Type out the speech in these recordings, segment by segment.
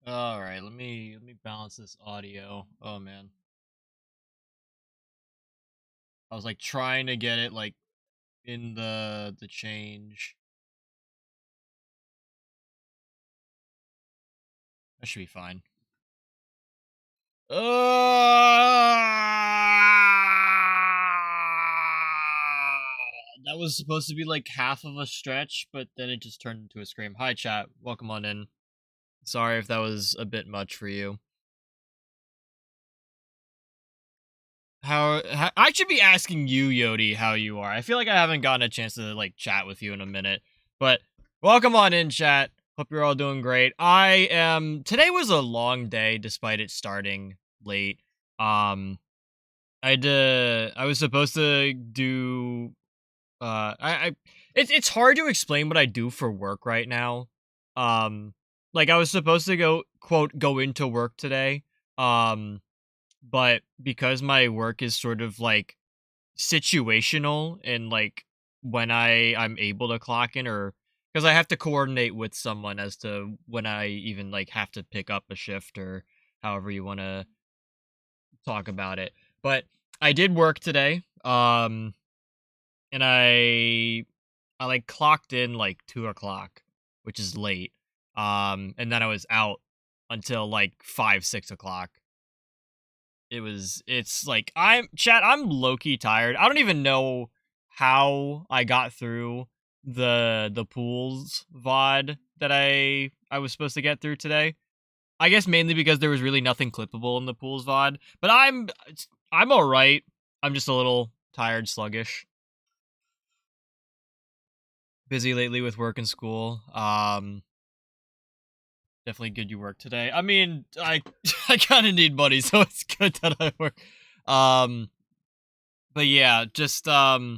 All right, let me balance this audio. Oh man, I was like trying to get it like in the change. That should be fine. That was supposed to be like half of a stretch, but then it just turned into a scream. Hi chat, welcome on in. Sorry if that was a bit much for you. How I should be asking you, Yodi, how you are. I feel like I haven't gotten a chance to like chat with you in a minute. But welcome on in, chat. Hope you're all doing great. I am today was a long day despite it starting late. Um I was supposed to do I it's hard to explain what I do for work right now. Um like I was supposed to go into work today. Um but because my work is sort of like situational and like when I'm able to clock in, or because I have to coordinate with someone as to when I even like have to pick up a shift or however you want to talk about it. But I did work today. And I like clocked in like 2 o'clock, which is late. And then I was out until like 5, 6 o'clock. It's like I'm low key tired. I don't even know how I got through the pools VoD that I was supposed to get through today. I guess mainly because there was really nothing clippable in the pools VoD. But I'm all right. I'm just a little tired, sluggish. Busy lately with work and school. Definitely good you work today. I mean, I I kind of need money, so it's good that I work. Um, but yeah, just I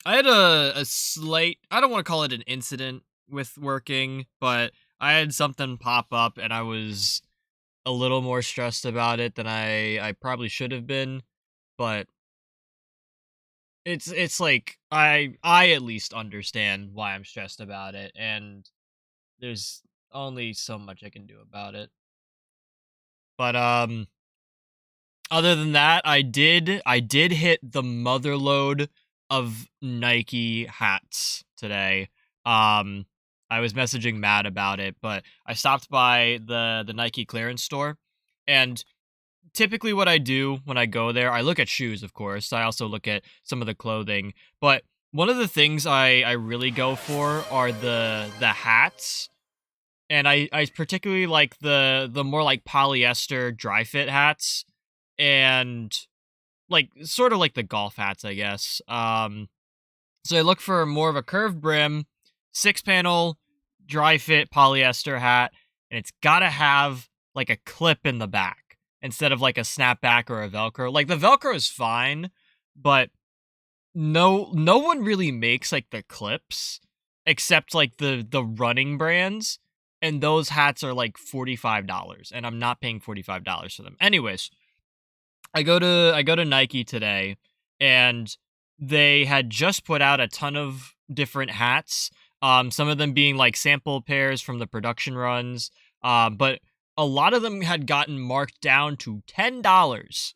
had a slight, I don't want to call it an incident with working, but I had something pop up and I was a little more stressed about it than I probably should have been, but it's like I at least understand why I'm stressed about it, and there's only so much I can do about it. But other than that, I did hit the mother load of Nike hats today. Um I was messaging Matt about it, but I stopped by the Nike clearance store, and typically what I do when I go there, I look at shoes, of course. I also look at some of the clothing, but one of the things I really go for are the hats, and I particularly like the more like polyester dry fit hats, and like sort of like the golf hats, I guess. So I look for more of a curved brim, 6 panel, dry fit polyester hat, and it's gotta have like a clip in the back instead of like a snapback or a Velcro. Like the Velcro is fine, but no one really makes like the clips except like the running brands, and those hats are like $45, and I'm not paying $45 for them. Anyways, I go to Nike today, and they had just put out a ton of different hats. Some of them being like sample pairs from the production runs. But a lot of them had gotten marked down to $10.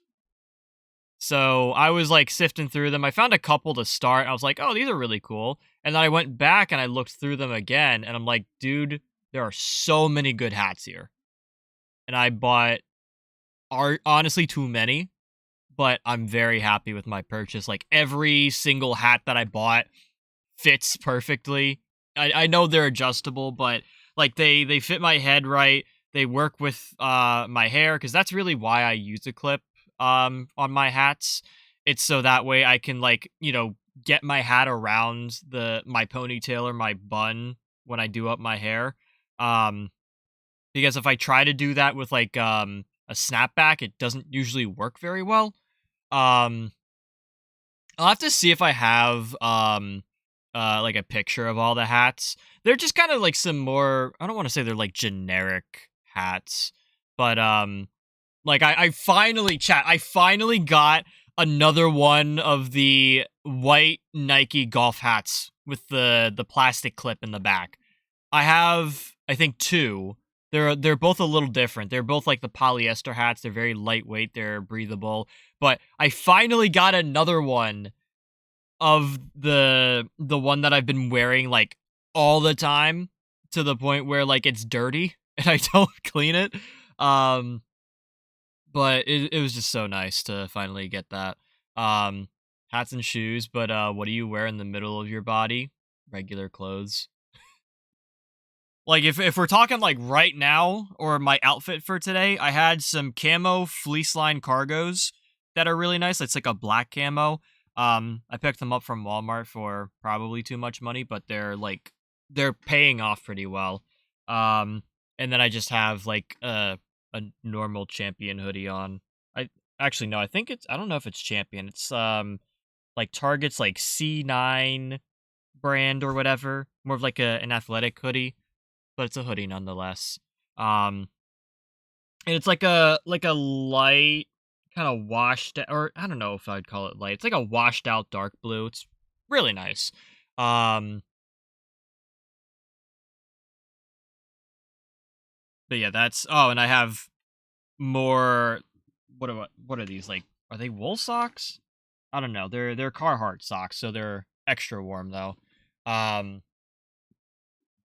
So I was like sifting through them. I found a couple to start. I was like, oh, these are really cool. And then I went back and I looked through them again, and I'm like, dude, there are so many good hats here. And I bought are honestly too many, but I'm very happy with my purchase. Like every single hat that I bought fits perfectly. I know they're adjustable, but like they fit my head right. They work with my hair, because that's really why I use a clip on my hats. It's so that way I can like, get my hat around the my ponytail or my bun when I do up my hair. Um because if I try to do that with like a snapback, it doesn't usually work very well. Um, I'll have to see if I have like a picture of all the hats. They're just kind of like some more, I don't want to say they're like generic hats, but like I finally got another one of the white Nike golf hats with the plastic clip in the back. I have, I think, two. They're both a little different. They're both like the polyester hats. They're very lightweight. They're breathable. But I finally got another one of the one that I've been wearing like all the time to the point where like it's dirty and I don't clean it. Um, but it was just so nice to finally get that. Um, hats and shoes. But what do you wear in the middle of your body? Regular clothes. Like if we're talking like right now or my outfit for today, I had some camo fleece line cargos that are really nice. It's like a black camo. I picked them up from Walmart for probably too much money, but they're paying off pretty well. Um and then I just have like a normal champion hoodie on. I actually no, I don't know if it's champion. It's like Target's like C9 brand or whatever. More of like an athletic hoodie, but it's a hoodie nonetheless. Um, and it's like a light kind of washed, or I don't know if I'd call it light. It's like a washed out dark blue. It's really nice. Um, but yeah, that's and I have more. What are these like? Are they wool socks? I don't know. They're Carhartt socks, so they're extra warm though. Um,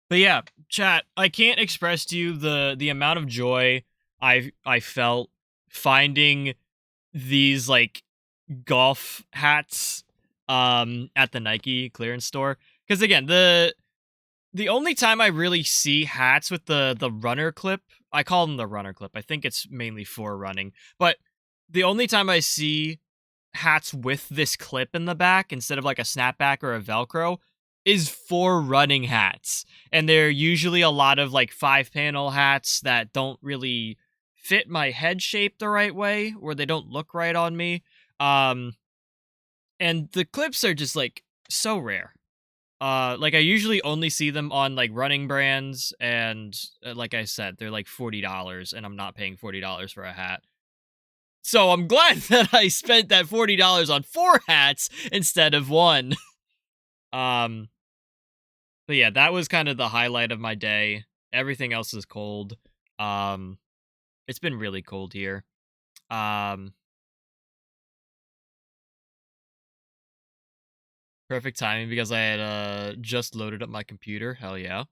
But yeah, chat, I can't express to you the amount of joy I felt finding these like golf hats at the Nike clearance store. Cuz again, the only time I really see hats with the runner clip, I call them the runner clip. I think it's mainly for running. But the only time I see hats with this clip in the back instead of like a snapback or a Velcro is for running hats. And they're usually a lot of like 5 panel hats that don't really fit my head shape the right way or they don't look right on me. Um and the clips are just like so rare. Like I usually only see them on like running brands and like I said, they're like $40 and I'm not paying $40 for a hat. So I'm glad that I spent that $40 on 4 hats instead of one. Um, but yeah, that was kind of the highlight of my day. Everything else is cold. Um, it's been really cold here. Um, perfect timing because I had just loaded up my computer. Hell yeah.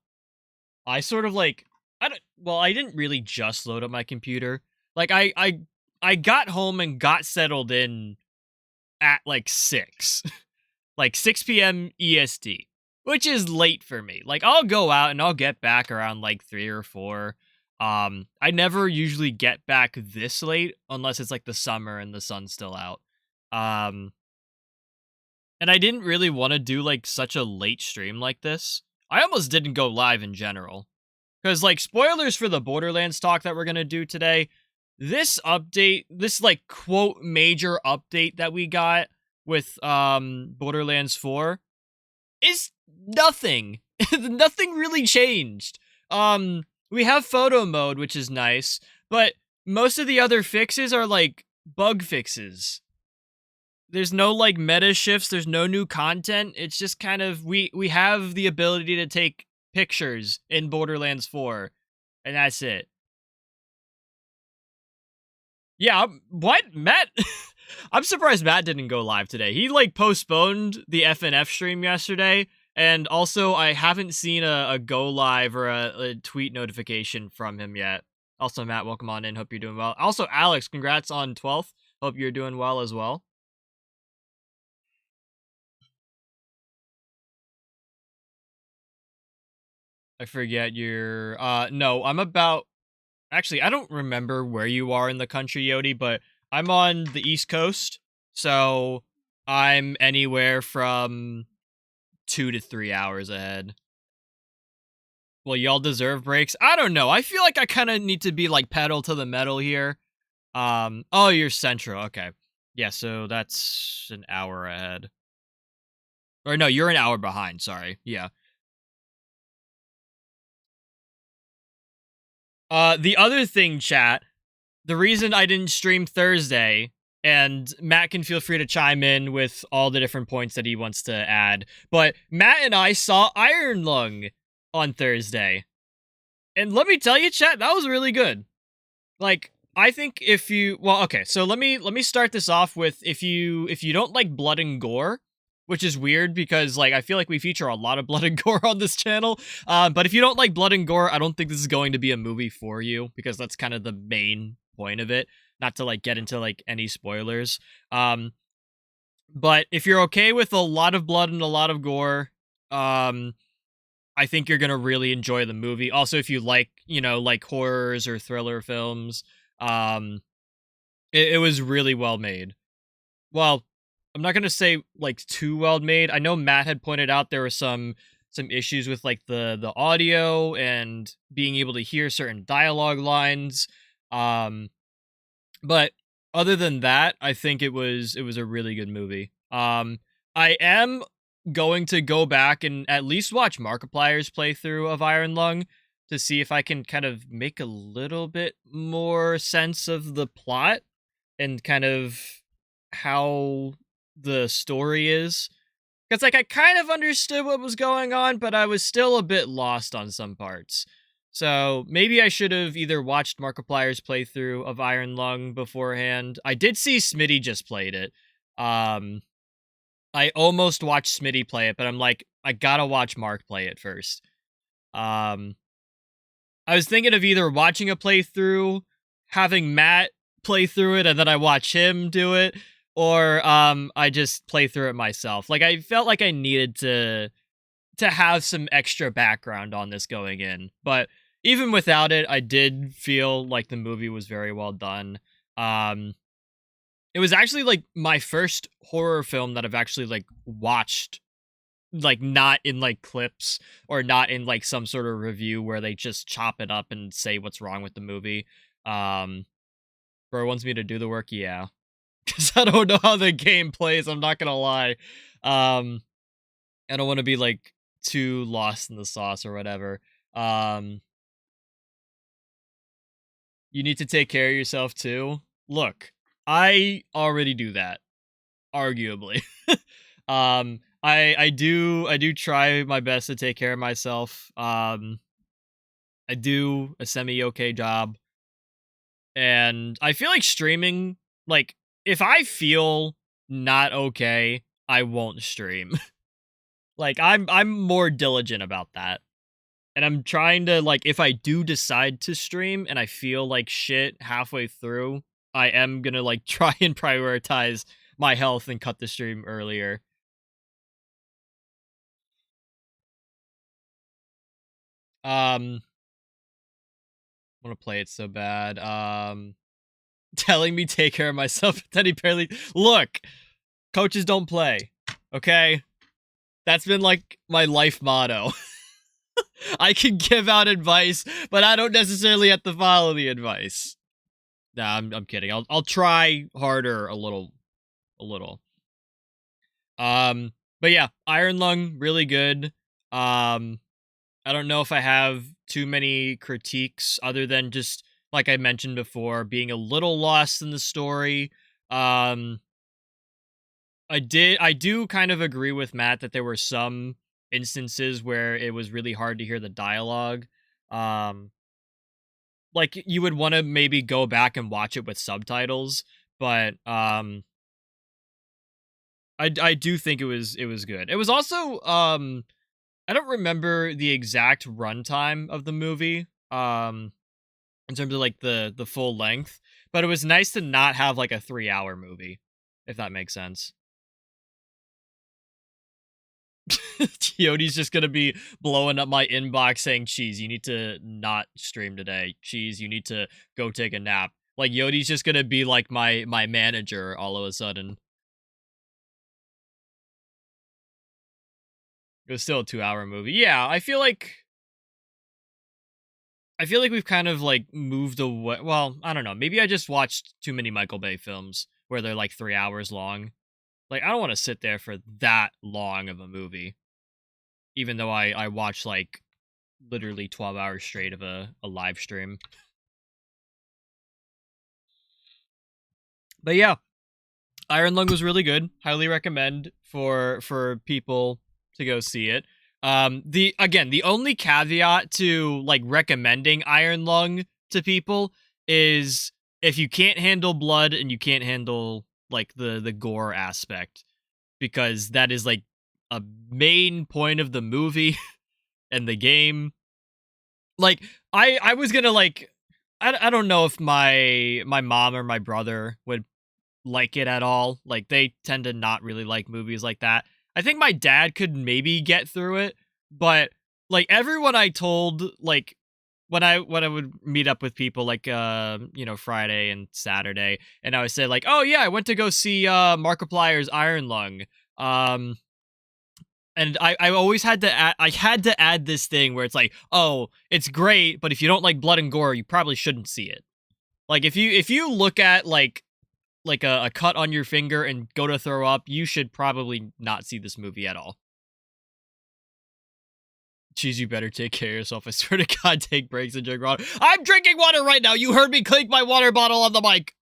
I sort of like I don't well, I didn't really just load up my computer. Like I got home and got settled in at like 6. Like 6 p.m. EST, which is late for me. Like I'll go out and I'll get back around like 3 or 4. I never usually get back this late unless it's like the summer and the sun's still out. Um, and I didn't really want to do like such a late stream like this. I almost didn't go live in general. Because, like, spoilers for the Borderlands talk that we're going to do today, this update, this, like, quote, major update that we got with Borderlands 4 is nothing. Nothing really changed. We have photo mode, which is nice, but most of the other fixes are, like, bug fixes. There's no like meta shifts, there's no new content. It's just kind of we have the ability to take pictures in Borderlands 4 and that's it. Yeah, what? Matt I'm surprised Matt didn't go live today. He like postponed the FNF stream yesterday and also I haven't seen a go live or a tweet notification from him yet. Also Matt, welcome on in. Hope you're doing well. Also Alex, congrats on 12th. Hope you're doing well as well. I forget your no, I'm about actually I don't remember where you are in the country, Yodi, but I'm on the East Coast. So I'm anywhere from 2 to 3 hours ahead. Well, y'all deserve breaks. I don't know. I feel like I kind of need to be like pedal to the metal here. Oh, you're central. Okay. Yeah, so that's an hour ahead. Or no, you're an hour behind, sorry. Yeah. The other thing, chat, the reason I didn't stream Thursday, and Matt can feel free to chime in with all the different points that he wants to add, but Matt and I saw Iron Lung on Thursday. And let me tell you, chat, that was really good. Like, I think if you, well, okay, so let me start this off with, if you don't like blood and gore, which is weird because like I feel like we feature a lot of blood and gore on this channel. But if you don't like blood and gore, I don't think this is going to be a movie for you, because that's kind of the main point of it. Not to like get into like any spoilers. But if you're okay with a lot of blood and a lot of gore, um, I think you're gonna really enjoy the movie. Also, if you like, like horrors or thriller films, um, it was really well made. Well, I'm not gonna say like too well made. I know Matt had pointed out there were some issues with like the audio and being able to hear certain dialogue lines. Um, but other than that, I think it was a really good movie. I am going to go back and at least watch Markiplier's playthrough of Iron Lung to see if I can kind of make a little bit more sense of the plot and kind of how the story is. Because, like, I kind of understood what was going on, but I was still a bit lost on some parts. So maybe I should have either watched Markiplier's playthrough of Iron Lung beforehand. I did see Smitty just played it. Um, I almost watched Smitty play it, but I'm like, I gotta watch Mark play it first. Um, I was thinking of either watching a playthrough, having Matt play through it, and then I watch him do it, or I just play through it myself. Like I felt like I needed to have some extra background on this going in. But even without it, I did feel like the movie was very well done. Um it was actually like my first horror film that I've actually like watched, like not in like clips or not in like some sort of review where they just chop it up and say what's wrong with the movie. Um Bro wants me to do the work, yeah. Cuz I don't know how the game plays, I'm not going to lie. Um I don't want to be like too lost in the sauce or whatever. Um you need to take care of yourself too. Look, I already do that, arguably. I do try my best to take care of myself. I do a semi okay job, and I feel like streaming, like if I feel not okay, I won't stream. Like I'm more diligent about that. And I'm trying to, like, if I do decide to stream and I feel like shit halfway through, I am gonna like try and prioritize my health and cut the stream earlier. Um I want to play it so bad. Telling me take care of myself, then he barely look. Coaches don't play. Okay? That's been like my life motto. I can give out advice, but I don't necessarily have to follow the advice. Nah, I'm kidding. I'll try harder a little. But yeah, Iron Lung really good. I don't know if I have too many critiques other than just like I mentioned before, being a little lost in the story. Um, I do kind of agree with Matt that there were some instances where it was really hard to hear the dialogue. Um, like you would want to maybe go back and watch it with subtitles, but I do think it was good. It was also I don't remember the exact runtime of the movie in terms of like the full length, but it was nice to not have like a 3-hour movie, if that makes sense. Yodi's just gonna be blowing up my inbox saying, "Cheese, you need to not stream today. Cheese, you need to go take a nap." Like Yodi's just gonna be like my manager all of a sudden. It was still a 2-hour movie. Yeah, I feel like we've kind of like moved away. Well, I don't know. Maybe I just watched too many Michael Bay films where they're like 3 hours long. Like I don't want to sit there for that long of a movie, even though I watch like literally 12 hours straight of a live stream. But yeah, Iron Lung was really good. Highly recommend for people to go see it. The only caveat to like recommending Iron Lung to people is if you can't handle blood and you can't handle like the gore aspect, because that is like a main point of the movie and the game. Like I was gonna like I don't know if my mom or my brother would like it at all. Like they tend to not really like movies like that. I think my dad could maybe get through it, but like everyone I told, like when I would meet up with people like Friday and Saturday, and I would say like, oh yeah, I went to go see Markiplier's Iron Lung. Um and I always had to add this thing where it's like, oh, it's great, but if you don't like blood and gore, you probably shouldn't see it. Like if you look at like a cut on your finger and go to throw up, you should probably not see this movie at all. Jeez, you better take care of yourself. I swear to God, take breaks and drink water. I'm drinking water right now. You heard me clink my water bottle on the mic.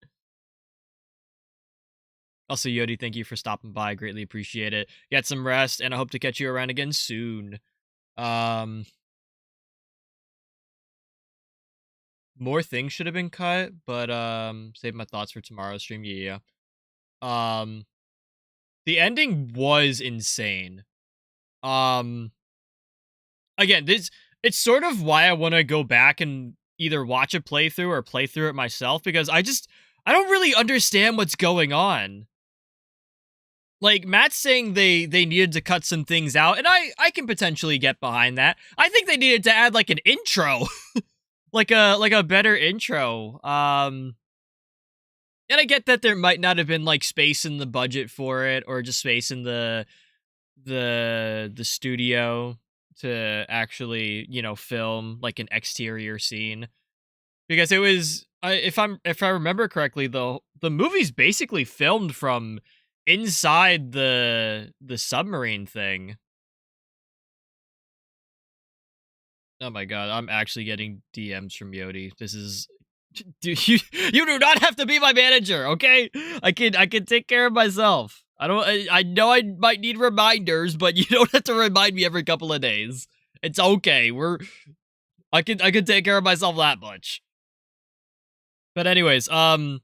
Also, Yodi, thank you for stopping by. I greatly appreciate it. Get some rest, and I hope to catch you around again soon. Um, More things should have been cut, but save my thoughts for tomorrow's stream. Yeah. Um, the ending was insane. Um, Again, this it's sort of why I want to go back and either watch a playthrough or play through it myself, because I don't really understand what's going on. Like Matt's saying they needed to cut some things out, and I can potentially get behind that. I think they needed to add like an intro, like a better intro. And I get that there might not have been like space in the budget for it, or just space in the studio to actually film like an exterior scene, because it was if I remember correctly, the movie's basically filmed from inside the submarine thing. Oh my god, I'm actually getting DMs from Yodi. This is you do not have to be my manager, okay? I can take care of myself. I know I might need reminders, but you don't have to remind me every couple of days. It's okay. I can take care of myself that much. But anyways, like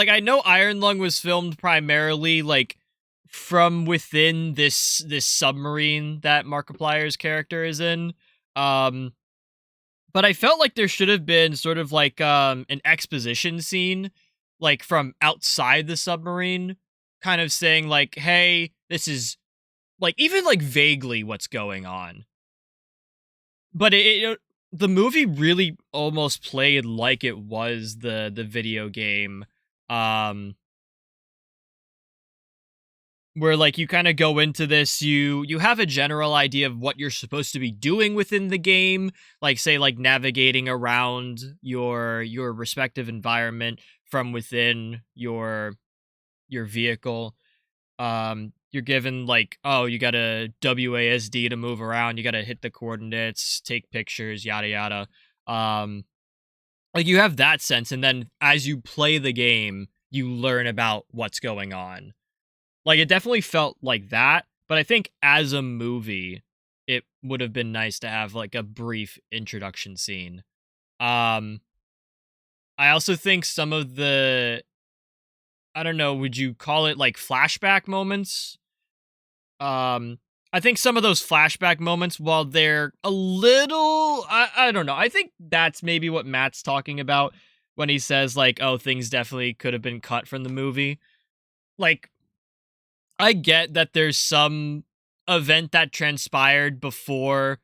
I know Iron Lung was filmed primarily like from within this submarine that Markiplier's character is in. Um but I felt like there should have been sort of like an exposition scene like from outside the submarine, kind of saying like, "Hey, this is like even like vaguely what's going on." But the movie really almost played like it was the video game, um where like you kind of go into this, you have a general idea of what you're supposed to be doing within the game, like say like navigating around your respective environment from within your vehicle. You're given like, oh, you got a WASD to move around, you got to hit the coordinates, take pictures, yada yada. um like you have that sense, and then as you play the game you learn about what's going on. Like, it definitely felt like that, but I think as a movie, it would have been nice to have, like, a brief introduction scene. Um, I also think some of the I don't know, would you call it, like, flashback moments? Um, I think some of those flashback moments, while they're a little I don't know, I think that's maybe what Matt's talking about when he says, like, "Oh, things definitely could have been cut from the movie." Like, I get that there's some event that transpired before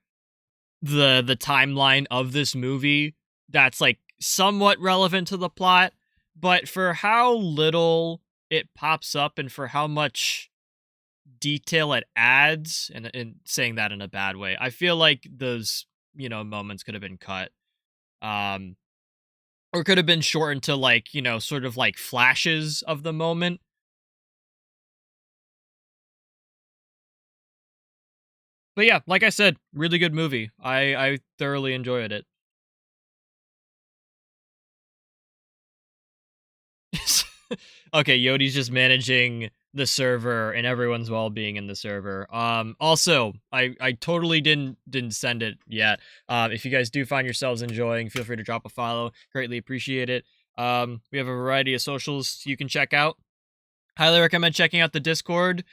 the timeline of this movie that's like somewhat relevant to the plot, but for how little it pops up and for how much detail it adds, and saying that in a bad way, I feel like those moments could have been cut, um or could have been shortened to like sort of like flashes of the moment. But yeah, like I said, really good movie. I thoroughly enjoyed it. Okay, Yodi's just managing the server and everyone's well-being in the server. Also, I totally didn't send it yet. If you guys do find yourselves enjoying, feel free to drop a follow. Greatly appreciate it. We have a variety of socials you can check out. Highly recommend checking out the Discord.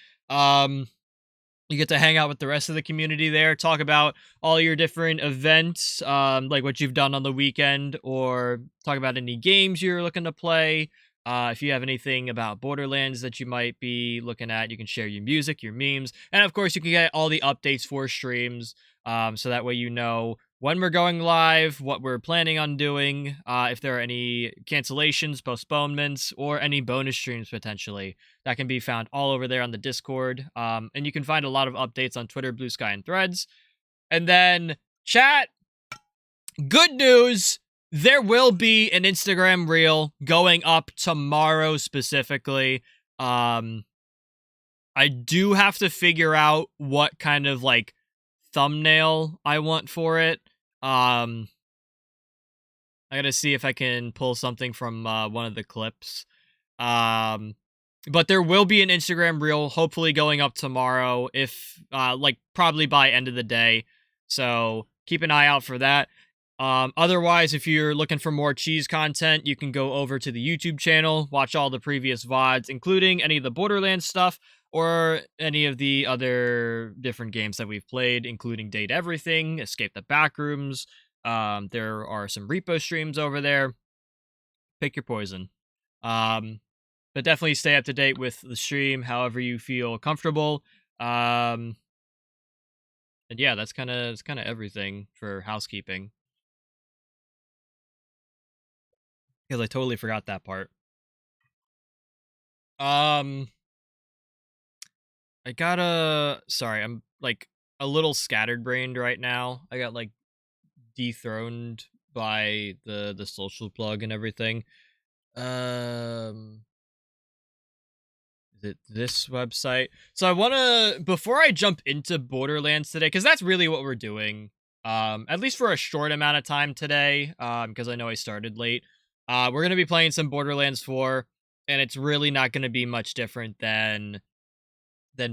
You get to hang out with the rest of the community there, talk about all your different events, like what you've done on the weekend, or talk about any games you're looking to play. If you have anything about Borderlands that you might be looking at, you can share your music, your memes, and of course, you can get all the updates for streams, so that way you know when we're going live, what we're planning on doing, if there are any cancellations, postponements, or any bonus streams potentially. That can be found all over there on the Discord. And you can find a lot of updates on Twitter, Blue Sky, and Threads. And then, chat, good news. There will be an Instagram reel going up tomorrow specifically. I do have to figure out what kind of like thumbnail I want for it. I gotta see if I can pull something from one of the clips. But there will be an Instagram reel hopefully going up tomorrow, if like probably by end of the day. So keep an eye out for that. Otherwise, if you're looking for more cheese content, you can go over to the YouTube channel, watch all the previous VoDs, including any of the Borderlands stuff or any of the other different games that we've played, including Date Everything, Escape the Backrooms. There are some repo streams over there. Pick your poison. But definitely stay up to date with the stream however you feel comfortable. And yeah, that's kind of everything for housekeeping. Because I totally forgot that part. I gotta. Sorry, I'm like a little scattered brained right now. I got like dethroned by the social plug and everything. Is it this website? So I want to, before I jump into Borderlands today, because that's really what we're doing, at least for a short amount of time today, because I know I started late. We're going to be playing some Borderlands 4, and it's really not going to be much different than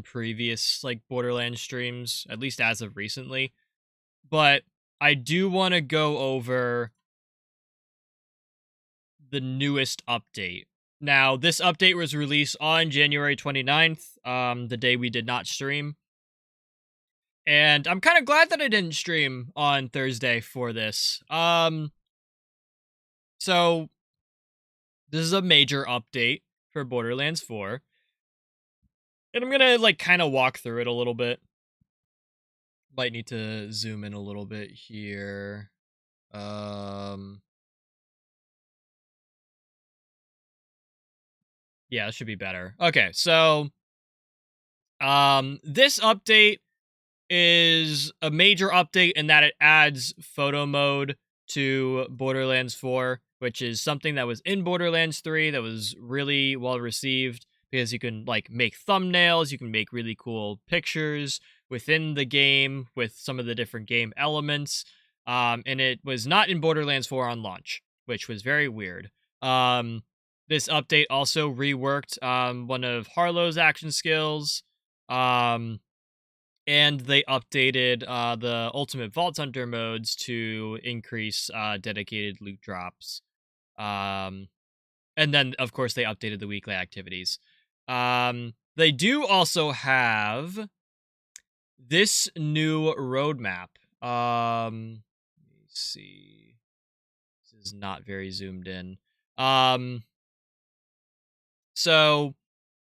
previous like Borderlands streams, at least as of recently. But I do want to go over the newest update. Now, this update was released on January 29th, the day we did not stream. And I'm kind of glad that I didn't stream on Thursday for this. So this is a major update for Borderlands 4. And I'm gonna like kind of walk through it a little bit. Might need to zoom in a little bit here. Yeah, that should be better. Okay, so this update is a major update in that it adds photo mode to Borderlands 4, which is something that was in Borderlands 3 that was really well received because you can like make thumbnails, you can make really cool pictures within the game with some of the different game elements. And it was not in Borderlands 4 on launch, which was very weird. This update also reworked one of Harlow's action skills. And they updated the Ultimate Vault Hunter modes to increase dedicated loot drops. And then, of course, they updated the weekly activities. They do also have this new roadmap. Let me see. This is not very zoomed in. So,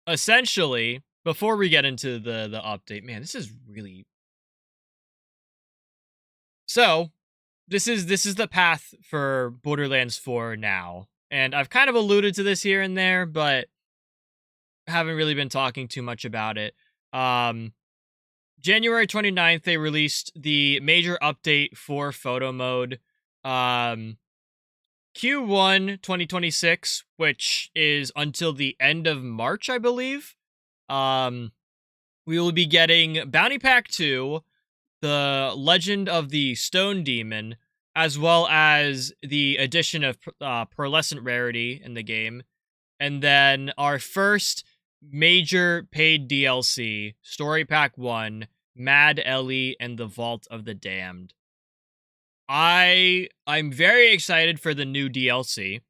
essentially, before we get into the update, man, this is really... So, this is the path for Borderlands 4 now. And I've kind of alluded to this here and there, but haven't really been talking too much about it. January 29th, they released the major update for photo mode. Q1 2026, which is until the end of March, I believe. We will be getting Bounty Pack 2, the Legend of the Stone Demon, as well as the addition of Pearlescent Rarity in the game. And then our first major paid DLC, Story Pack 1, Mad Ellie, and the Vault of the Damned. I'm very excited for the new DLC.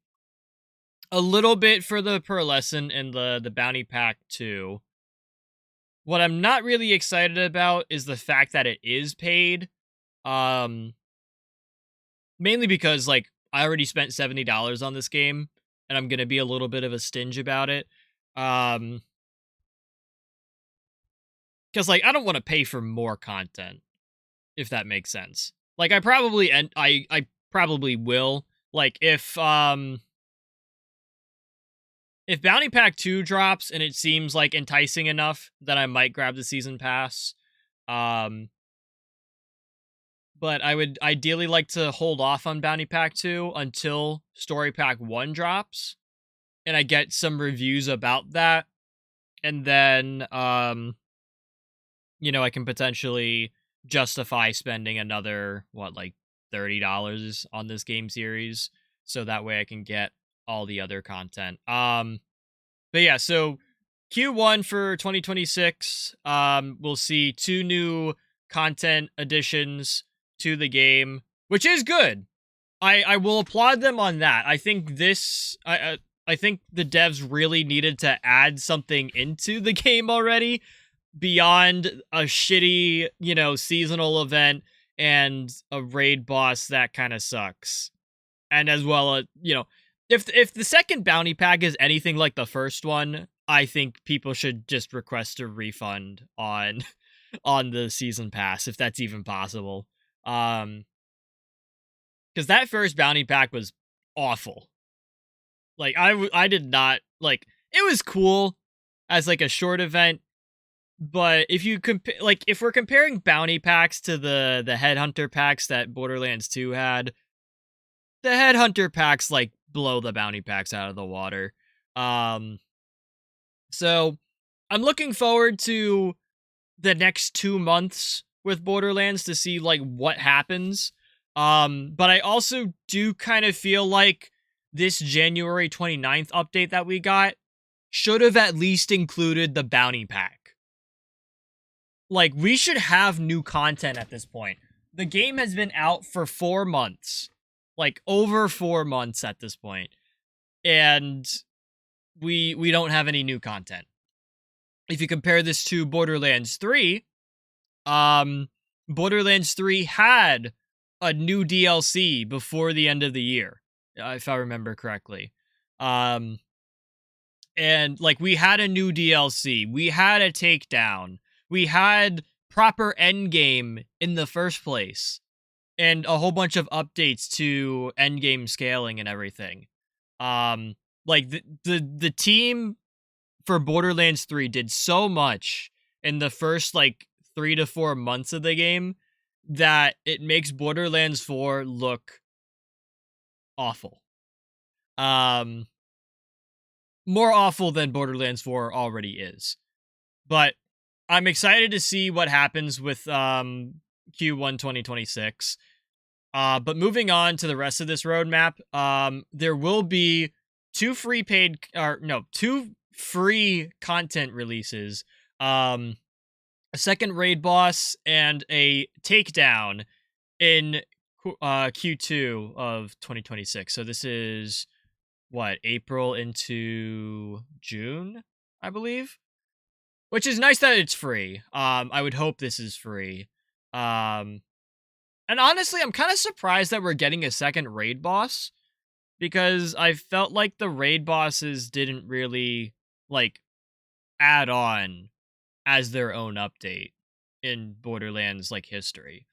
A little bit for the Pearlescent and the Bounty Pack too. What I'm not really excited about is the fact that it is paid. Um Mainly because like I already spent $70 on this game and I'm going to be a little bit of a stinge about it. Um cuz like I don't want to pay for more content if that makes sense. Like I probably and I probably will like if Bounty Pack 2 drops and it seems like enticing enough, then I might grab the season pass. Um but I would ideally like to hold off on Bounty Pack 2 until Story Pack 1 drops and I get some reviews about that, and then I can potentially justify spending another like $30 on this game series so that way I can get all the other content. But yeah, so Q1 for 2026, we'll see 2 new content additions to the game, which is good. I will applaud them on that. I think I think the devs really needed to add something into the game already beyond a shitty, seasonal event and a raid boss that kind of sucks. And as well, if the second bounty pack is anything like the first one, I think people should just request a refund on on the season pass if that's even possible. Because that first bounty pack was awful. Like I did not like. It was cool as like a short event, but if you compare, like if we're comparing bounty packs to the headhunter packs that Borderlands 2 had, the headhunter packs like blow the bounty packs out of the water. Um, so I'm looking forward to the next 2 months with Borderlands to see like what happens. But I also do kind of feel like this January 29th update that we got should have at least included the bounty pack. Like, we should have new content at this point. The game has been out for 4 months. Like, over 4 months at this point. And we don't have any new content. If you compare this to Borderlands 3, Borderlands 3 had a new DLC before the end of the year, if I remember correctly. And like we had a new DLC, we had a takedown, we had proper endgame in the first place, and a whole bunch of updates to endgame scaling and everything. Like the team for Borderlands 3 did so much in the first like 3 to 4 months of the game that it makes Borderlands 4 look awful. More awful than Borderlands 4 already is. But I'm excited to see what happens with Q1 2026. But moving on to the rest of this roadmap, there will be two free content releases. A second raid boss and a takedown in Q2 of 2026. So this is what, April into June, I believe. Which is nice that it's free. I would hope this is free. And honestly, I'm kind of surprised that we're getting a second raid boss because I felt like the raid bosses didn't really like add on as their own update in Borderlands like history.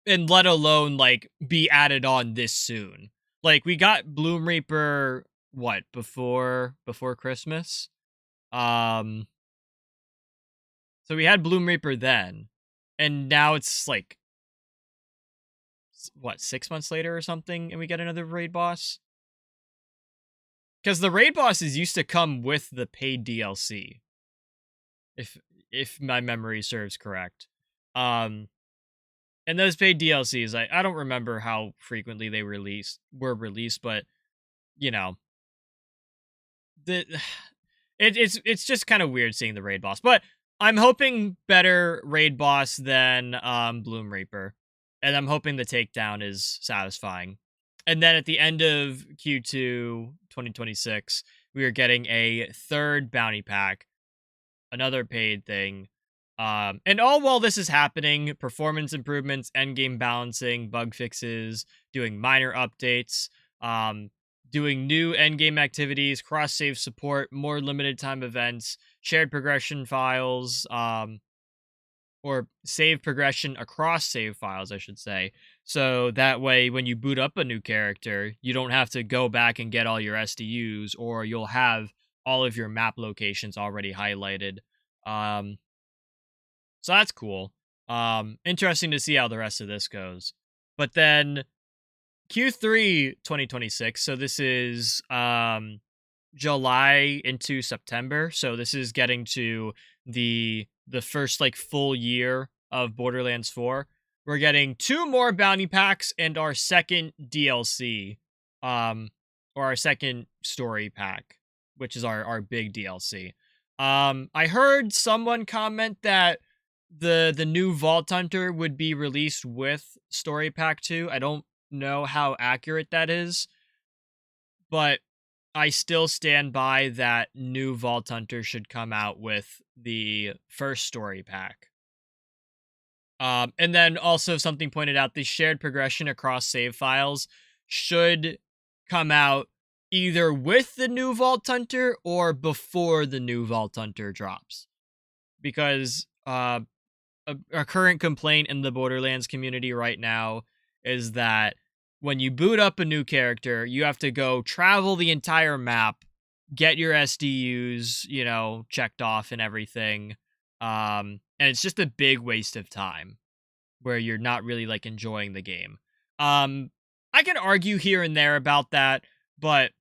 And let alone like be added on this soon. Like we got Bloom Reaper before Christmas. So we had Bloom Reaper then, and now it's like 6 months later or something, and we get another raid boss. Because the raid bosses used to come with the paid DLC, if my memory serves correct. And those paid DLCs, I don't remember how frequently they were released, but you know, the it's just kind of weird seeing the raid boss, but I'm hoping better raid boss than Bloom Reaper, and I'm hoping the takedown is satisfying. And then at the end of Q2 2026, we are getting a third bounty pack, another paid thing. And all while this is happening, performance improvements, endgame balancing, bug fixes, doing minor updates, um, doing new endgame activities, cross save support, more limited time events, shared progression files, or save progression across save files, I should say. So that way, when you boot up a new character, you don't have to go back and get all your SDUs, or you'll have all of your map locations already highlighted. Um, so that's cool. Interesting to see how the rest of this goes. But then Q3 2026, so this is July into September. So this is getting to the first like full year of Borderlands 4. We're getting two more bounty packs and our second DLC, or our second story pack, which is our big DLC. I heard someone comment that the new Vault Hunter would be released with story pack 2. I don't know how accurate that is, but I still stand by that new Vault Hunter should come out with the first story pack. And then also something pointed out, the shared progression across save files should come out either with the new Vault Hunter or before the new Vault Hunter drops. Because a current complaint in the Borderlands community right now is that when you boot up a new character, you have to go travel the entire map, get your SDUs, checked off and everything. And it's just a big waste of time where you're not really like enjoying the game. I can argue here and there about that, but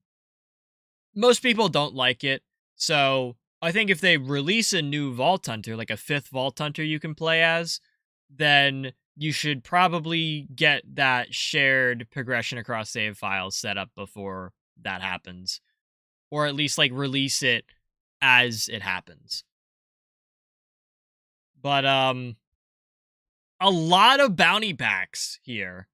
most people don't like it. So I think if they release a new Vault Hunter, like a fifth Vault Hunter you can play as, then you should probably get that shared progression across save files set up before that happens. Or at least like release it as it happens. But a lot of bounty packs here.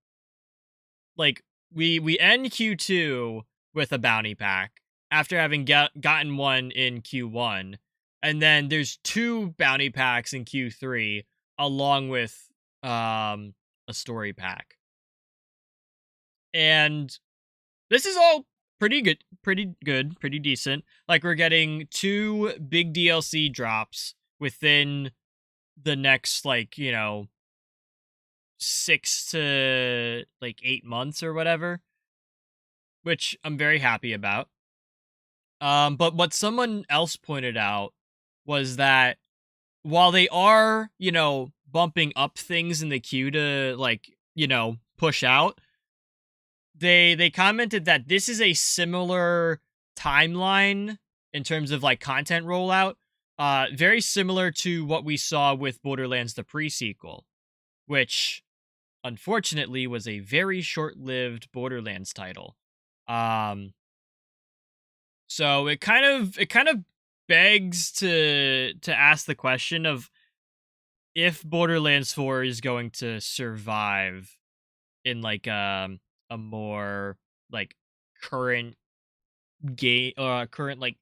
Like we end Q2 with a bounty pack after having gotten one in Q1, and then there's two bounty packs in Q3 along with a story pack. And this is all pretty good, pretty decent. Like we're getting two big DLC drops within the next 6 to 8 months or whatever, which I'm very happy about. But what someone else pointed out was that while they are, bumping up things in the queue to push out, they commented that this is a similar timeline in terms of content rollout, very similar to what we saw with Borderlands the pre-sequel, which unfortunately was a very short-lived Borderlands title. So it kind of begs to ask the question of if Borderlands 4 is going to survive in a more current game current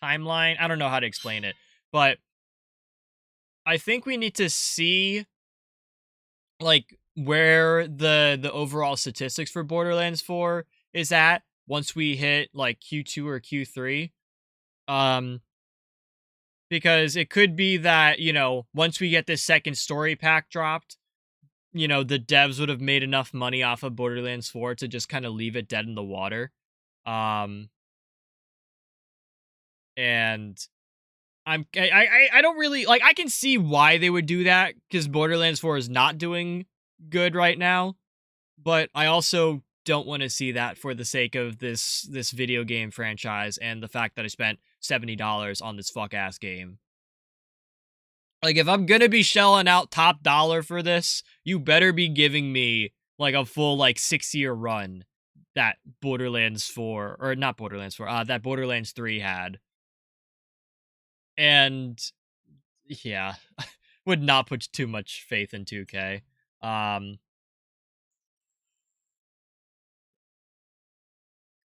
timeline. I don't know how to explain it, but I think we need to see where the overall statistics for Borderlands 4 is at once we hit Q2 or Q3. Because it could be that, once we get this second story pack dropped, the devs would have made enough money off of Borderlands 4 to just kind of leave it dead in the water. And I don't really I can see why they would do that, because Borderlands 4 is not doing good right now, but I also don't want to see that for the sake of this video game franchise and the fact that I spent $70 on this fuck ass game. If I'm gonna be shelling out top dollar for this, you better be giving me a full 6-year run that Borderlands 4, or not Borderlands 4, that Borderlands 3 had. And yeah, would not put too much faith in 2K. Um,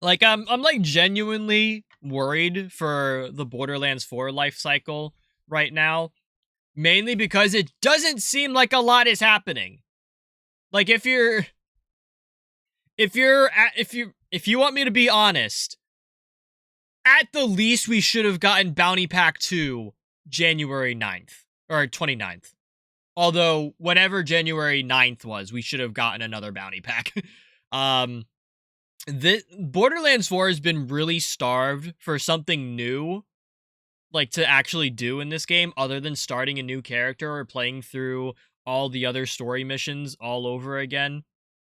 like I'm like genuinely worried for the Borderlands 4 life cycle right now, mainly because it doesn't seem like a lot is happening. Like if you want me to be honest, at the least we should have gotten Bounty Pack 2 January 9th or 29th. Although whenever January 9th was, we should have gotten another Bounty Pack. um the Borderlands 4 has been really starved for something new, like to actually do in this game, other than starting a new character or playing through all the other story missions all over again.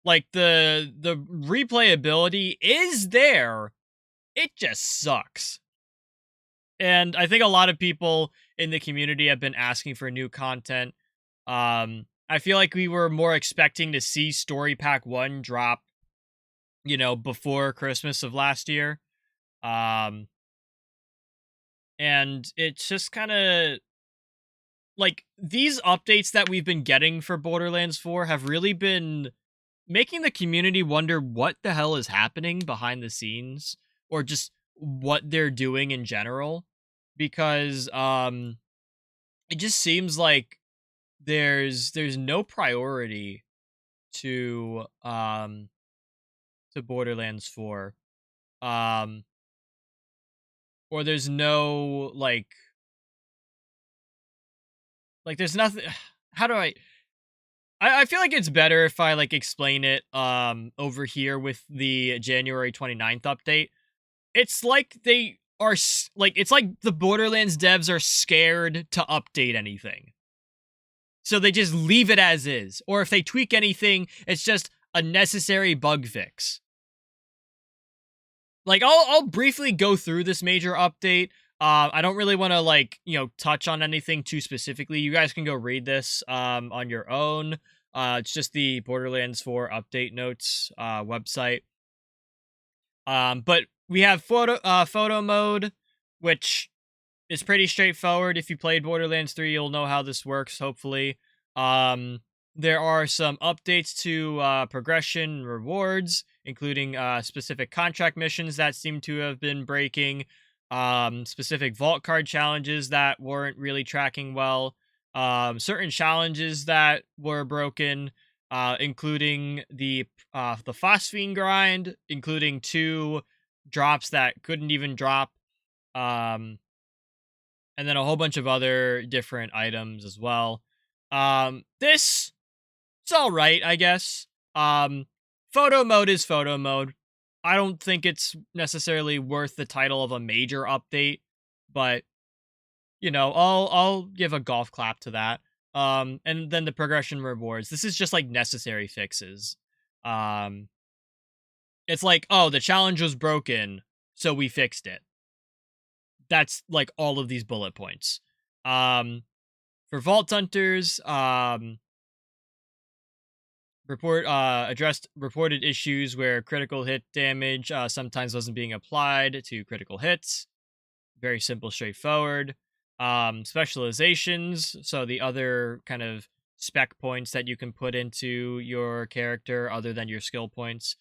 Like the replayability is there, it just sucks. And I think a lot of people in the community have been asking for new content. I feel like we were more expecting to see Story Pack 1 drop, before Christmas of last year. Um, and it's just kind of like these updates that we've been getting for Borderlands 4 have really been making the community wonder what the hell is happening behind the scenes, or just what they're doing in general, because it just seems like there's no priority to Borderlands 4. Um or there's no like there's nothing. How do I feel like it's better if I like explain it over here with the January 29th update. It's like they are like it's like the Borderlands devs are scared to update anything. So they just leave it as is. Or if they tweak anything, it's just a necessary bug fix. Like I'll briefly go through this major update. I don't really want to touch on anything too specifically. You guys can go read this on your own. It's just the Borderlands 4 update notes website. But we have photo mode, which is pretty straightforward. If you played Borderlands 3, you'll know how this works, hopefully. There are some updates to progression and rewards, including specific contract missions that seem to have been breaking, specific vault card challenges that weren't really tracking well, certain challenges that were broken, including the phosphine grind, including 2 drops that couldn't even drop. Um, and then a whole bunch of other different items as well. This it's all right, I guess. Photo mode is photo mode. I don't think it's necessarily worth the title of a major update, but I'll give a golf clap to that. And then the progression rewards. This is just like necessary fixes. Um, it's like, oh, the challenge was broken, so we fixed it. That's like all of these bullet points. For Vault Hunters, addressed reported issues where critical hit damage sometimes wasn't being applied to critical hits. Very simple, straightforward. Specializations, so the other kind of spec points that you can put into your character other than your skill points.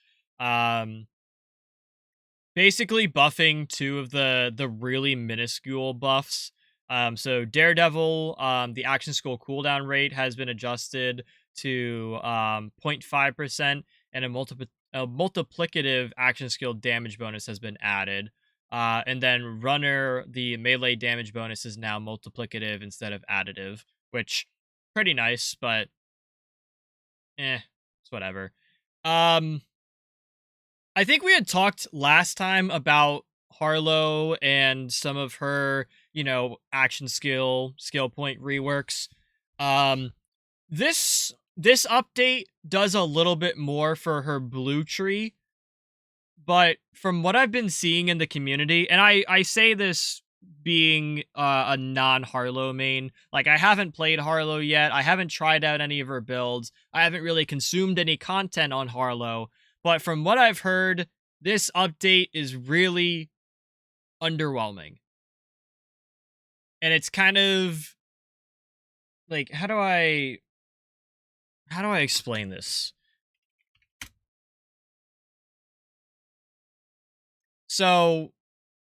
Basically buffing 2 of the really minuscule buffs. So Daredevil, the action skill cooldown rate has been adjusted to 0.5%, and a multiplicative action skill damage bonus has been added. And then Runner, the melee damage bonus is now multiplicative instead of additive, which pretty nice, but it's whatever. I think we had talked last time about Harlow and some of her, action skill point reworks. Um, this update does a little bit more for her blue tree, but from what I've been seeing in the community, and I say this being a non-Harlow main, like I haven't played Harlow yet, I haven't tried out any of her builds, I haven't really consumed any content on Harlow, but from what I've heard, this update is really underwhelming. And it's kind of like, how do I explain this? So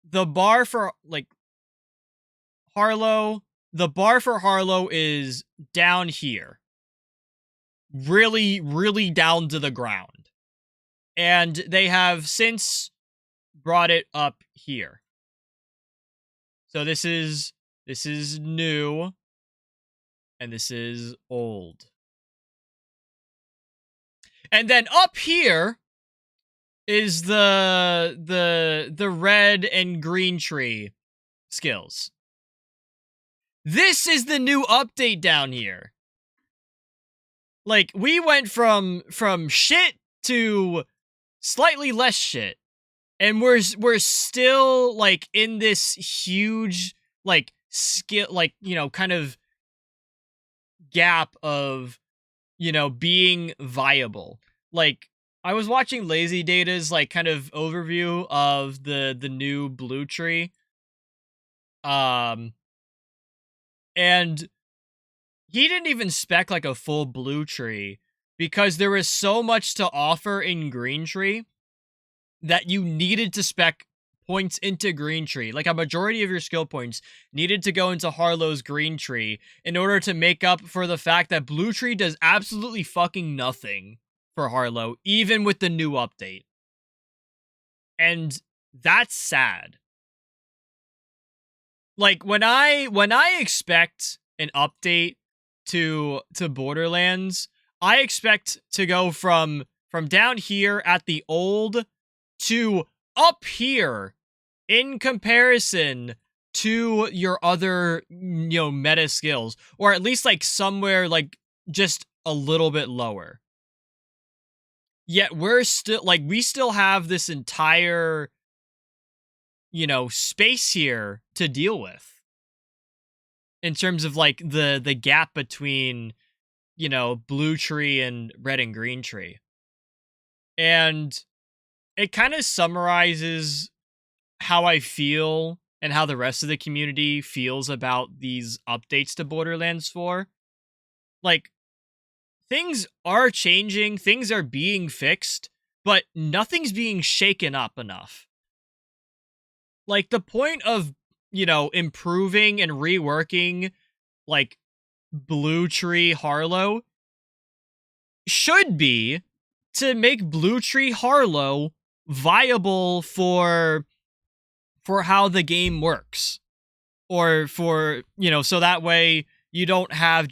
the bar for like Harlow, the bar for Harlow is down here. Really, really down to the ground. And they have since brought it up here. So this is new and this is old. And then up here is the red and green tree skills. This is the new update down here. Like, we went from shit to slightly less shit. And we're still like in this huge like skill, like, you know, kind of gap of, you know, being viable. Like, I was watching Lazy Data's like kind of overview of the new blue tree. And he didn't even spec like a full blue tree because there was so much to offer in green tree that you needed to spec points into green tree. Like, a majority of your skill points needed to go into Harlow's green tree in order to make up for the fact that blue tree does absolutely fucking nothing for Harlow, even with the new update. And that's sad. Like, when I expect an update to Borderlands, I expect to go from down here at the old to up here in comparison to your other, you know, meta skills, or at least like somewhere like just a little bit lower. Yet we're still like, we still have this entire, you know, space here to deal with in terms of like the gap between, you know, blue tree and red and green tree. And it kind of summarizes how I feel and how the rest of the community feels about these updates to Borderlands 4. Like, things are changing, things are being fixed, but nothing's being shaken up enough. Like, the point of, you know, improving and reworking, like, Blue Tree Harlow should be to make Blue Tree Harlow viable for how the game works. Or for, you know, so that way you don't have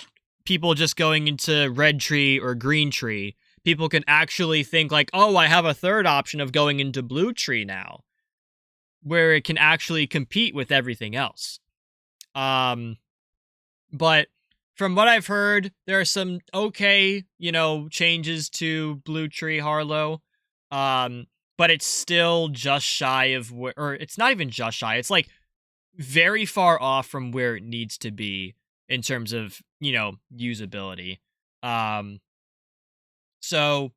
people just going into red tree or green tree. People can actually think like, oh, I have a third option of going into blue tree now, where it can actually compete with everything else. But from what I've heard, there are some okay, you know, changes to blue tree Harlow. But it's still just shy of where, or it's not even just shy. It's like very far off from where it needs to be in terms of, you know, usability. So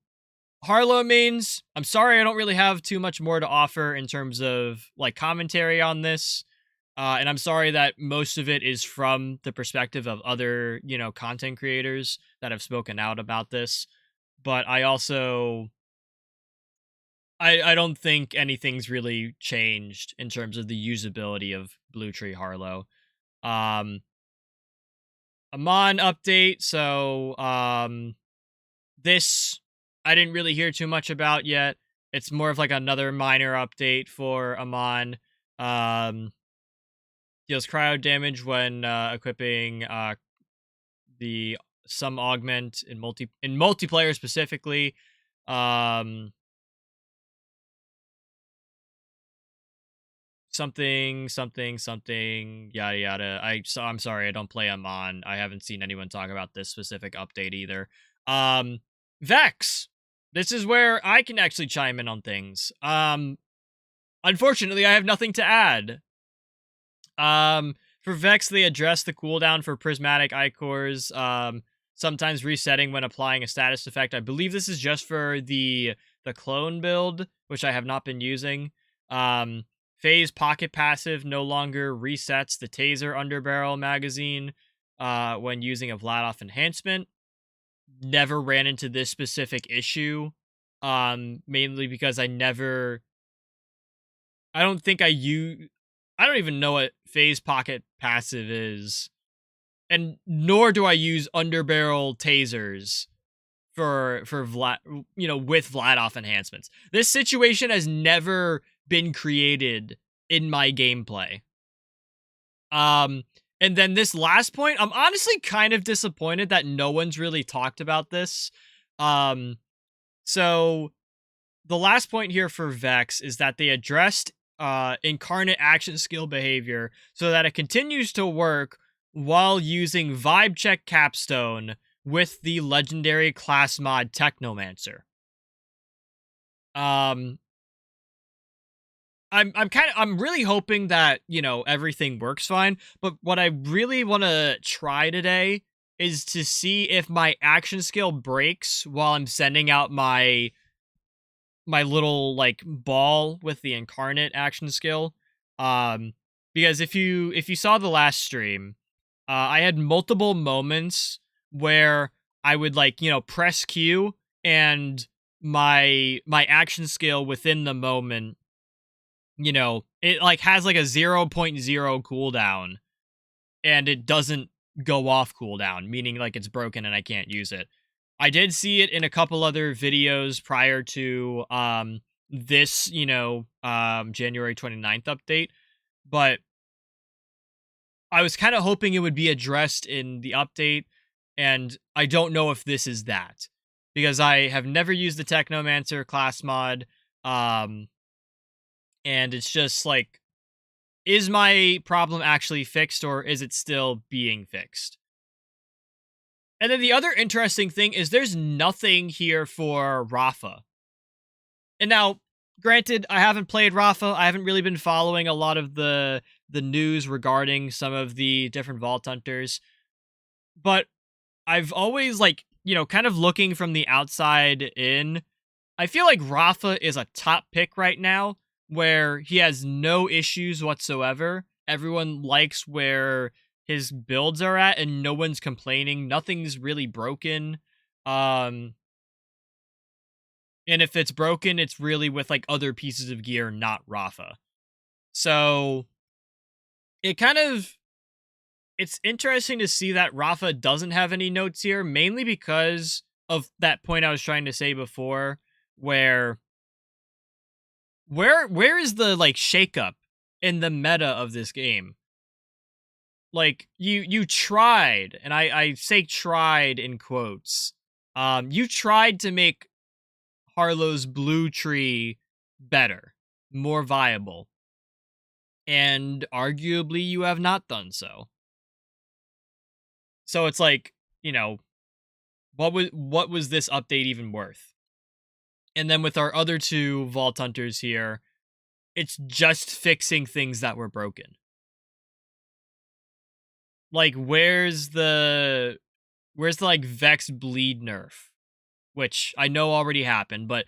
Harlow mains, I'm sorry I don't really have too much more to offer in terms of like commentary on this. And I'm sorry that most of it is from the perspective of other, you know, content creators that have spoken out about this. But I also I don't think anything's really changed in terms of the usability of Blue Tree Harlow. Amon update, so this I didn't really hear too much about yet. It's more of like another minor update for Amon. Deals cryo damage when equipping the some augment in multiplayer specifically. Something yada yada. I'm sorry, I don't play Amon. I haven't seen anyone talk about this specific update either. Vex. This is where I can actually chime in on things. Unfortunately, I have nothing to add. For Vex, they address the cooldown for prismatic icores, sometimes resetting when applying a status effect. I believe this is just for the clone build, which I have not been using. Phase pocket passive no longer resets the taser underbarrel magazine when using a Vladoff enhancement. Never ran into this specific issue, mainly because I don't think I don't even know what phase pocket passive is, and nor do I use underbarrel tasers for Vlad, with Vladoff enhancements. This situation has never been created in my gameplay. Um, and then this last point, I'm honestly kind of disappointed that no one's really talked about this. Um, so the last point here for Vex is that they addressed incarnate action skill behavior so that it continues to work while using Vibe Check Capstone with the legendary class mod Technomancer. Um, I'm really hoping that, everything works fine, but what I really want to try today is to see if my action skill breaks while I'm sending out my little like ball with the incarnate action skill. Because if you saw the last stream, I had multiple moments where I would press Q, and my action skill within the moment, it like has like a 0.0 cooldown, and it doesn't go off cooldown, meaning like it's broken and I can't use it. I did see it in a couple other videos prior to this, January 29th update, but I was kind of hoping it would be addressed in the update, and I don't know if this is that, because I have never used the Technomancer class mod, and it's just like, is my problem actually fixed, or is it still being fixed? And then the other interesting thing is there's nothing here for Rafa. And now, granted, I haven't played Rafa. I haven't really been following a lot of the news regarding some of the different Vault Hunters. But I've always, kind of looking from the outside in, I feel like Rafa is a top pick right now, where he has no issues whatsoever. Everyone likes where his builds are at, and no one's complaining. Nothing's really broken. And if it's broken, it's really with like other pieces of gear, not Rafa. So it's interesting to see that Rafa doesn't have any notes here, mainly because of that point I was trying to say before, where is the like shakeup in the meta of this game? Like you tried, and I say tried in quotes. You tried to make Harlow's blue tree better, more viable, and arguably you have not done so. So it's like, what was this update even worth? And then with our other two Vault Hunters here, it's just fixing things that were broken. Like, where's the like Vex bleed nerf, which I know already happened, but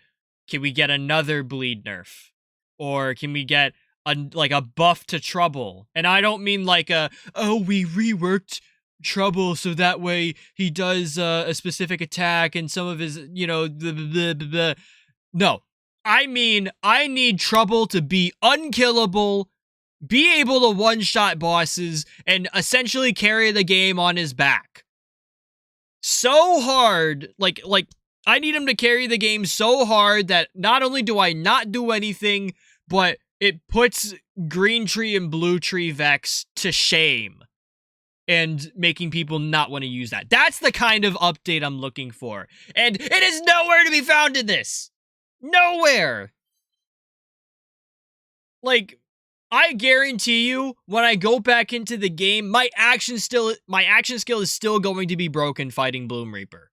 can we get another bleed nerf? Or can we get a buff to Trouble? And I don't mean like we reworked Trouble so that way he does a specific attack and some of his, blah, blah, blah, blah. No. I mean, I need Trouble to be unkillable, be able to one-shot bosses, and essentially carry the game on his back. So hard, like I need him to carry the game so hard that not only do I not do anything, but it puts Green Tree and Blue Tree Vex to shame, and making people not want to use that. That's the kind of update I'm looking for. And it is nowhere to be found in this. Nowhere. Like, I guarantee you, when I go back into the game, my action skill is still going to be broken fighting Bloom Reaper.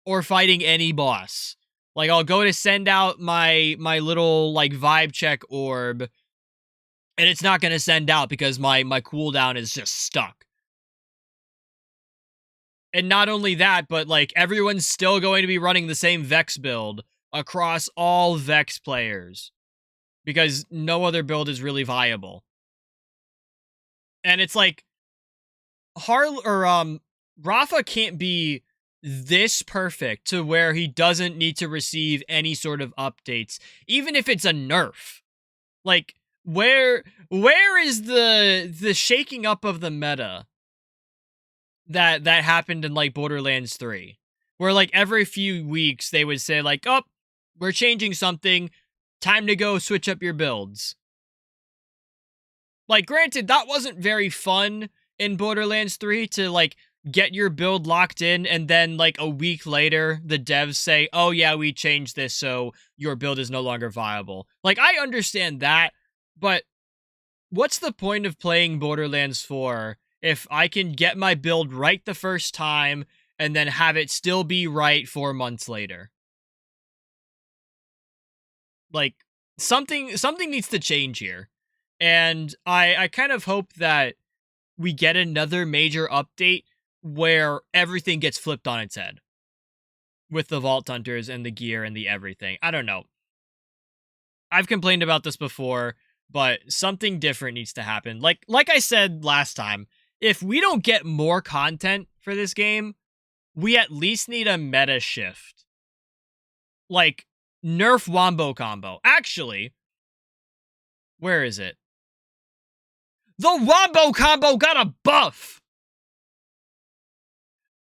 Or fighting any boss. Like, I'll go to send out my little, like, vibe check orb, and it's not going to send out because my cooldown is just stuck. And not only that, but, like, everyone's still going to be running the same Vex build across all Vex players. because no other build is really viable. And it's like Rafa can't be this perfect to where he doesn't need to receive any sort of updates, even if it's a nerf. Like, where is the shaking up of the meta that happened in like Borderlands 3? Where like every few weeks they would say like, "Oh, we're changing something. Time to go switch up your builds." Like, granted, that wasn't very fun in Borderlands 3 to like get your build locked in and then like a week later the devs say, "Oh yeah, we changed this so your build is no longer viable." Like, I understand that, but what's the point of playing Borderlands 4 if I can get my build right the first time and then have it still be right 4 months later? Like, something needs to change here. And I kind of hope that we get another major update where everything gets flipped on its head with the Vault Hunters and the gear and the everything. I don't know. I've complained about this before, but something different needs to happen. Like I said last time, if we don't get more content for this game, we at least need a meta shift. Like, nerf Wombo Combo. Actually, where is it? The Wombo Combo got a buff!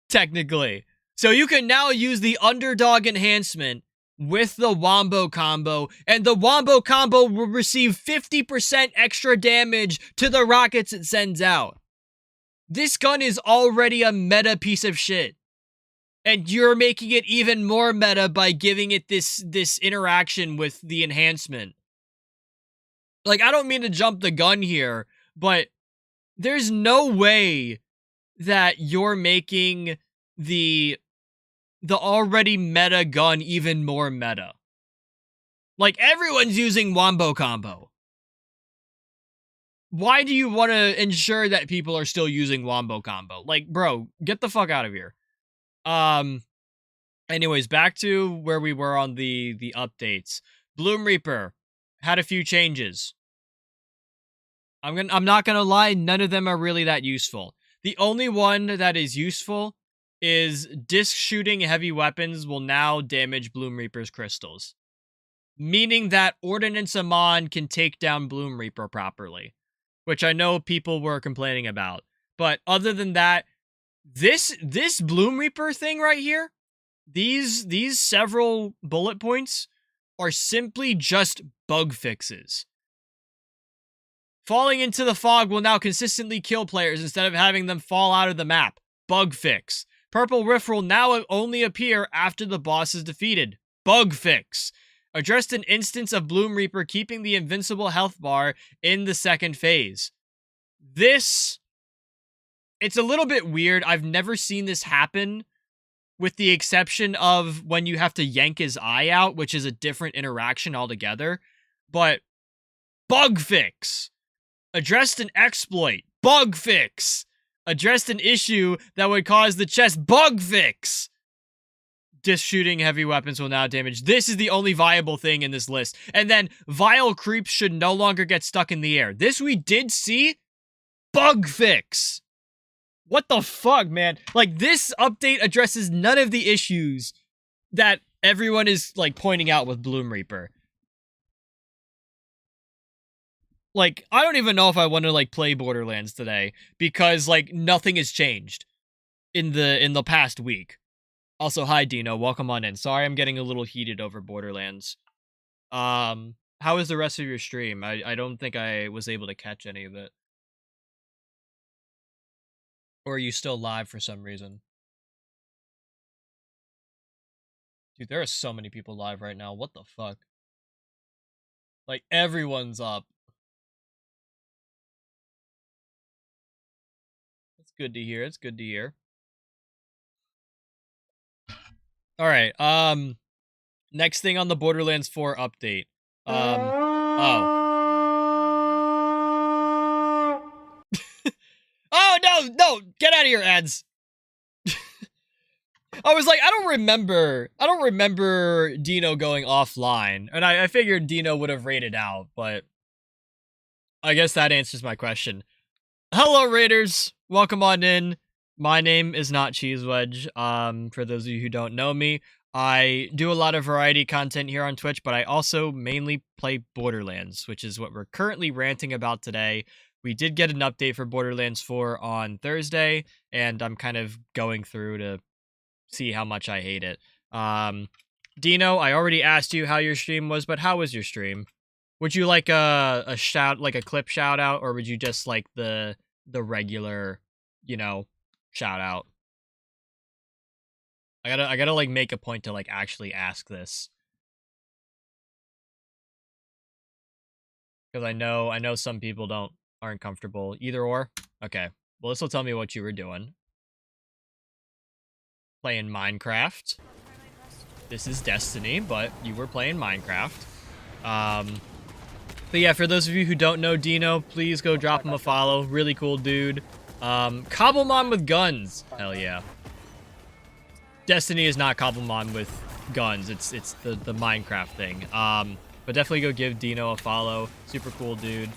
Technically. So you can now use the Underdog enhancement with the Wombo Combo, and the Wombo Combo will receive 50% extra damage to the rockets it sends out. This gun is already a meta piece of shit. And you're making it even more meta by giving it this interaction with the enhancement. Like, I don't mean to jump the gun here, but there's no way that you're making the already meta gun even more meta. Like, everyone's using Wombo Combo. Why do you want to ensure that people are still using Wombo Combo? Like, bro, get the fuck out of here. Anyways, back to where we were on the updates. Bloom Reaper had a few changes. I'm not gonna lie, none of them are really that useful. The only one that is useful is disc shooting heavy weapons will now damage Bloom Reaper's crystals, meaning that Ordnance Amon can take down Bloom Reaper properly, which I know people were complaining about. But other than that, this Bloom Reaper thing right here, these several bullet points are simply just bug fixes. Falling into the fog will now consistently kill players instead of having them fall out of the map. Bug fix. Purple Rift will now only appear after the boss is defeated. Bug fix. Addressed an instance of Bloom Reaper keeping the invincible health bar in the second phase. It's a little bit weird. I've never seen this happen, with the exception of when you have to yank his eye out, which is a different interaction altogether. But bug fix. Addressed an exploit. Bug fix. Addressed an issue that would cause the chest. Bug fix. Disc shooting heavy weapons will now damage. This is the only viable thing in this list. And then vile creeps should no longer get stuck in the air. This we did see. Bug fix. What the fuck, man? Like, this update addresses none of the issues that everyone is like pointing out with Bloom Reaper. Like, I don't even know if I want to like play Borderlands today because like nothing has changed in the past week. Also, hi Dino, welcome on in. Sorry I'm getting a little heated over Borderlands. How was the rest of your stream? I don't think I was able to catch any of it. Or are you still live for some reason? Dude, there are so many people live right now. What the fuck? Like, everyone's up. It's good to hear. It's good to hear. All right. Next thing on the Borderlands 4 update. Oh. Oh, no, get out of here, ads. I was like, I don't remember Dino going offline. And I figured Dino would have raided out, but I guess that answers my question. Hello, Raiders. Welcome on in. My name is not Cheese Wedge. For those of you who don't know me, I do a lot of variety content here on Twitch, but I also mainly play Borderlands, which is what we're currently ranting about today. We did get an update for Borderlands 4 on Thursday, and I'm kind of going through to see how much I hate it. Dino, I already asked you how your stream was, but how was your stream? Would you like a shout, like a clip shout out, or would you just like the regular, you know, shout out? I gotta like make a point to like actually ask this, because I know some people aren't comfortable either or. Okay, well, this will tell me what you were doing. Playing Minecraft. This is Destiny, but you were playing Minecraft. But yeah, for those of you who don't know Dino, please go drop him a follow. Really cool dude. Cobblemon with guns. Hell yeah. Destiny is not Cobblemon with guns. It's the Minecraft thing. But definitely go give Dino a follow. Super cool dude.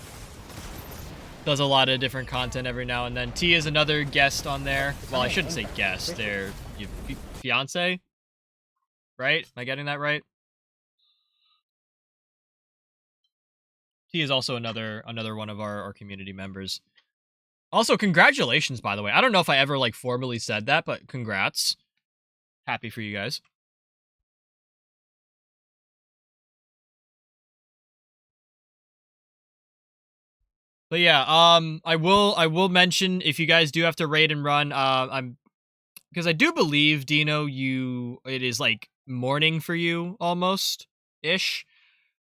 Does a lot of different content every now and then. T is another guest on there. Well, I shouldn't say guest. They're your fiance, right? Am I getting that right? He is also another one of our community members. Also, congratulations, by the way. I don't know if I ever like formally said that, but congrats. Happy for you guys. But yeah, I will mention, if you guys do have to raid and run, I'm, because I do believe, Dino, it is like morning for you almost ish.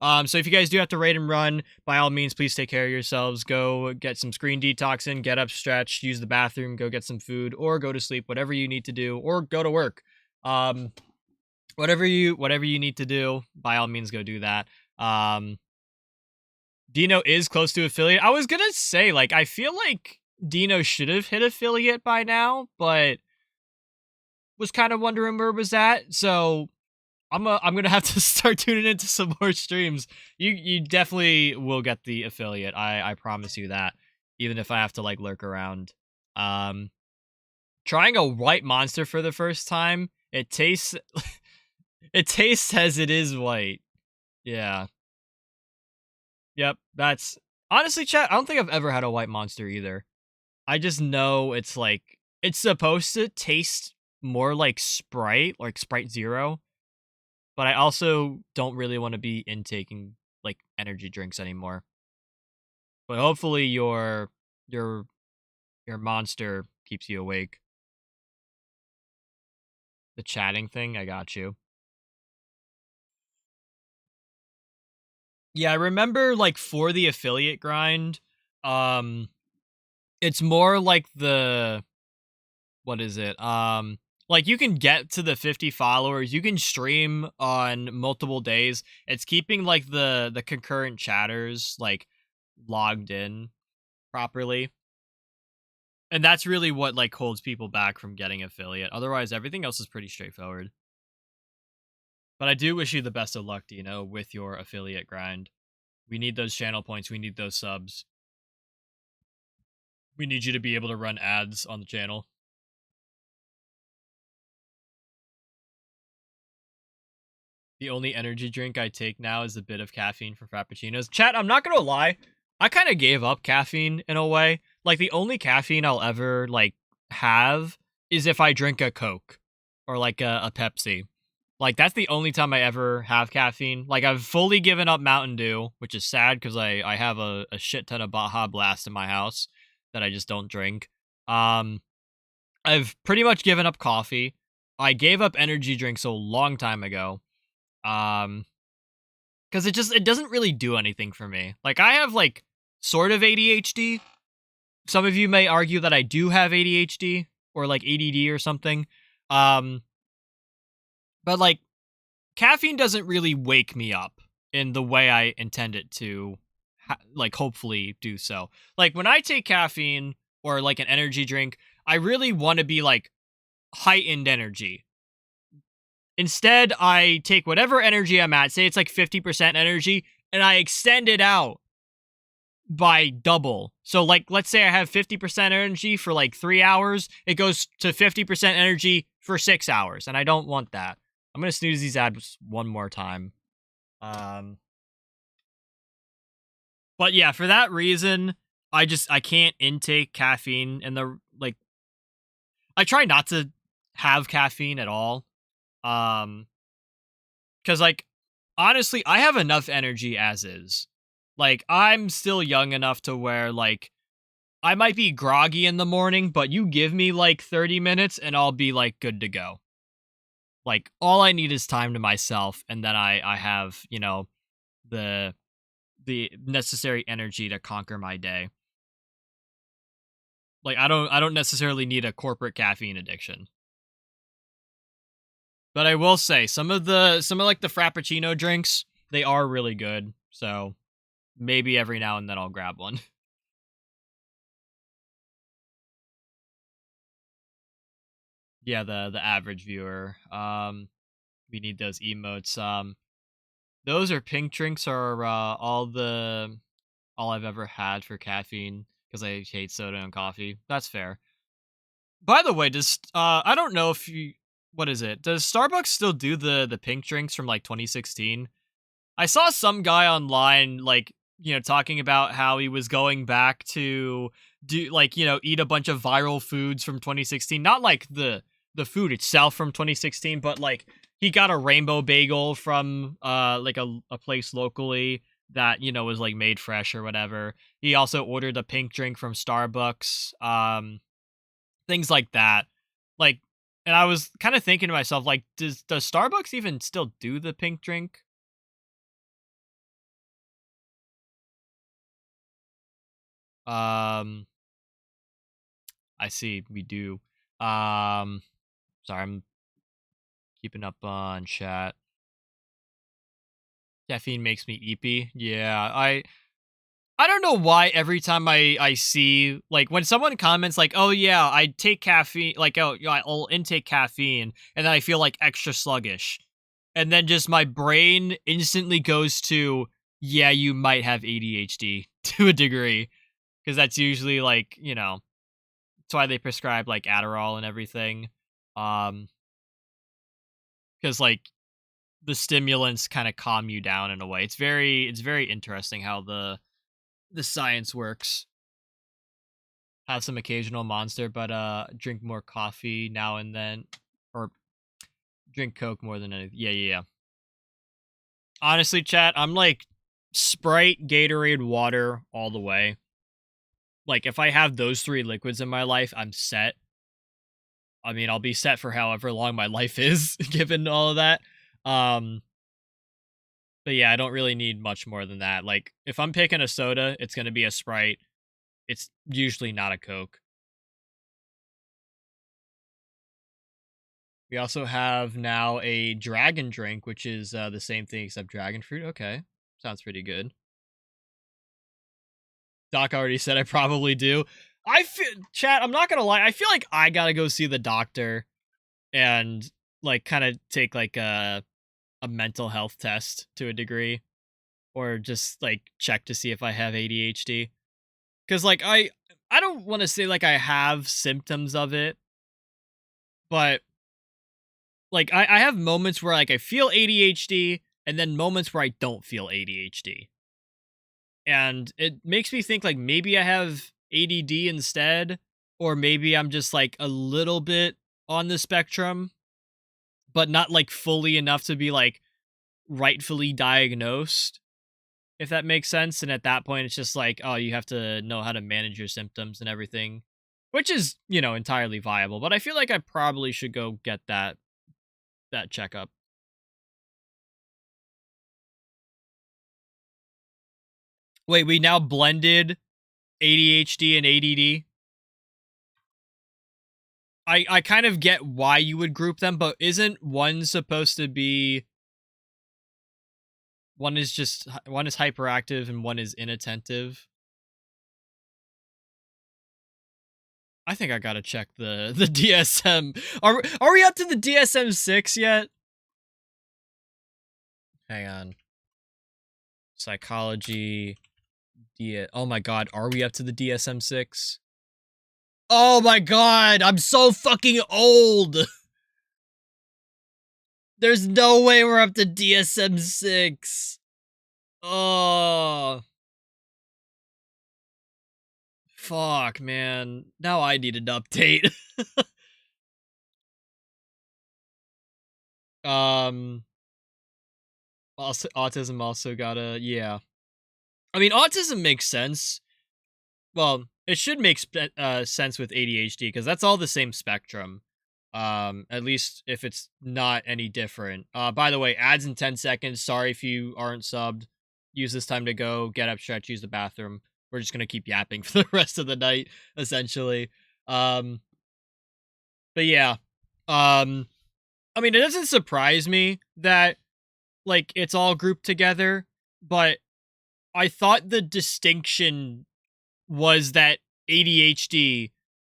So if you guys do have to raid and run, by all means, please take care of yourselves. Go get some screen detox in, get up, stretch, use the bathroom, go get some food, or go to sleep, whatever you need to do, or go to work. Whatever you need to do, by all means, go do that. Dino is close to affiliate. I was gonna say, like, I feel like Dino should have hit affiliate by now, but was kind of wondering where it was at. So I'm gonna have to start tuning into some more streams. You definitely will get the affiliate. I promise you that. Even if I have to like lurk around. Trying a white monster for the first time. It tastes as it is white. Yeah. Yep. That's honestly, chat. I don't think I've ever had a white monster either. I just know it's like it's supposed to taste more like Sprite Zero. But I also don't really want to be intaking like energy drinks anymore. But hopefully your monster keeps you awake. The chatting thing, I got you. Yeah, I remember like for the affiliate grind, it's more like what is it? Like you can get to the 50 followers, you can stream on multiple days. It's keeping like the concurrent chatters like logged in properly. And that's really what like holds people back from getting affiliate. Otherwise, everything else is pretty straightforward. But I do wish you the best of luck, Dino, with your affiliate grind. We need those channel points, we need those subs. We need you to be able to run ads on the channel. The only energy drink I take now is a bit of caffeine for frappuccinos. Chat, I'm not gonna lie. I kind of gave up caffeine in a way. Like, the only caffeine I'll ever, like, have is if I drink a Coke or, like, a Pepsi. Like, that's the only time I ever have caffeine. Like, I've fully given up Mountain Dew, which is sad because I have a shit ton of Baja Blast in my house that I just don't drink. I've pretty much given up coffee. I gave up energy drinks a long time ago. Because it doesn't really do anything for me. Like, I have, like, sort of ADHD. Some of you may argue that I do have ADHD or, like, ADD or something. But, like, caffeine doesn't really wake me up in the way I intend it to, like, hopefully do so. Like, when I take caffeine or, like, an energy drink, I really want to be, like, heightened energy. Instead, I take whatever energy I'm at, say it's like 50% energy, and I extend it out by double. So, like, let's say I have 50% energy for like 3 hours, it goes to 50% energy for 6 hours, and I don't want that. I'm gonna snooze these ads one more time. Um, but yeah, for that reason, I can't intake caffeine, and the like I try not to have caffeine at all. Um, because like honestly, I have enough energy as is. Like I'm still young enough to where like I might be groggy in the morning, but you give me like 30 minutes and I'll be like good to go. Like all I need is time to myself, and then I have, the necessary energy to conquer my day. Like I don't necessarily need a corporate caffeine addiction. But I will say some of like the frappuccino drinks, they are really good. So maybe every now and then I'll grab one. Yeah, the average viewer. We need those emotes. Those are pink drinks are all I've ever had for caffeine because I hate soda and coffee. That's fair. By the way, does I don't know if you what is it? Does Starbucks still do the pink drinks from like 2016? I saw some guy online like, talking about how he was going back to do like, eat a bunch of viral foods from 2016, not like the food itself from 2016, but like he got a rainbow bagel from like a place locally that, was like made fresh or whatever. He also ordered a pink drink from Starbucks. Things like that. Like, and I was kind of thinking to myself like, does Starbucks even still do the pink drink? Um, I see. We do. Um, sorry, I'm keeping up on chat. Caffeine makes me eepy. Yeah, I don't know why every time I see like when someone comments like, "Oh yeah, I take caffeine," like, "Oh, yeah, I'll intake caffeine," and then I feel like extra sluggish, and then just my brain instantly goes to, "Yeah, you might have ADHD to a degree," because that's usually like, that's why they prescribe like Adderall and everything. Um, because like the stimulants kind of calm you down in a way. It's very interesting how the science works. Have some occasional monster, but drink more coffee now and then, or drink Coke more than anything. Yeah, yeah, yeah. Honestly, chat, I'm like Sprite, Gatorade, water all the way. Like if I have those three liquids in my life, I'm set. I mean, I'll be set for however long my life is, given all of that. Um, but yeah, I don't really need much more than that. Like if I'm picking a soda, it's gonna be a Sprite. It's usually not a Coke. We also have now a dragon drink, which is the same thing except dragon fruit. Okay, sounds pretty good. Doc already said I probably do. I feel, chat. I'm not gonna lie. I feel like I gotta go see the doctor and like kind of take like a mental health test to a degree, or just like check to see if I have ADHD. Because like I don't want to say like I have symptoms of it, but like I have moments where like I feel ADHD and then moments where I don't feel ADHD. And it makes me think like maybe I have ADD instead, or maybe I'm just like a little bit on the spectrum, but not like fully enough to be like rightfully diagnosed, if that makes sense. And at that point it's just like, oh, you have to know how to manage your symptoms and everything, which is, entirely viable, but I feel like I probably should go get that checkup. Wait, we now blended ADHD and ADD. I kind of get why you would group them, but isn't one supposed to be one is hyperactive and one is inattentive? I think I gotta check the DSM. Are we up to the DSM 6 yet? Hang on. Psychology. Oh my god, are we up to the DSM-6? Oh my god, I'm so fucking old! There's no way we're up to DSM-6. Oh. Fuck, man. Now I need an update. um, also, autism also got a, yeah. I mean, autism makes sense. Well, it should make sense with ADHD because that's all the same spectrum. At least if it's not any different. By the way, ads in 10 seconds. Sorry if you aren't subbed. Use this time to go get up, stretch, use the bathroom. We're just gonna keep yapping for the rest of the night, essentially. Um, but yeah. I mean, it doesn't surprise me that like it's all grouped together, but I thought the distinction was that ADHD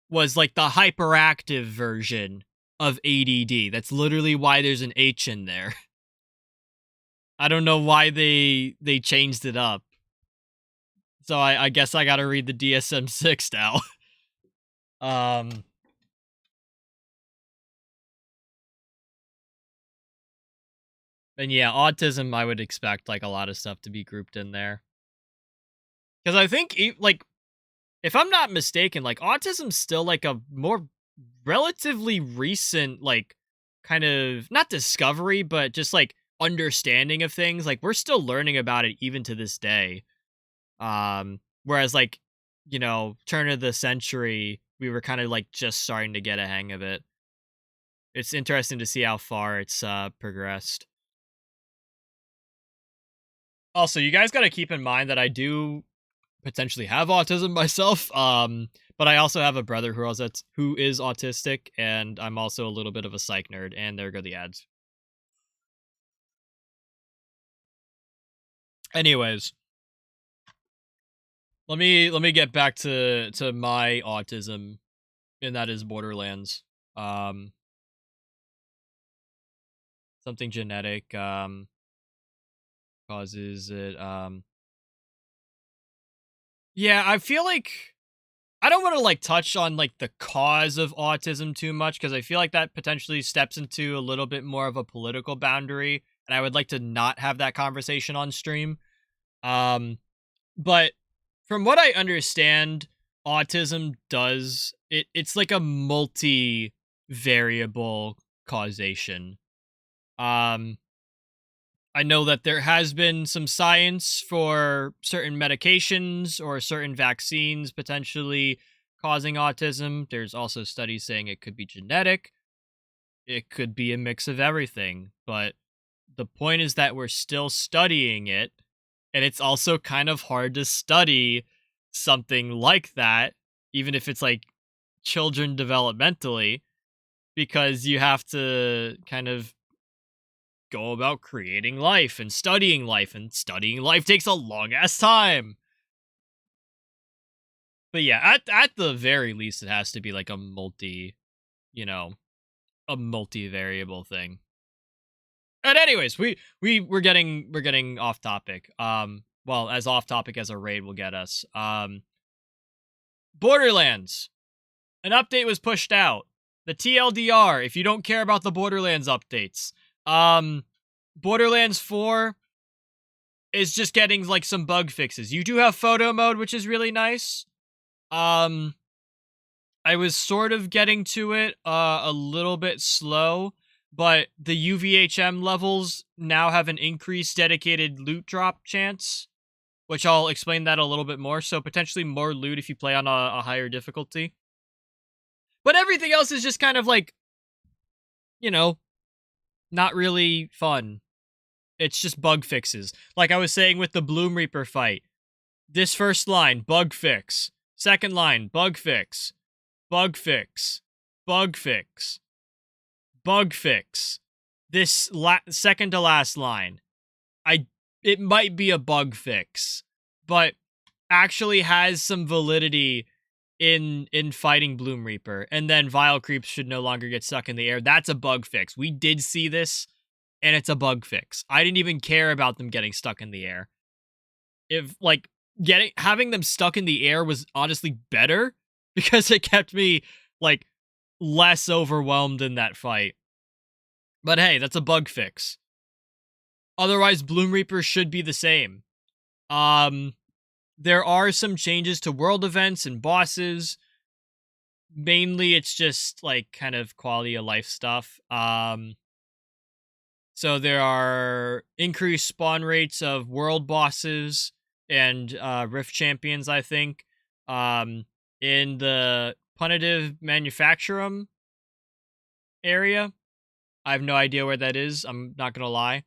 was like the hyperactive version of ADD. That's literally why there's an H in there. I don't know why they changed it up. So I guess I gotta read the DSM-6 now. um and yeah, autism I would expect like a lot of stuff to be grouped in there. Cuz I think like if I'm not mistaken, like autism's still like a more relatively recent, like kind of not discovery, but just like understanding of things. Like we're still learning about it even to this day. Whereas like, turn of the century, we were kind of like just starting to get a hang of it. It's interesting to see how far it's progressed. Also, you guys got to keep in mind that I do potentially have autism myself. But I also have a brother who is autistic, and I'm also a little bit of a psych nerd. And there go the ads. Anyways, let me get back to my autism, and that is Borderlands. Um, Something genetic causes it. Yeah, I feel like I don't want to like touch on like the cause of autism too much because I feel like that potentially steps into a little bit more of a political boundary, and I would like to not have that conversation on stream. Um, but from what I understand, autism it's like a multi variable causation. Um, I know that there has been some science for certain medications or certain vaccines potentially causing autism. There's also studies saying it could be genetic. It could be a mix of everything. But the point is that we're still studying it. And it's also kind of hard to study something like that, even if it's like children developmentally, because you have to kind of go about creating life, and studying life takes a long ass time. But yeah, at the very least it has to be like you know, a multi-variable thing. And anyways, we're getting off topic. Well, as off topic as a raid will get us. Borderlands. An update was pushed out. The TLDR, if you don't care about the Borderlands updates. Borderlands 4 is just getting like some bug fixes. You do have photo mode, which is really nice. I was sort of getting to it a little bit slow, but the UVHM levels now have an increased dedicated loot drop chance, which I'll explain that a little bit more. So potentially more loot if you play on a higher difficulty. But everything else is just kind of like, not really fun. It's just bug fixes. Like I was saying with the Bloom Reaper fight. This first line, bug fix. Second line, bug fix. Bug fix. Bug fix. Bug fix. This second to last line. It might be a bug fix, but actually has some validity in fighting Bloom Reaper. And then Vile Creeps should no longer get stuck in the air. That's a bug fix. We did see this, and it's a bug fix. I didn't even care about them getting stuck in the air. If like having them stuck in the air was honestly better because it kept me like less overwhelmed in that fight. But hey, that's a bug fix. Otherwise, Bloom Reaper should be the same. There are some changes to world events and bosses. Mainly, it's just like kind of quality of life stuff. So there are increased spawn rates of world bosses and Rift champions, I think. In the Punitive Manufacturum area. I have no idea where that is. I'm not gonna lie.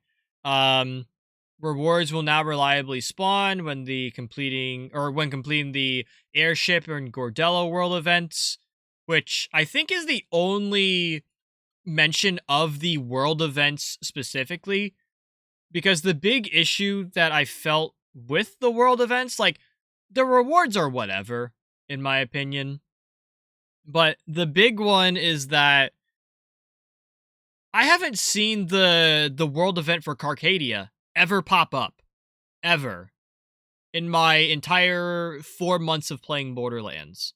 Rewards will now reliably spawn when completing the airship and Gordello world events, which I think is the only mention of the world events specifically, because the big issue that I felt with the world events, like the rewards are whatever, in my opinion. But the big one is that I haven't seen the world event for Carcadia ever pop up. Ever. In my entire 4 months of playing Borderlands.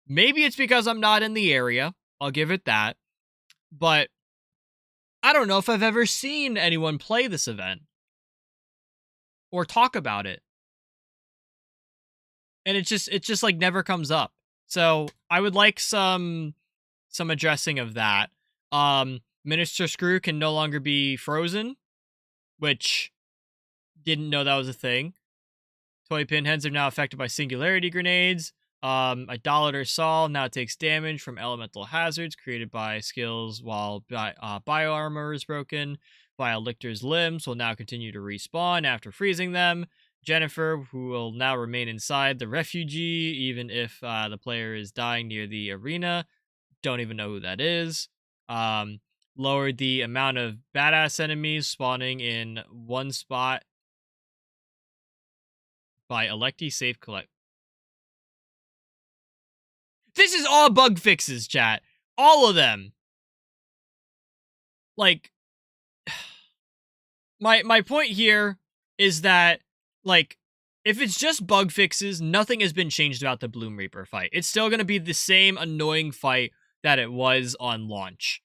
Maybe it's because I'm not in the area. I'll give it that. But I don't know if I've ever seen anyone play this event. Or talk about it. And it just like never comes up. So I would like some addressing of that. Minister Screw can no longer be frozen, which didn't know that was a thing. Toy pinheads are now affected by singularity grenades. Idolater Saul now takes damage from elemental hazards created by skills while bioarmor is broken. Biolictor's limbs will now continue to respawn after freezing them. Jennifer, who will now remain inside the refugee even if the player is dying near the arena. Don't even know who that is. Lowered the amount of badass enemies spawning in one spot by Electi Safe Collect. This is all bug fixes, chat. All of them. Like, my point here is that, like, if it's just bug fixes, nothing has been changed about the Bloom Reaper fight. It's still going to be the same annoying fight that it was on launch.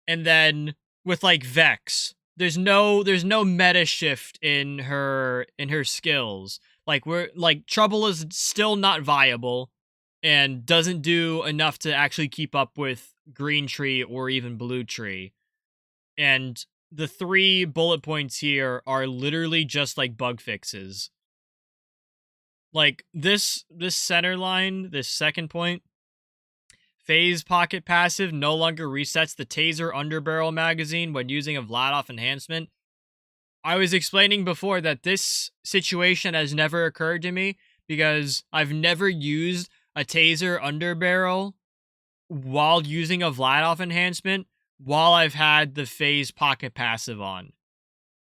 And then with like Vex, there's no meta shift in her skills. Like Trouble is still not viable and doesn't do enough to actually keep up with Green Tree or even Blue Tree. And the 3 bullet points here are literally just like bug fixes. Like this center line, this second point, Phase Pocket passive no longer resets the Taser Underbarrel magazine when using a Vladoff enhancement. I was explaining before that this situation has never occurred to me because I've never used a Taser Underbarrel while using a Vladoff enhancement while I've had the Phase Pocket passive on.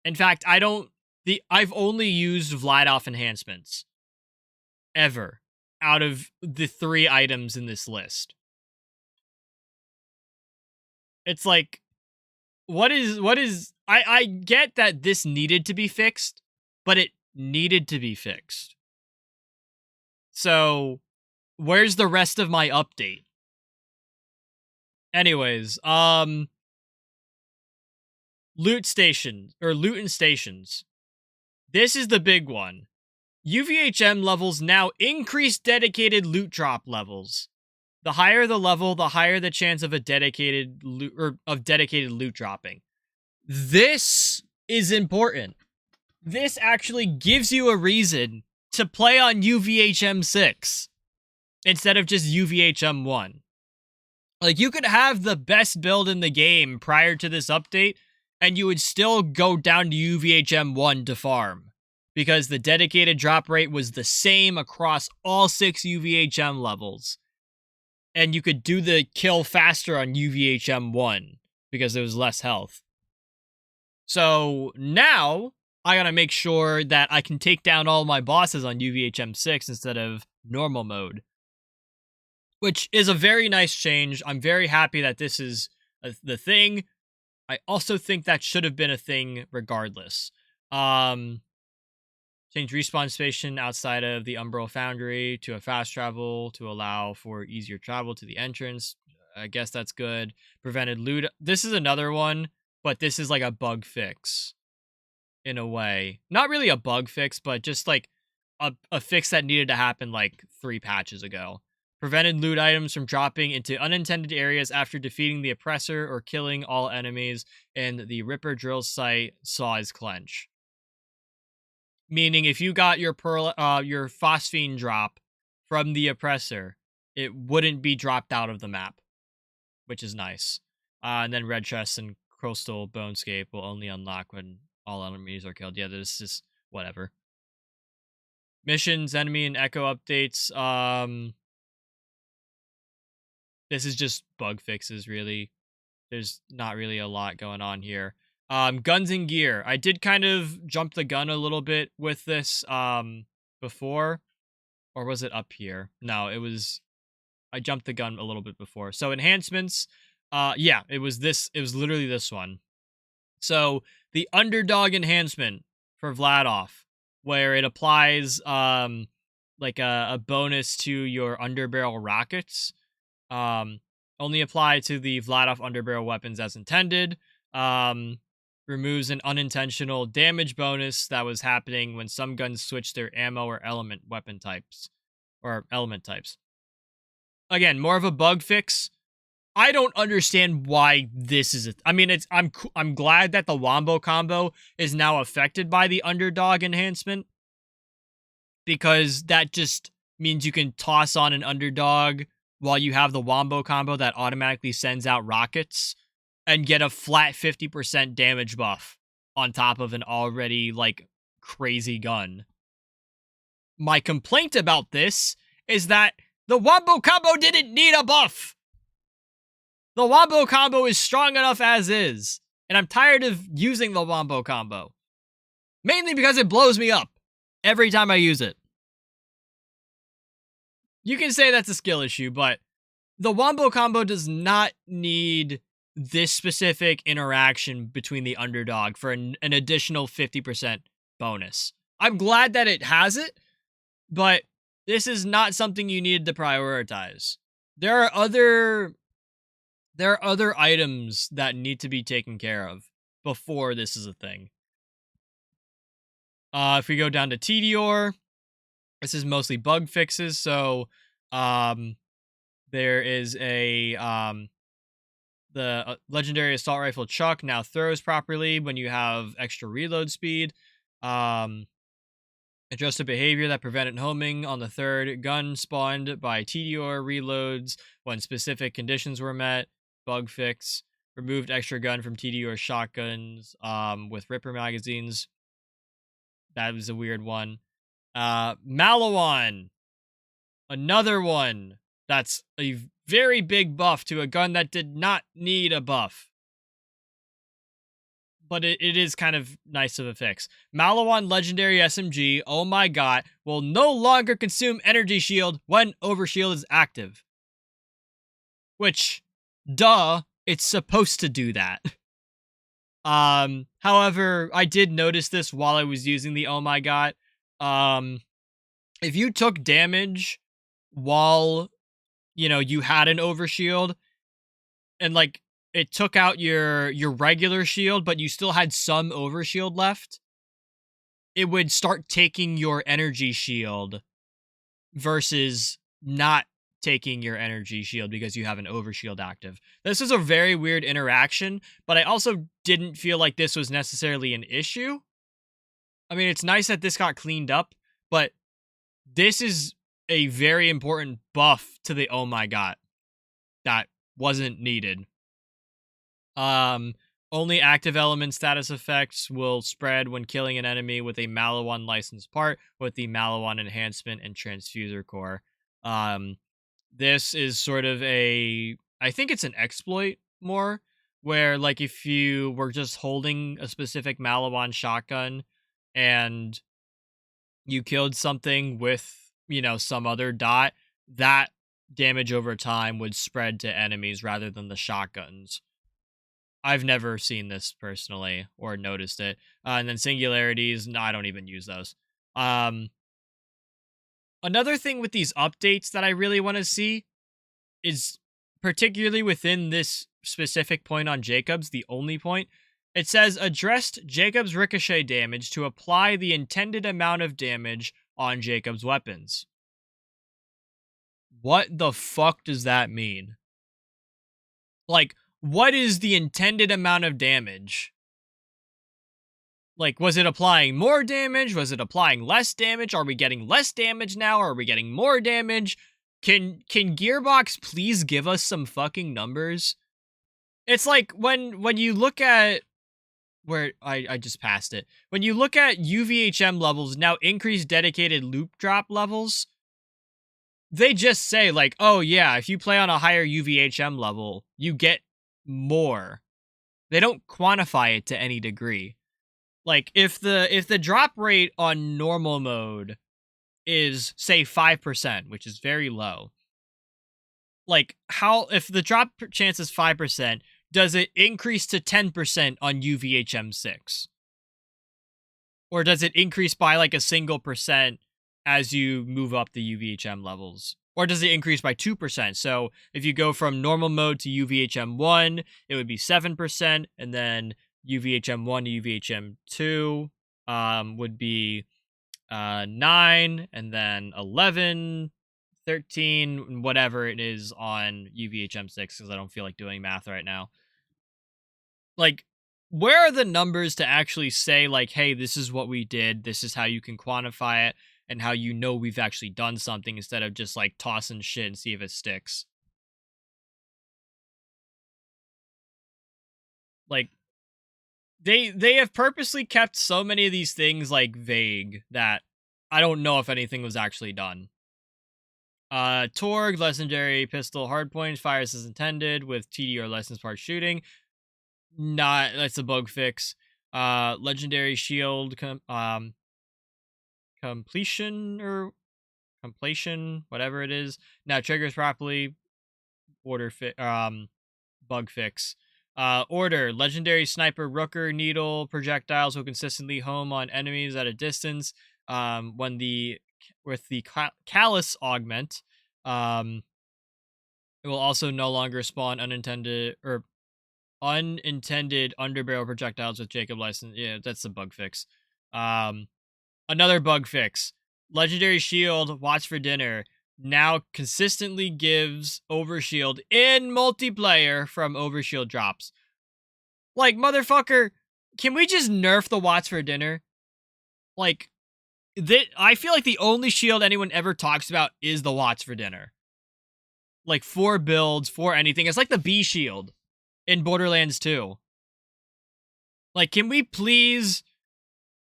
In fact, I've only used Vladoff enhancements ever out of the 3 items in this list. It's like, what is I get that this needed to be fixed, but it needed to be fixed. So, where's the rest of my update? Anyways, loot and stations. This is the big one. UVHM levels now increase dedicated loot drop levels. The higher the level, the higher the chance of dedicated loot dropping. This is important. This actually gives you a reason to play on UVHM 6 instead of just UVHM 1. Like, you could have the best build in the game prior to this update, and you would still go down to UVHM 1 to farm, because the dedicated drop rate was the same across all 6 UVHM levels. And you could do the kill faster on UVHM 1 because there was less health. So now I gotta make sure that I can take down all my bosses on UVHM 6 instead of normal mode, which is a very nice change. I'm very happy that this is the thing. I also think that should have been a thing regardless. Um, Change respawn station outside of the Umbral Foundry to a fast travel to allow for easier travel to the entrance. I guess that's good. Prevented loot. This is another one, but this is like a bug fix in a way. Not really a bug fix, but just like a fix that needed to happen like 3 patches ago. Prevented loot items from dropping into unintended areas after defeating the oppressor or killing all enemies in the Ripper drill site Saw's Clench. Meaning if you got your your phosphine drop from the oppressor, it wouldn't be dropped out of the map, which is nice. And then red chest and coastal bonescape will only unlock when all enemies are killed. Yeah, this is whatever. Missions, enemy, and echo updates. This is just bug fixes, really. There's not really a lot going on here. Guns and gear. I did kind of jump the gun a little bit with this before, or was it up here? No, I jumped the gun a little bit before. So enhancements, yeah, it was literally this one. So the underdog enhancement for Vladoff, where it applies like a bonus to your underbarrel rockets. Um, Only apply to the Vladoff underbarrel weapons as intended. Removes an unintentional damage bonus that was happening when some guns switch their ammo or element weapon types or element types. Again, more of a bug fix. I don't understand why this is. I mean, I'm glad that the Wombo combo is now affected by the underdog enhancement, because that just means you can toss on an underdog while you have the Wombo combo that automatically sends out rockets and get a flat 50% damage buff on top of an already like crazy gun. My complaint about this is that the Wombo combo didn't need a buff. The Wombo combo is strong enough as is, and I'm tired of using the Wombo combo. Mainly because it blows me up every time I use it. You can say that's a skill issue, but the Wombo combo does not need this specific interaction between the underdog for an additional 50% bonus. I'm glad that it has it, but this is not something you need to prioritize. There are other items that need to be taken care of before this is a thing. If we go down to Tedior, this is mostly bug fixes. So, there is the legendary assault rifle Chuck now throws properly when you have extra reload speed. Adjusted behavior that prevented homing on the third gun spawned by Tedior reloads when specific conditions were met. Bug fix. Removed extra gun from Tedior shotguns with Ripper magazines. That was a weird one. Malawan. Another one that's a very big buff to a gun that did not need a buff. But it is kind of nice of a fix. Malawan Legendary SMG, oh my god, will no longer consume energy shield when overshield is active. Which, duh, it's supposed to do that. However, I did notice this while I was using the oh my god. If you took damage while, you had an overshield, and like it took out your regular shield, but you still had some overshield left, it would start taking your energy shield versus not taking your energy shield because you have an overshield active. This is a very weird interaction, but I also didn't feel like this was necessarily an issue. I mean, it's nice that this got cleaned up, but this is a very important buff to the oh my god that wasn't needed. Only active element status effects will spread when killing an enemy with a Malawan licensed part with the Malawan enhancement and transfuser core. This is sort of I think it's an exploit more, where like if you were just holding a specific Malawan shotgun and you killed something with, some other dot, that damage over time would spread to enemies rather than the shotguns. I've never seen this personally or noticed it. And then singularities, no, I don't even use those. Um, Another thing with these updates that I really want to see is particularly within this specific point on Jacobs, the only point. It says addressed Jacobs ricochet damage to apply the intended amount of damage on Jacobs weapons. What the fuck does that mean? Like, what is the intended amount of damage? Like, was it applying more damage? Was it applying less damage? Are we getting less damage now? Are we getting more damage? Can Gearbox please give us some fucking numbers? It's like when you look at where I just passed it. When you look at UVHM levels, now increased dedicated loop drop levels, they just say like, "Oh yeah, if you play on a higher UVHM level, you get more." They don't quantify it to any degree. Like if the drop rate on normal mode is say 5%, which is very low. Like how if the drop chance is 5%, does it increase to 10% on UVHM6? Or does it increase by like a single percent as you move up the UVHM levels? Or does it increase by 2%? So if you go from normal mode to UVHM1, it would be 7%, and then UVHM1 to UVHM2 would be 9, and then 11, 13, whatever it is on UVHM6, because I don't feel like doing math right now. Like, where are the numbers to actually say, like, hey, this is what we did, this is how you can quantify it, and how you know we've actually done something instead of just, like, tossing shit and see if it sticks? Like, they have purposely kept so many of these things, like, vague that I don't know if anything was actually done. Torg, legendary pistol hardpoint, fires as intended with TD or licensed part shooting. Not, that's a bug fix. Legendary shield completion or completion, whatever it is. Now triggers properly. Bug fix. Order legendary sniper rooker needle projectiles will consistently home on enemies at a distance. When the with the callus augment, it will also no longer spawn unintended underbarrel projectiles with Jacob license. Yeah, that's a bug fix. Um, Another bug fix. Legendary shield, watch for dinner, now consistently gives overshield in multiplayer from overshield drops. Like, motherfucker, can we just nerf the watch for dinner? Like, I feel like the only shield anyone ever talks about is the watch for dinner. Like, for builds, for anything. It's like the B shield in Borderlands 2. Like, can we please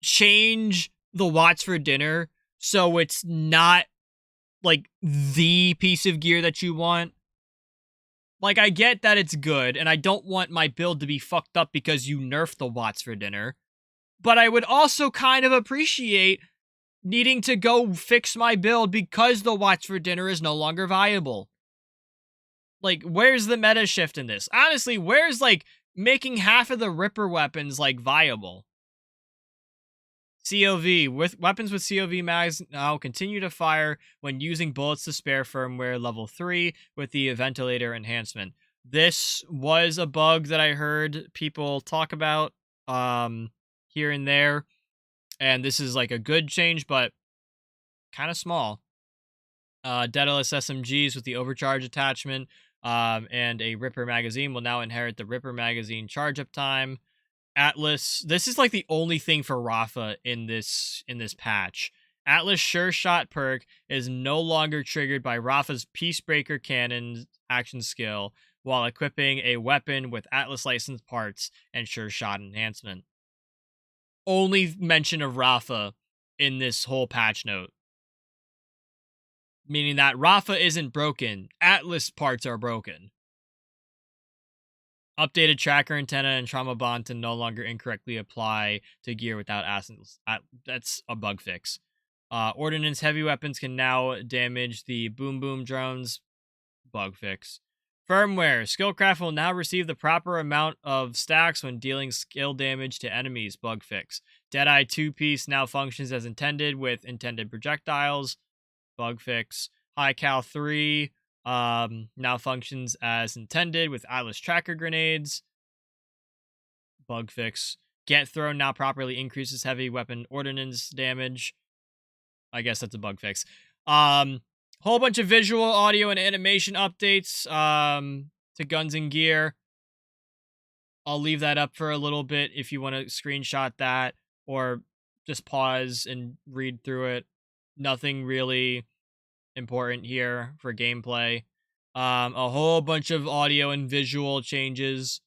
change the watch for dinner so it's not like the piece of gear that you want? Like, I get that it's good, and I don't want my build to be fucked up because you nerfed the watts for dinner, but I would also kind of appreciate needing to go fix my build because the watch for dinner is no longer viable. Like, where's the meta shift in this? Honestly, where's, like, making half of the Ripper weapons, like, viable? COV. With weapons with COV mags now continue to fire when using bullets to spare firmware level 3 with the ventilator enhancement. This was a bug that I heard people talk about here and there, and this is like a good change, but kind of small. Daedalus SMGs with the overcharge attachment and a Ripper magazine will now inherit the Ripper magazine charge up time. Atlas, this is like the only thing for Rafa in this patch. Atlas Sure Shot perk is no longer triggered by Rafa's Peacebreaker cannon action skill while equipping a weapon with Atlas licensed parts and Sure Shot enhancement. Only mention of Rafa in this whole patch note. Meaning that Rafa isn't broken, Atlas parts are broken. Updated tracker antenna and trauma bond to no longer incorrectly apply to gear without assets. That's a bug fix. Ordnance heavy weapons can now damage the boom boom drones. Bug fix. Firmware. Skillcraft will now receive the proper amount of stacks when dealing skill damage to enemies. Bug fix. Deadeye 2-piece now functions as intended with intended projectiles. Bug fix. High Cal 3 now functions as intended with eyeless tracker grenades. Bug fix. Get thrown now properly increases heavy weapon ordnance damage. I guess that's a bug fix. Whole bunch of visual, audio, and animation updates to Guns and Gear. I'll leave that up for a little bit if you want to screenshot that or just pause and read through it. Nothing really important here for gameplay. A whole bunch of audio and visual changes.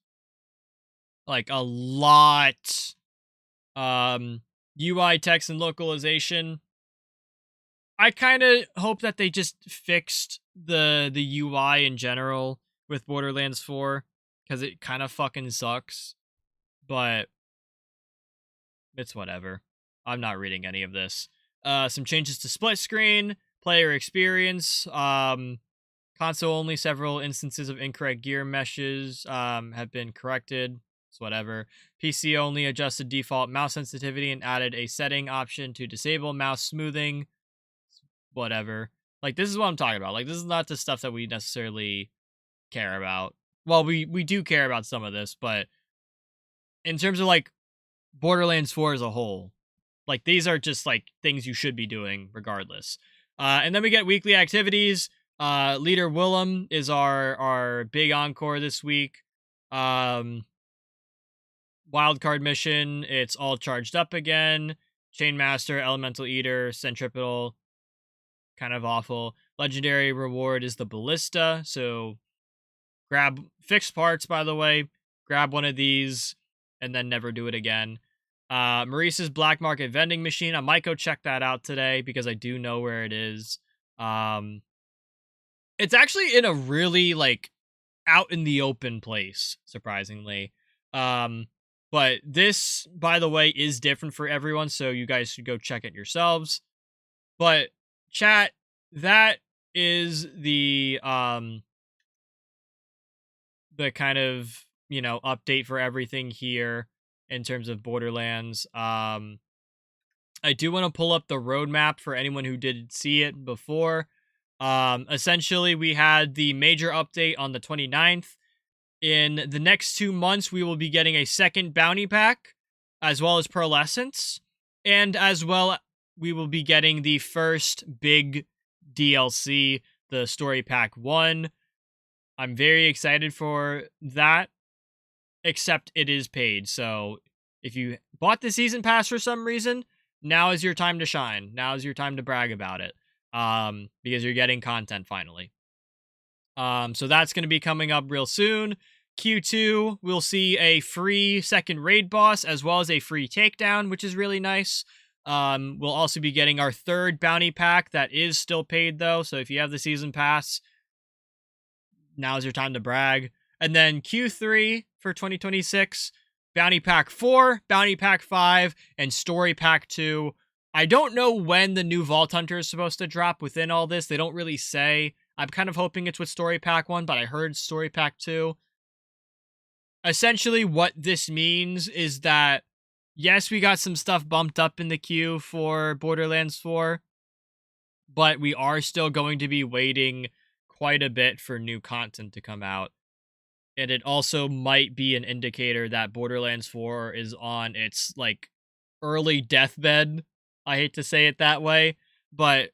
Like a lot. UI text and localization. I kind of hope that they just fixed the UI in general with Borderlands 4 because it kind of fucking sucks. But it's whatever. I'm not reading any of this. Some changes to split screen, player experience, console only. Several instances of incorrect gear meshes have been corrected. It's whatever. PC only adjusted default mouse sensitivity and added a setting option to disable mouse smoothing. Whatever. Like, this is what I'm talking about. Like, this is not the stuff that we necessarily care about. Well, we do care about some of this, but in terms of like Borderlands 4 as a whole, like, these are just like things you should be doing regardless. And then we get weekly activities. Leader Willem is our big encore this week. Wildcard mission, it's all charged up again. Chainmaster, Elemental Eater, Centripetal, kind of awful. Legendary reward is the Ballista, so grab fixed parts, by the way. Grab one of these and then never do it again. Maurice's Black Market Vending Machine. I might go check that out today because I do know where it is. It's actually in a really, like, out in the open place, surprisingly. But this, by the way, is different for everyone, so you guys should go check it yourselves. But chat, that is the kind of, update for everything here in terms of Borderlands. I do want to pull up the roadmap for anyone who didn't see it before. Essentially, we had the major update on the 29th. In the next 2 months, we will be getting a second bounty pack, as well as Pearlescence, and as well, we will be getting the first big DLC, the Story Pack 1. I'm very excited for that, except it is paid, so if you bought the season pass for some reason, now is your time to shine. Now is your time to brag about it, because you're getting content finally. So that's going to be coming up real soon. Q2, we'll see a free second raid boss as well as a free takedown, which is really nice. We'll also be getting our third bounty pack that is still paid, though. So if you have the season pass, now's your time to brag. And then Q3 for 2026, Bounty Pack 4, Bounty Pack 5, and Story Pack 2. I don't know when the new Vault Hunter is supposed to drop within all this. They don't really say. I'm kind of hoping it's with Story Pack 1, but I heard Story Pack 2. Essentially, what this means is that, yes, we got some stuff bumped up in the queue for Borderlands 4, but we are still going to be waiting quite a bit for new content to come out. And it also might be an indicator that Borderlands 4 is on its, like, early deathbed. I hate to say it that way, but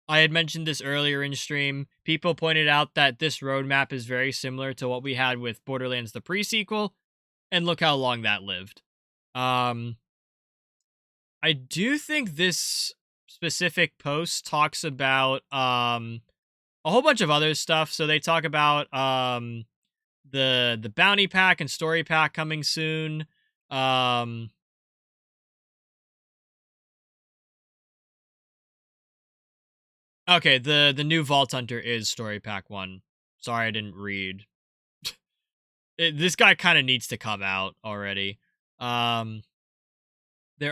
I had mentioned this earlier in stream. People pointed out that this roadmap is very similar to what we had with Borderlands the pre-sequel, and look how long that lived. I do think this specific post talks about a whole bunch of other stuff. So they talk about the bounty pack and story pack coming soon. Okay, the new Vault Hunter is Story Pack 1. Sorry, I didn't read. This guy kind of needs to come out already. There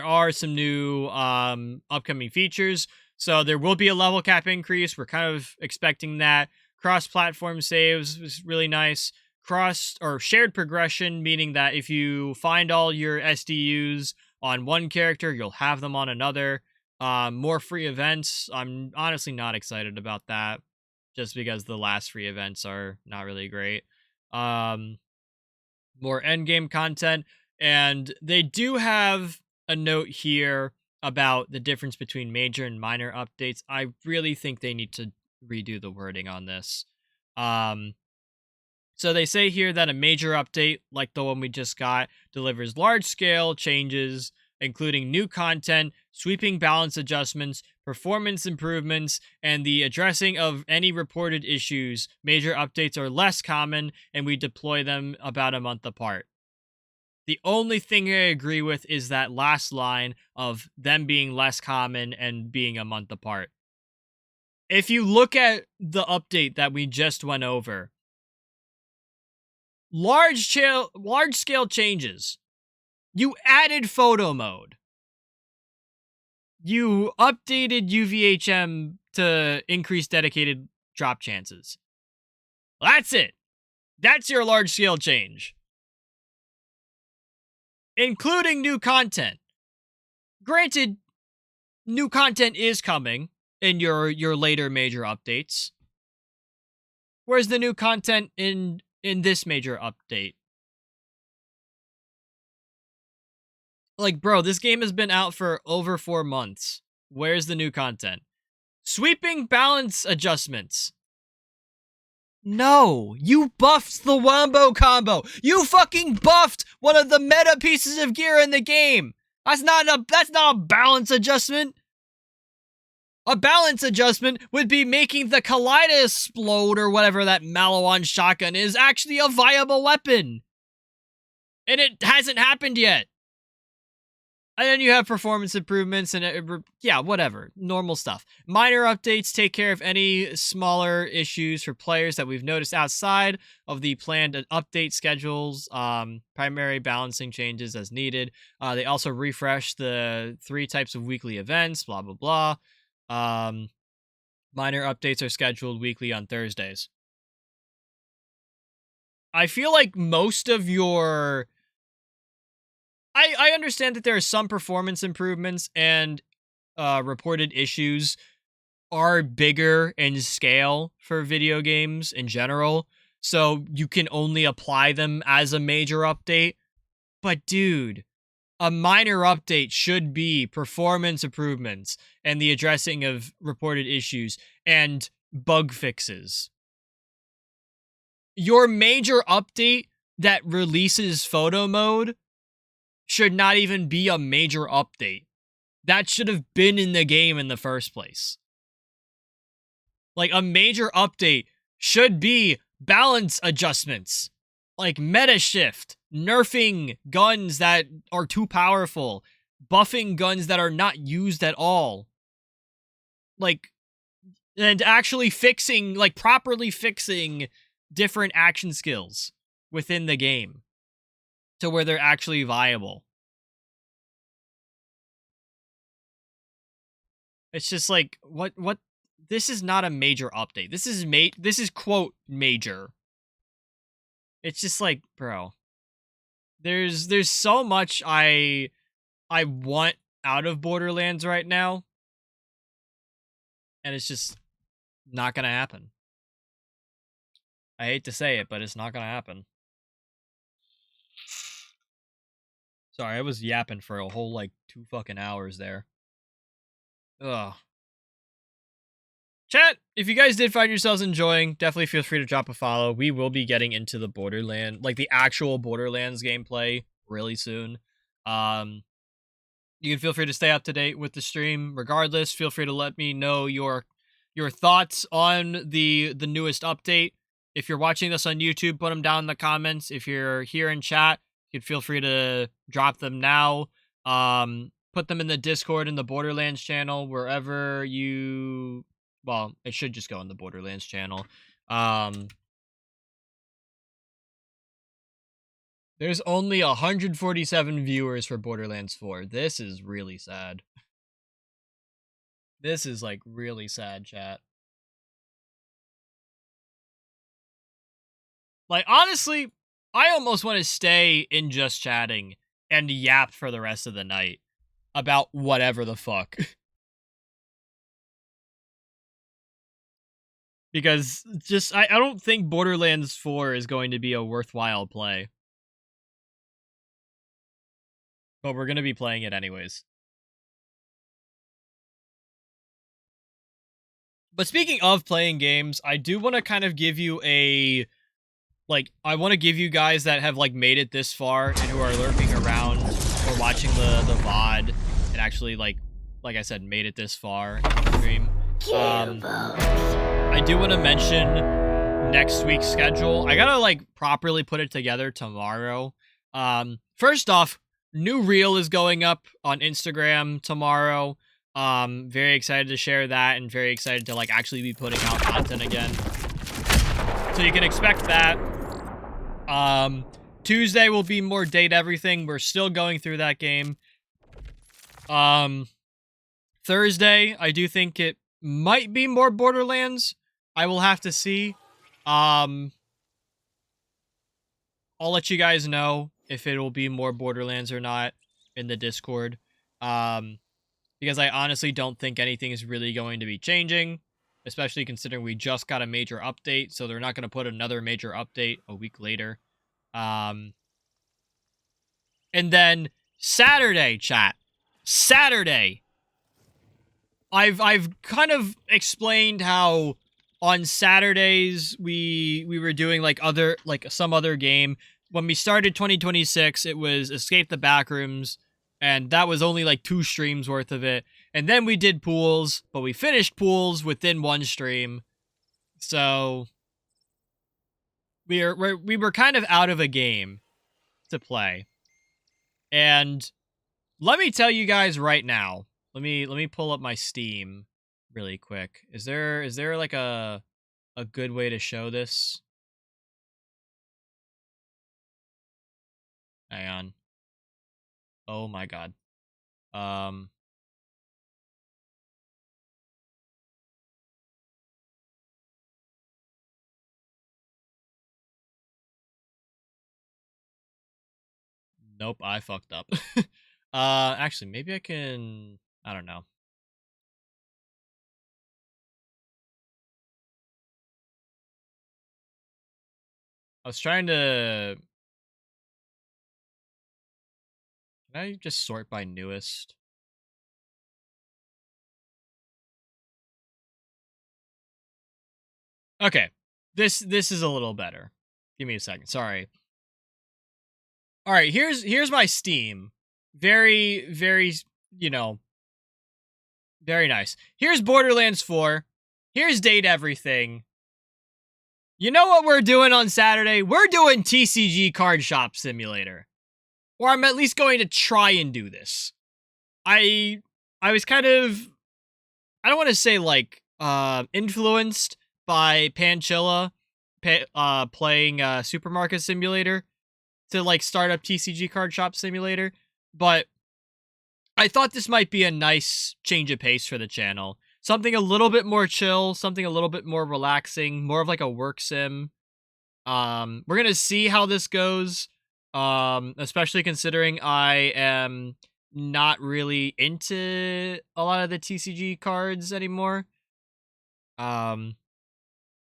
are some new upcoming features. So there will be a level cap increase. We're kind of expecting that. Cross-platform saves was really nice. Cross or shared progression, meaning that if you find all your SDUs on one character, you'll have them on another. More free events. I'm honestly not excited about that, just because the last free events are not really great. Um, More endgame content, and they do have a note here about the difference between major and minor updates. I really think they need to redo the wording on this. Um, so they say here that a major update, like the one we just got, delivers large-scale changes, including new content, sweeping balance adjustments, performance improvements, and the addressing of any reported issues. Major updates are less common, and we deploy them about a month apart. The only thing I agree with is that last line of them being less common and being a month apart. If you look at the update that we just went over, large scale changes. You added photo mode. You updated UVHM to increase dedicated drop chances. That's it. That's your large scale change. Including new content. Granted, new content is coming in your later major updates. Where's the new content in this major update? Like, bro, this game has been out for over 4 months. Where's the new content? Sweeping balance adjustments. No, you buffed the wombo combo. You fucking buffed one of the meta pieces of gear in the game. That's not a balance adjustment. A balance adjustment would be making the Kaleidosplode or whatever that Malawan shotgun is actually a viable weapon. And it hasn't happened yet. And then you have performance improvements and yeah, whatever. Normal stuff. Minor updates take care of any smaller issues for players that we've noticed outside of the planned update schedules. Primary balancing changes as needed. They also refresh the 3 types of weekly events, blah, blah, blah. Minor updates are scheduled weekly on Thursdays. I feel like most of your... I understand that there are some performance improvements and reported issues are bigger in scale for video games in general, so you can only apply them as a major update. But dude, a minor update should be performance improvements and the addressing of reported issues and bug fixes. Your major update that releases photo mode should not even be a major update. That should have been in the game in the first place. Like, a major update should be balance adjustments. Like, meta shift, nerfing guns that are too powerful, buffing guns that are not used at all. Like, and actually fixing, like, properly fixing different action skills within the game to where they're actually viable. It's just like, what, this is not a major update. This is quote major. It's just like, bro, there's so much I want out of Borderlands right now, and it's just not gonna happen. I hate to say it, but it's not gonna happen. Sorry, I was yapping for a whole, like, 2 fucking hours there. Ugh. Chat, if you guys did find yourselves enjoying, definitely feel free to drop a follow. We will be getting into the Borderlands, like, the actual Borderlands gameplay really soon. You can feel free to stay up to date with the stream. Regardless, feel free to let me know your thoughts on the newest update. If you're watching this on YouTube, put them down in the comments. If you're here in chat, you can feel free to drop them now. Put them in the Discord and the Borderlands channel, wherever you... Well, it should just go in the Borderlands channel. There's only 147 viewers for Borderlands 4. This is really sad. This is, like, really sad, chat. Like, honestly, I almost want to stay in just chatting and yap for the rest of the night about whatever the fuck. Because just, I don't think Borderlands 4 is going to be a worthwhile play. But we're going to be playing it anyways. But speaking of playing games, I do want to kind of give you a, like, I want to give you guys that have, like, made it this far and who are lurking around or watching the VoD and actually, like I said, made it this far in the stream. I do want to mention next week's schedule. I gotta, like, properly put it together tomorrow. First off, new reel is going up on Instagram tomorrow. Very excited to share that and very excited to, like, actually be putting out content again. So you can expect that. Tuesday will be more Date Everything. We're still going through that game. Thursday, I do think it might be more Borderlands. I will have to see. I'll let you guys know if it will be more Borderlands or not in the Discord. Because I honestly don't think anything is really going to be changing, especially considering we just got a major update, so they're not going to put another major update a week later. And then Saturday, chat. Saturday. I've kind of explained how on Saturdays we were doing like some other game. When we started 2026, it was Escape the Backrooms, and that was only like 2 streams worth of it. And then we did pools, but we finished pools within 1 stream. So we were kind of out of a game to play. And let me tell you guys right now. Let me pull up my Steam really quick. Is there like a good way to show this? Hang on. Oh my god. Nope, I fucked up. Actually, maybe I can, I don't know. I was trying to, can I just sort by newest? Okay. This is a little better. Give me a second. Sorry. All right, here's my Steam. Very, very, you know, very nice. Here's Borderlands 4. Here's Date Everything. You know what we're doing on Saturday? We're doing TCG Card Shop Simulator. Or I'm at least going to try and do this. I was kind of, I don't want to say like influenced by Panchilla playing Supermarket Simulator to like start up TCG Card Shop Simulator, but I thought this might be a nice change of pace for the channel. Something a little bit more chill, something a little bit more relaxing, more of like a work sim. We're gonna see how this goes. Especially considering I am not really into a lot of the TCG cards anymore.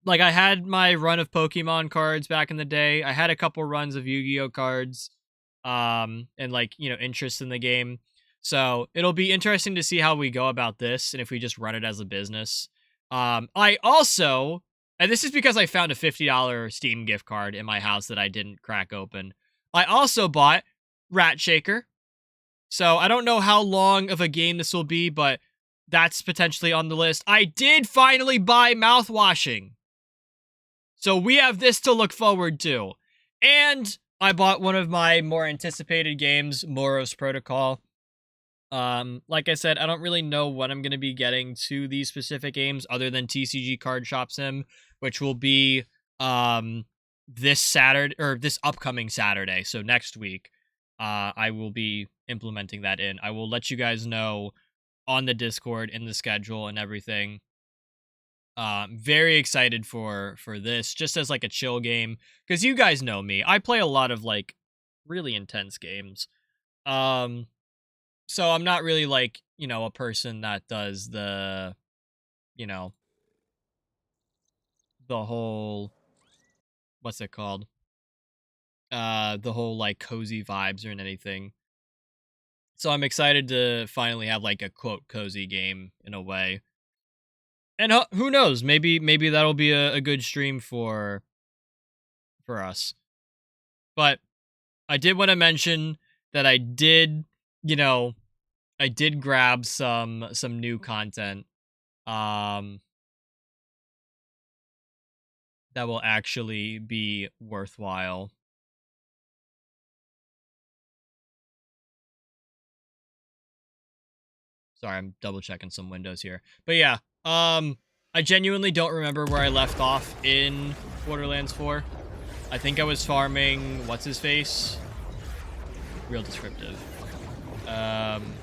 Like I had my run of Pokemon cards back in the day. I had a couple runs of Yu-Gi-Oh cards. And like, you know, interest in the game. So it'll be interesting to see how we go about this and if we just run it as a business. I also, and this is because I found a $50 Steam gift card in my house that I didn't crack open. I also bought Rat Shaker. So I don't know how long of a game this will be, but that's potentially on the list. I did finally buy mouthwashing. So we have this to look forward to. And I bought one of my more anticipated games, Moros Protocol. Like I said, I don't really know when I'm going to be getting to these specific games other than TCG Card Shop Sim, which will be this Saturday or this upcoming Saturday. So next week, I will be implementing that in. I will let you guys know on the Discord, in the schedule and everything. Very excited for this, just as like a chill game, because you guys know me. I play a lot of like really intense games. Um, so I'm not really like, a person that does you know, the whole, what's it called? The whole like cozy vibes or anything. So I'm excited to finally have like a quote cozy game in a way. And who knows? Maybe that'll be a good stream for us. But I did want to mention that you know, I did grab some new content um that will actually be worthwhile. Sorry, I'm double checking some windows here. But yeah, I genuinely don't remember where I left off in Borderlands 4. I think I was farming what's his face? Real descriptive. Um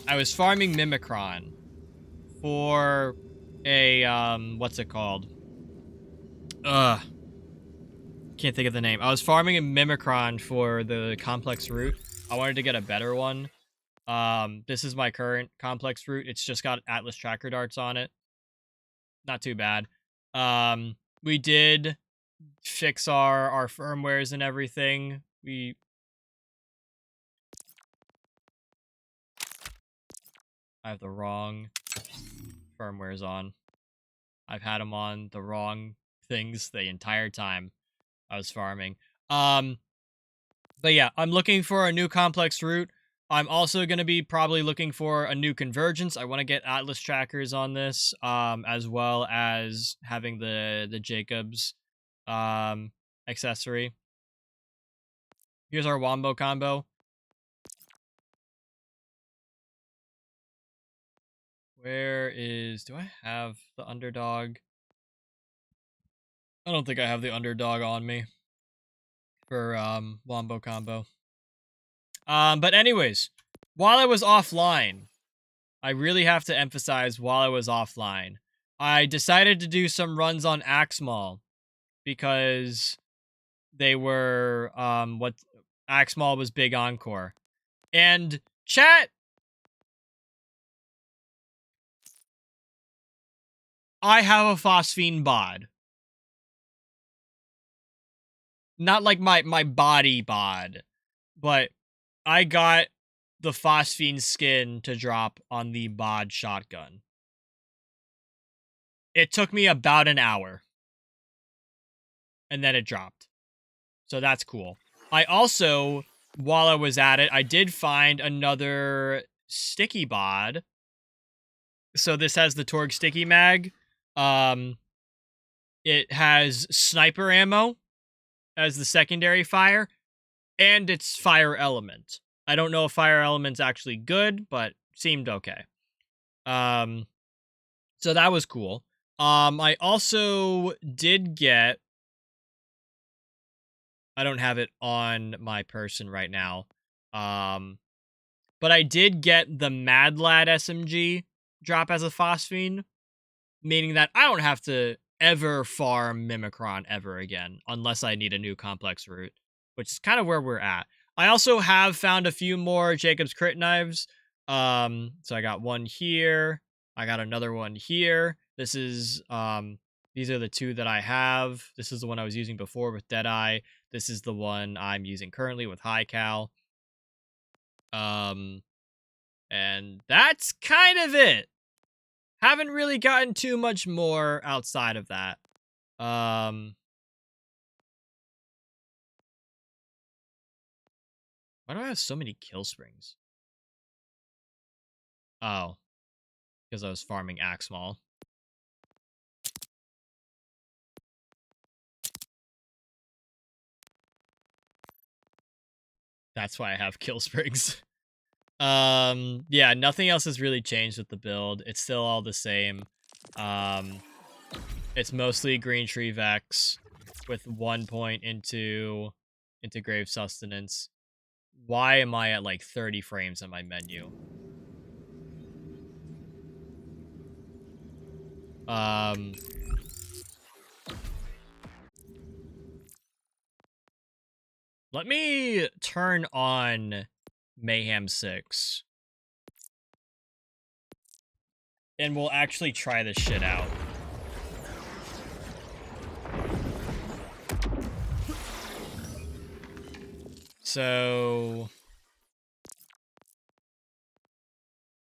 I was farming Mimikron for a what's it called? Ugh. Can't think of the name. I was farming a Mimikron for the complex route. I wanted to get a better one. This is my current complex route. It's just got Atlas tracker darts on it. Not too bad. We did fix our firmwares and everything. I have the wrong firmwares on. I've had them on the wrong things the entire time I was farming. But yeah, I'm looking for a new complex route. I'm also going to be probably looking for a new convergence. I want to get Atlas trackers on this, as well as having the Jacobs accessory. Here's our Wombo combo. Do I have the underdog? I don't think I have the underdog on me for Wombo combo. But anyways, while I was offline, I really have to emphasize while I was offline, I decided to do some runs on Axmal because they were what Axmal was big encore. And chat, I have a phosphine bod. Not like my body bod, but I got the phosphine skin to drop on the bod shotgun. It took me about an hour. And then it dropped. So that's cool. I also, while I was at it, I did find another sticky bod. So this has the Torg sticky mag. It has sniper ammo as the secondary fire, and it's fire element. I don't know if fire element's actually good, but seemed okay. So that was cool. I also did get, I don't have it on my person right now. But I did get the Mad Lad SMG drop as a phosphine, meaning that I don't have to ever farm Mimikron ever again, unless I need a new complex route, which is kind of where we're at. I also have found a few more Jacob's crit knives. So I got one here. I got another one here. These are the two that I have. This is the one I was using before with Deadeye. This is the one I'm using currently with High Cal. And that's kind of it. Haven't really gotten too much more outside of that. Why do I have so many kill springs? Oh, because I was farming Axmal. That's why I have kill springs. Yeah, nothing else has really changed with the build. It's still all the same. It's mostly green tree Vex with 1 point into grave sustenance. Why am I at like 30 frames on my menu? Let me turn on Mayhem 6. And we'll actually try this shit out. So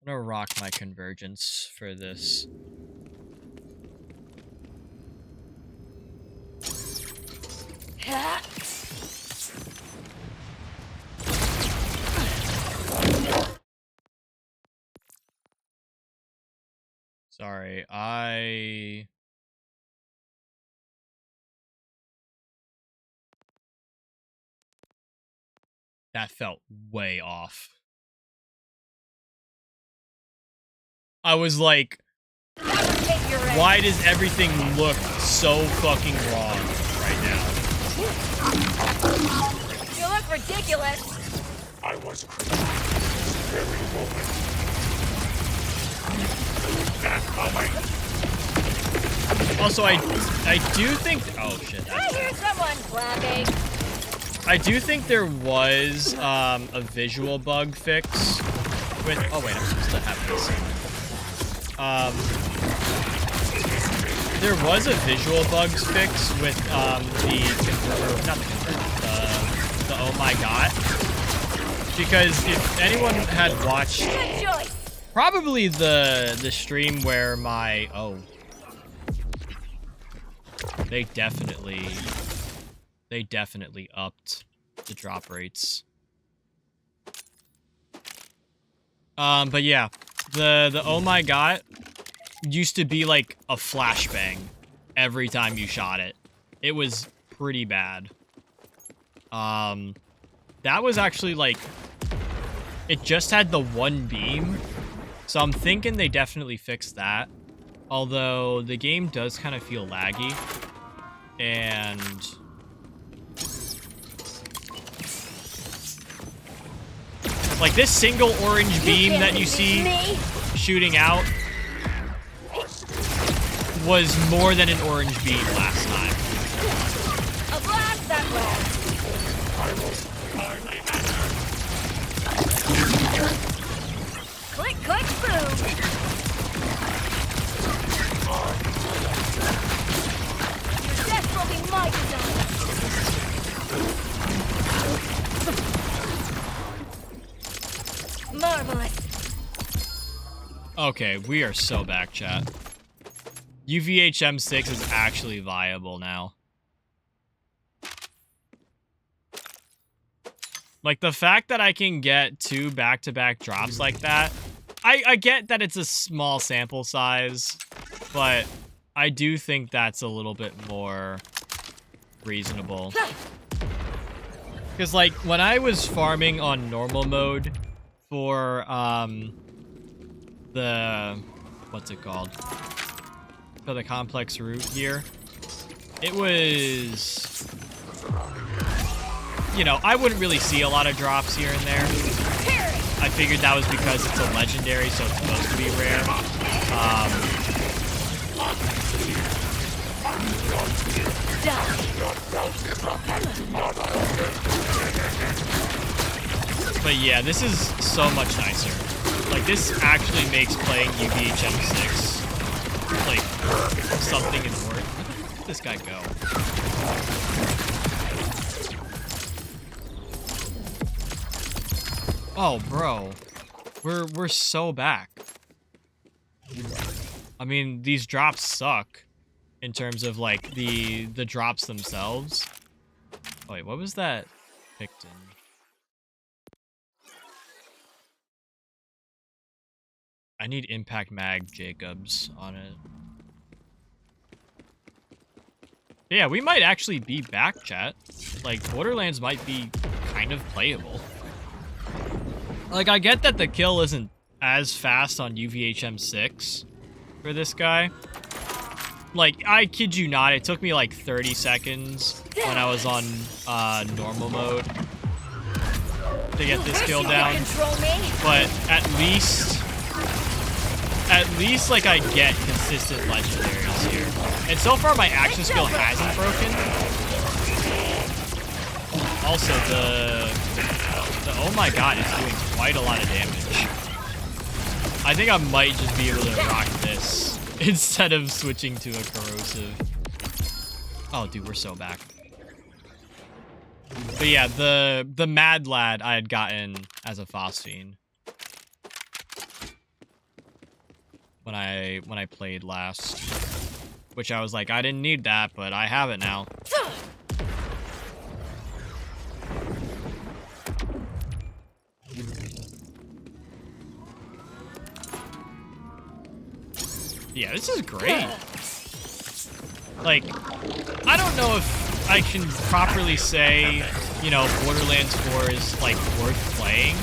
I'm gonna rock my convergence for this. Sorry, that felt way off. I was like, why does everything look so fucking wrong right now? You look ridiculous. I was created this very moment. That's coming. Also, I do think. Oh shit! I hear someone clapping. I do think there was a visual bug fix with. Oh wait, I'm supposed to have this. There was a visual bugs fix with not the oh my god. Because if anyone had watched probably the stream where my they definitely upped the drop rates. But yeah, the oh my god used to be like a flashbang every time you shot it. It was pretty bad. That was actually like, it just had the one beam. So I'm thinking they definitely fixed that. Although the game does kind of feel laggy. And like this single orange beam that you see shooting out was more than an orange beam last time. A blast that way. Click, click, boom. Your death will be my design. Marvelous. Okay, we are so back, chat. UVHM6 is actually viable now. Like, the fact that I can get 2 back-to-back drops like that, I get that it's a small sample size, but I do think that's a little bit more reasonable. Because, like, when I was farming on normal mode for, what's it called? For the complex route here, it was, you know, I wouldn't really see a lot of drops here and there. I figured that was because it's a legendary, so it's supposed to be rare. But yeah, this is so much nicer. Like, this actually makes playing UVHM6 like something important. Where did this guy go? Oh, bro, we're so back. I mean, these drops suck in terms of like the drops themselves. Oh, wait, what was that picked in? I need Impact Mag Jacobs on it. Yeah, we might actually be back, chat. Like, Borderlands might be kind of playable. Like, I get that the kill isn't as fast on UVHM6 for this guy. Like, I kid you not, it took me like 30 seconds when I was on normal mode to get this kill down. But at least at least like I get consistent legendaries here. And so far my action skill hasn't broken. Also the oh my god is doing quite a lot of damage. I think I might just be able to rock this instead of switching to a corrosive. Oh dude, we're so back. But yeah, the Mad Lad I had gotten as a phosphine when I played last, which I was like, I didn't need that, but I have it now. Yeah, this is great. Like, I don't know if I can properly say, you know, Borderlands 4 is, like, worth playing.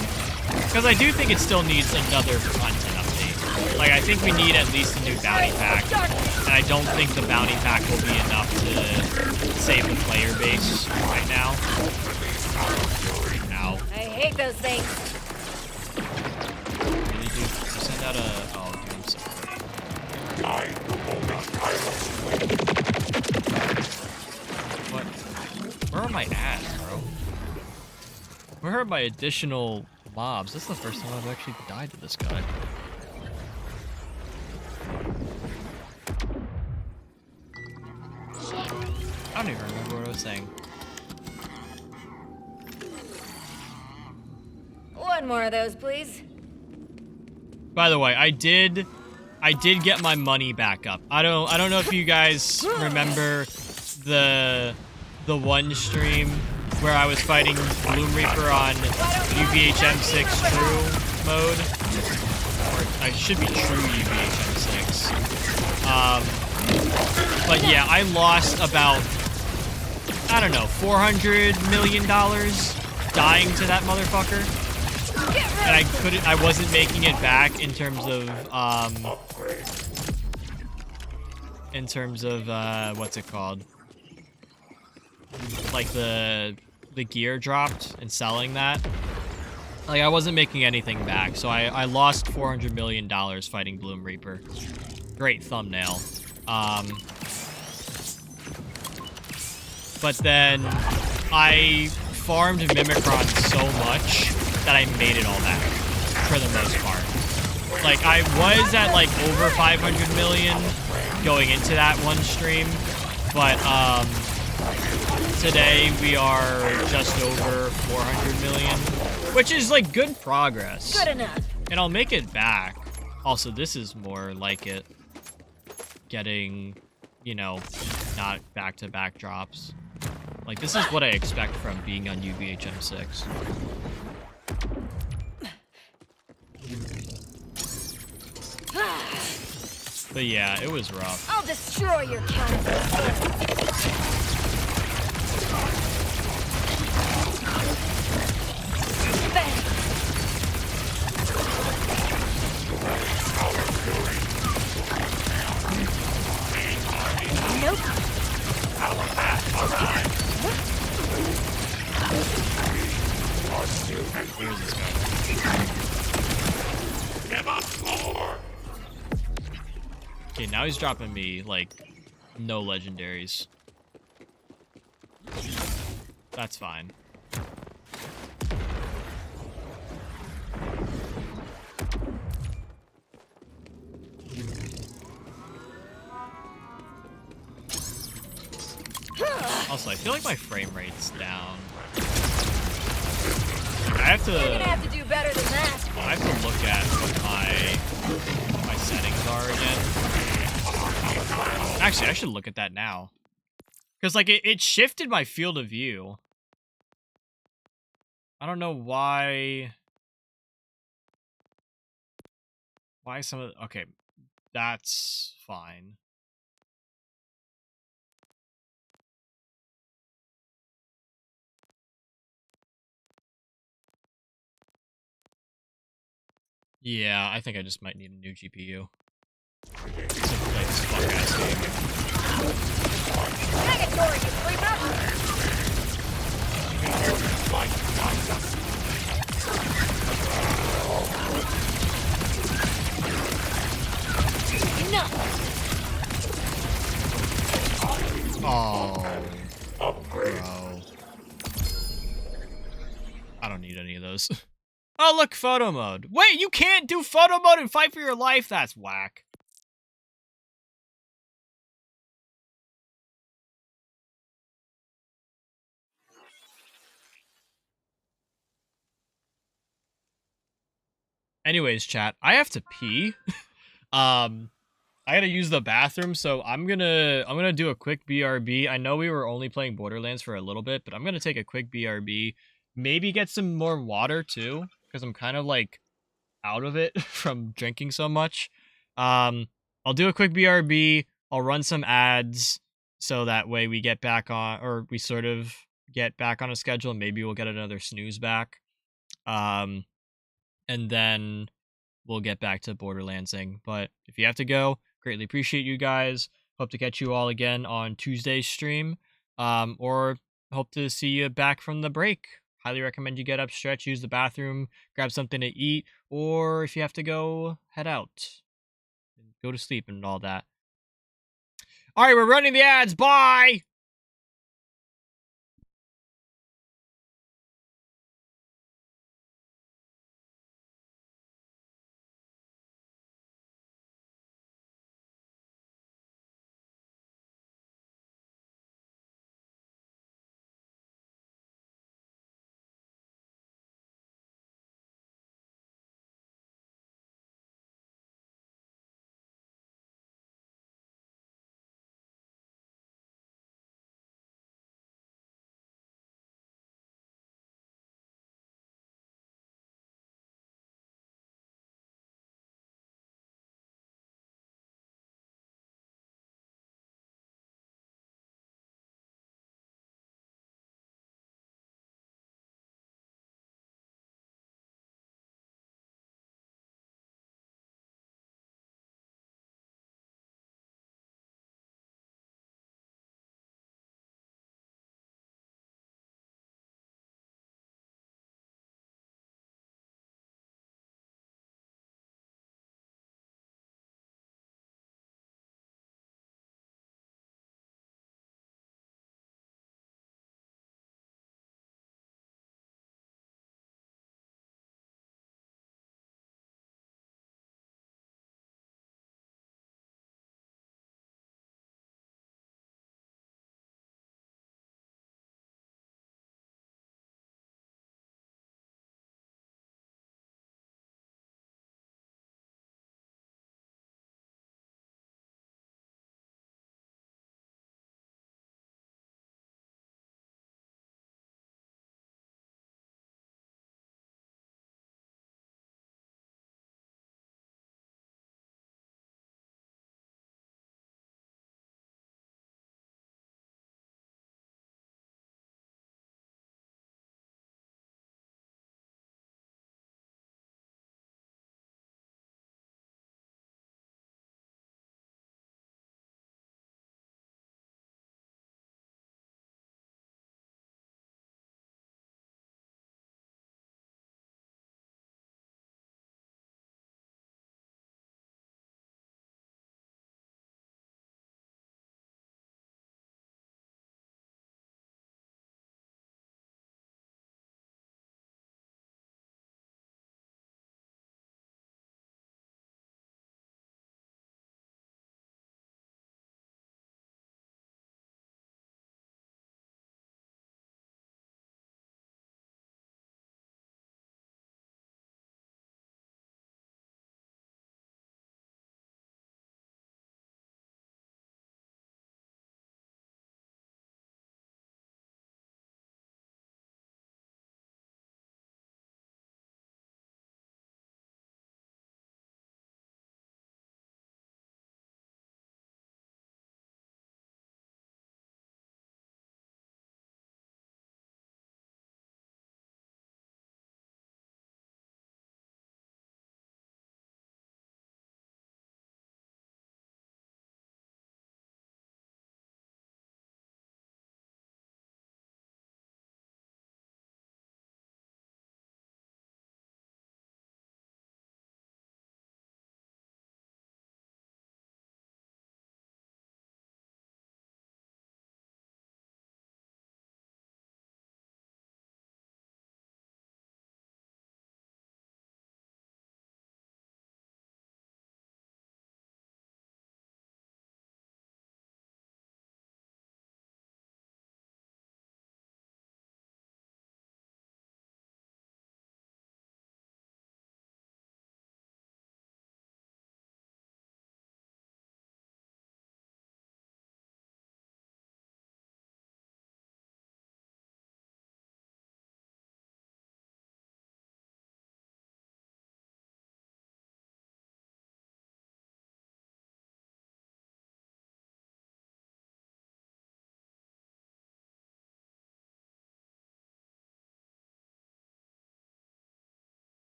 Because I do think it still needs another content update. Like, I think we need at least a new bounty pack. And I don't think the bounty pack will be enough to save the player base right now. Ow. I hate those things. Really, dude? You send out a... Oh, dude, I'm so quick. What? Where are my ads, bro? Where are my additional mobs? This is the first time I've actually died to this guy. I don't even remember what I was saying. One more of those, please. By the way, I did get my money back up. I don't know if you guys remember the one stream where I was fighting Bloom Reaper on UVHM6 True mode. Or I should be True UVHM6. But yeah, I lost about, I don't know, $400 million dying to that motherfucker. And I wasn't making it back in terms of, what's it called? Like the gear dropped and selling that. Like I wasn't making anything back, so I lost $400 million fighting Bloom Reaper. Great thumbnail. But then I farmed Mimikron so much that I made it all back for the most part. Like I was at like over 500 million going into that one stream, but today we are just over 400 million, which is like good progress. Good enough. And I'll make it back. Also, this is more like it. Getting, you know, not back-to-back drops. Like, this is what I expect from being on UVHM6. But yeah, it was rough. I'll destroy your counter. Nope. Where is this guy? Okay, now he's dropping me, like, no legendaries. That's fine. Also, I feel like my frame rate's down. I have to. You're gonna have to do better than that. I have to look at what my settings are again. Actually, I should look at that now, because like it shifted my field of view. I don't know why. Why some of okay, that's fine. Yeah, I think I just might need a new GPU. To play this fuck-ass game. Negatory, you creeper! photos. Oh, look, photo mode. Wait, you can't do photo mode and fight for your life? That's whack. Anyways, chat, I have to pee. I gotta use the bathroom, so I'm gonna do a quick BRB. I know we were only playing Borderlands for a little bit, but I'm gonna take a quick BRB. Maybe get some more water too, because I'm kind of like out of it from drinking so much. Um, I'll do a quick BRB. I'll run some ads so that way we get back on, or we sort of get back on a schedule. Maybe we'll get another snooze back. Um, and then we'll get back to Borderlandsing. But if you have to go, greatly appreciate you guys. Hope to catch you all again on Tuesday's stream. Or hope to see you back from the break. Highly recommend you get up, stretch, use the bathroom, grab something to eat, or if you have to go, head out and go to sleep and all that. All right, we're running the ads. Bye.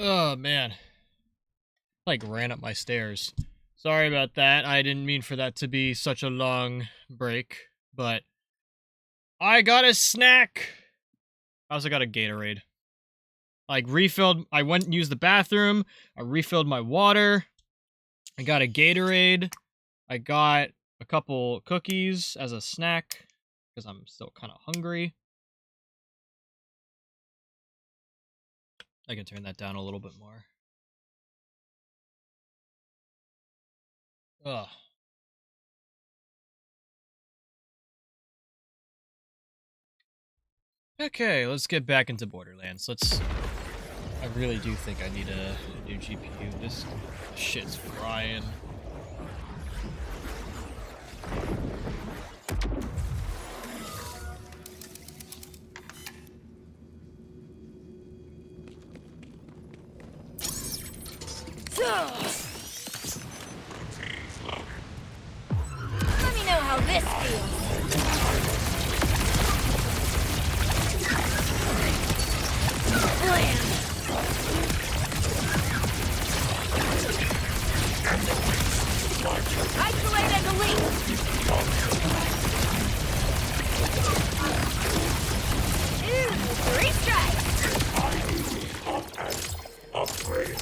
Oh, man. Like, ran up my stairs. Sorry about that. I didn't mean for that to be such a long break, but I got a snack. I also got a Gatorade. Like, refilled. I went and used the bathroom. I refilled my water. I got a Gatorade. I got a couple cookies as a snack because I'm still kind of hungry. I can turn that down a little bit more. Ugh. Okay, let's get back into Borderlands. I really do think I need a new GPU. This shit's frying. Let me know how this feels. Blam! Isolate and delete! Ooh, 3 strikes! Upgrade.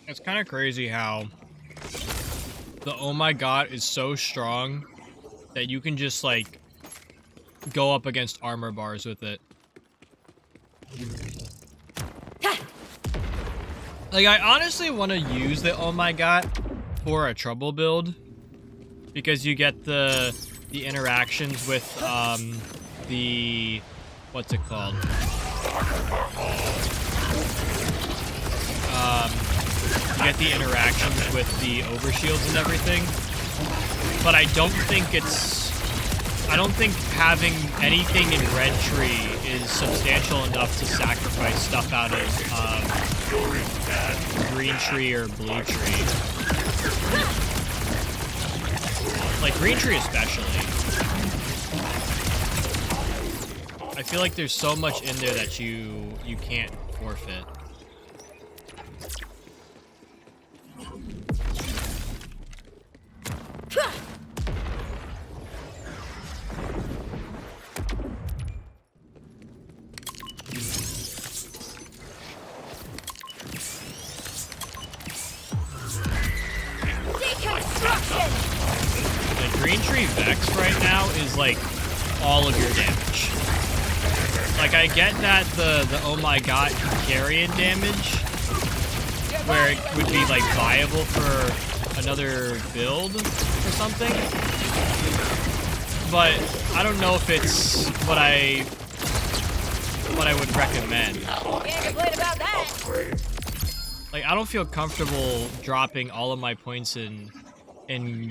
It's kind of crazy how the oh my god is so strong that you can just like go up against armor bars with it. Like, I honestly want to use the oh my god for a trouble build because you get the interactions with the what's it called? You get the interactions with the overshields and everything. But I don't think having anything in red tree is substantial enough to sacrifice stuff out of green tree or blue tree. Like green tree especially. I feel like there's so much in there that you can't forfeit. The green tree Vex right now is like all of your damage. Like I get that the oh my god can carry in damage, where it would be like viable for another build or something. But I don't know if it's what I would recommend. Can't complain about that. Like I don't feel comfortable dropping all of my points in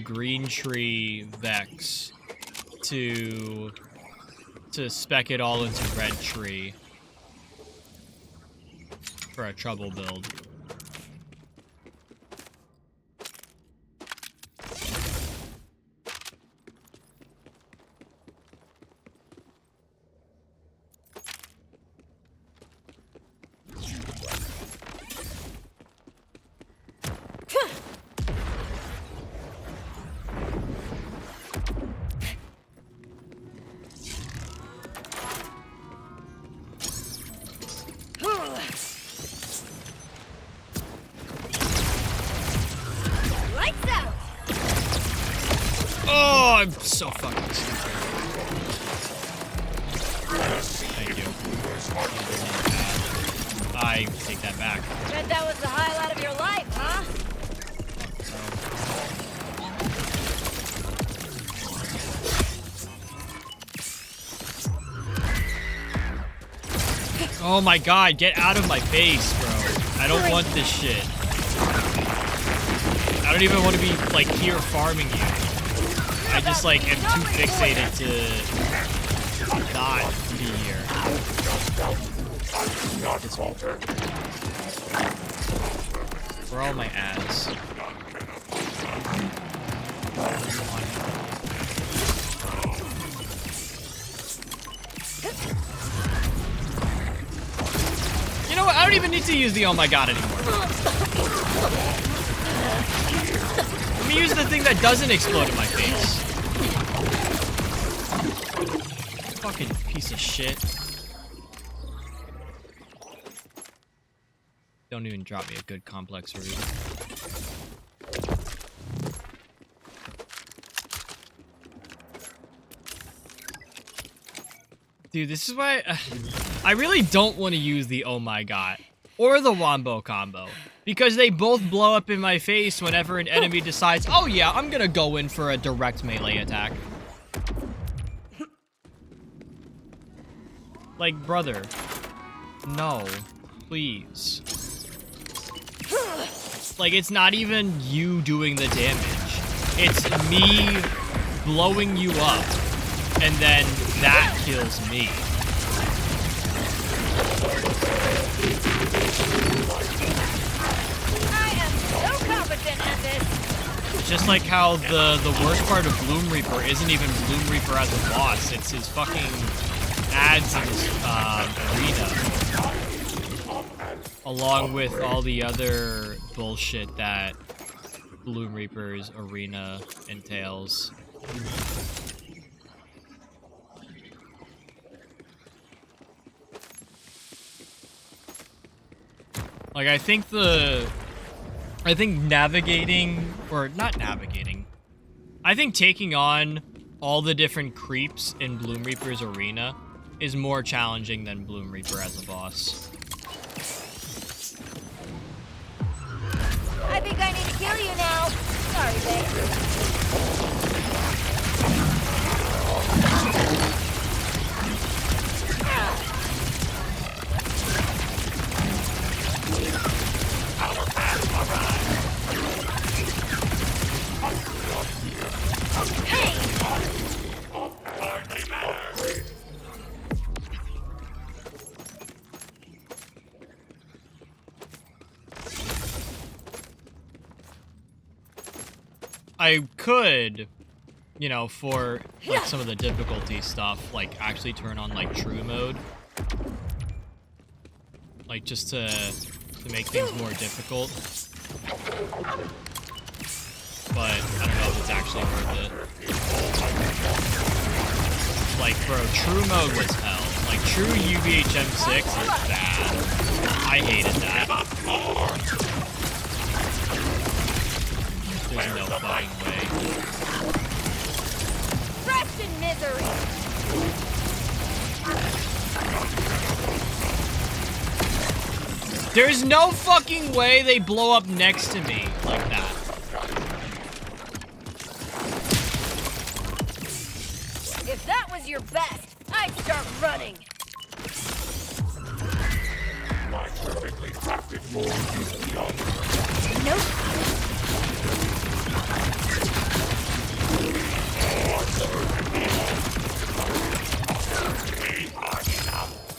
green tree Vex to spec it all into red tree for a trouble build. Lights out! Oh, I'm so fucking stupid. Thank you. I take that back. Bet that was the highlight of your life, huh? Oh my god, get out of my face, bro. I don't want this shit. I don't even want to be, like, here farming you. I just, like, am too fixated to not be here. Where are all my ads? don't even need to use the oh my god anymore. Let me use the thing that doesn't explode in my face. Fucking piece of shit. Don't even drop me a good complex route. Dude, this is why I really don't want to use the oh my god or the wombo combo because they both blow up in my face whenever an enemy decides, oh yeah, I'm gonna go in for a direct melee attack. Like, brother, no, please. Like, it's not even you doing the damage. It's me blowing you up, and then that kills me. I am so competent at this. Just like how the worst part of Bloom Reaper isn't even Bloom Reaper as a boss, it's his fucking ads in his arena. Along with all the other bullshit that Bloom Reaper's arena entails. Like, I think navigating, or not navigating, I think taking on all the different creeps in Bloom Reaper's arena is more challenging than Bloom Reaper as a boss. I think I need to kill you now. Sorry, babe. I could, you know, for like some of the difficulty stuff, like actually turn on like true mode, like just to make things more difficult. But I don't know if it's actually worth it. Like, bro, true mode was hell. Like, true UVHM6 is bad. I hated that. There's no fucking way. Rest in misery. There's no fucking way they blow up next to me like that. If that was your best, I'd start running. My perfectly crafted form is beyond. Nope.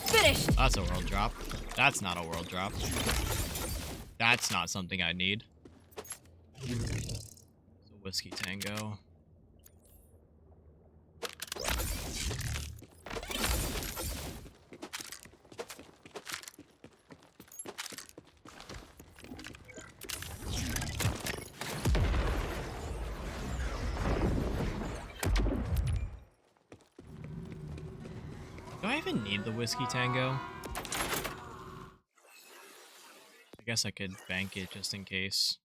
Finished. That's a world drop. That's not a world drop. That's not something I need. It's a whiskey tango. Do I even need the whiskey tango? I guess I could bank it just in case.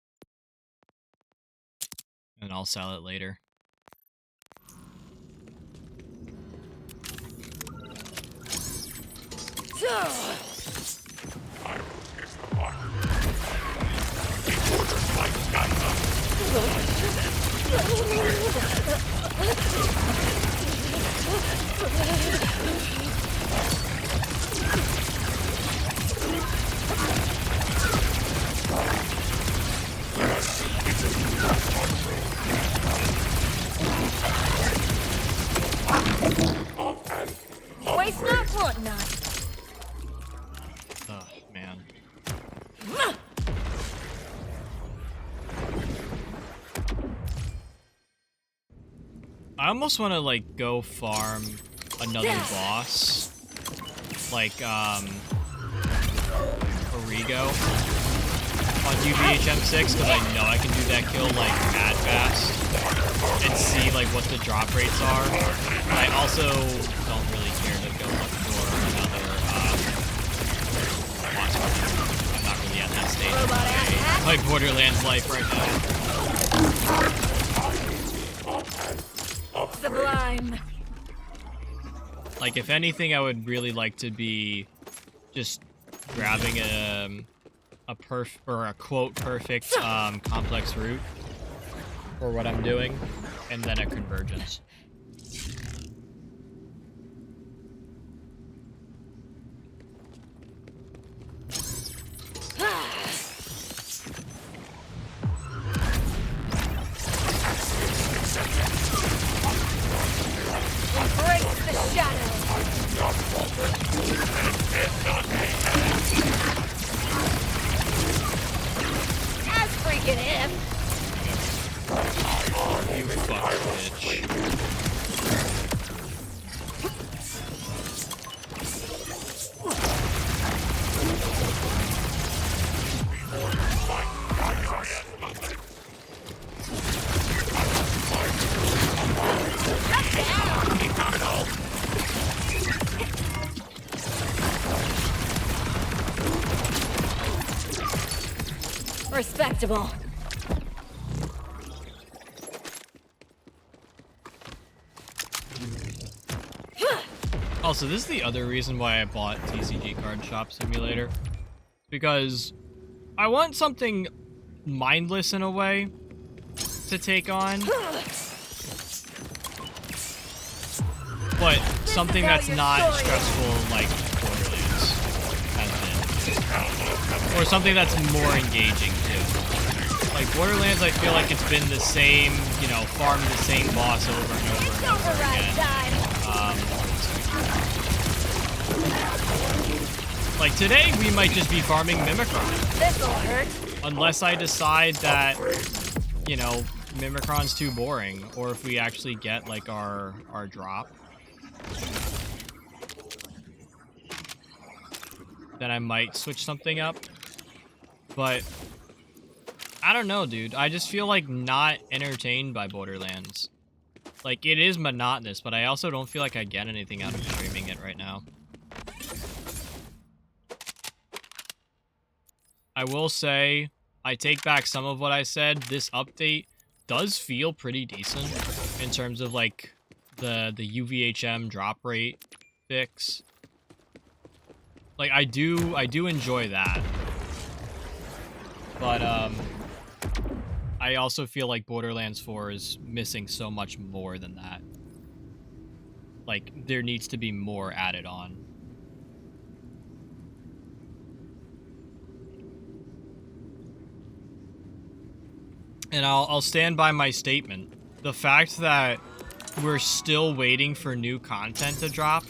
And I'll sell it later. Waste not, want not. Oh, man. I almost want to, like, go farm another boss. Like, Rego on UVHM6 because I know I can do that kill like mad fast and see like what the drop rates are. But I also don't really care to go look for another boss fight. I'm not really at that stage of my Borderlands life right now. Sublime. Like, if anything, I would really like to be just grabbing a quote perfect complex route for what I'm doing, and then a convergence. Embrace the shadow. As freaking if. You fucking bitch. Respectable. Also, this is the other reason why I bought TCG Card Shop Simulator. Because I want something mindless in a way to take on. But something that's not stressful like Borderlands has been. Or something that's more engaging too. Like Borderlands, I feel like it's been the same, you know, farm the same boss over and over and over again. Like today, we might just be farming Mimikron. This'll hurt. Unless I decide that, you know, Mimikron's too boring, or if we actually get like our drop. Then I might switch something up. But I don't know, dude. I just feel like not entertained by Borderlands. Like, it is monotonous, but I also don't feel like I get anything out of streaming it right now. I will say, I take back some of what I said. This update does feel pretty decent in terms of, like, the UVHM drop rate fix. Like, I do enjoy that. But, I also feel like Borderlands 4 is missing so much more than that. Like, there needs to be more added on. And I'll stand by my statement. The fact that we're still waiting for new content to drop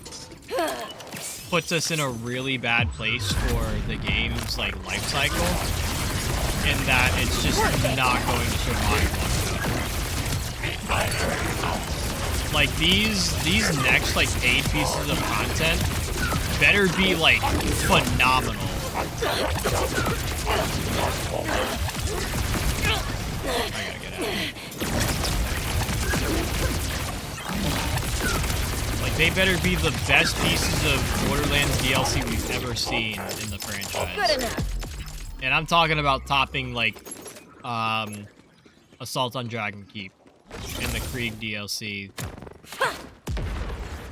puts us in a really bad place for the game's, like, life cycle. In that it's just not going to survive long enough. Like, these next, like, paid pieces of content better be, like, phenomenal. I gotta get out of here. Like, they better be the best pieces of Borderlands DLC we've ever seen in the franchise. Good enough. And I'm talking about topping, like, Assault on Dragon Keep and the Krieg DLC.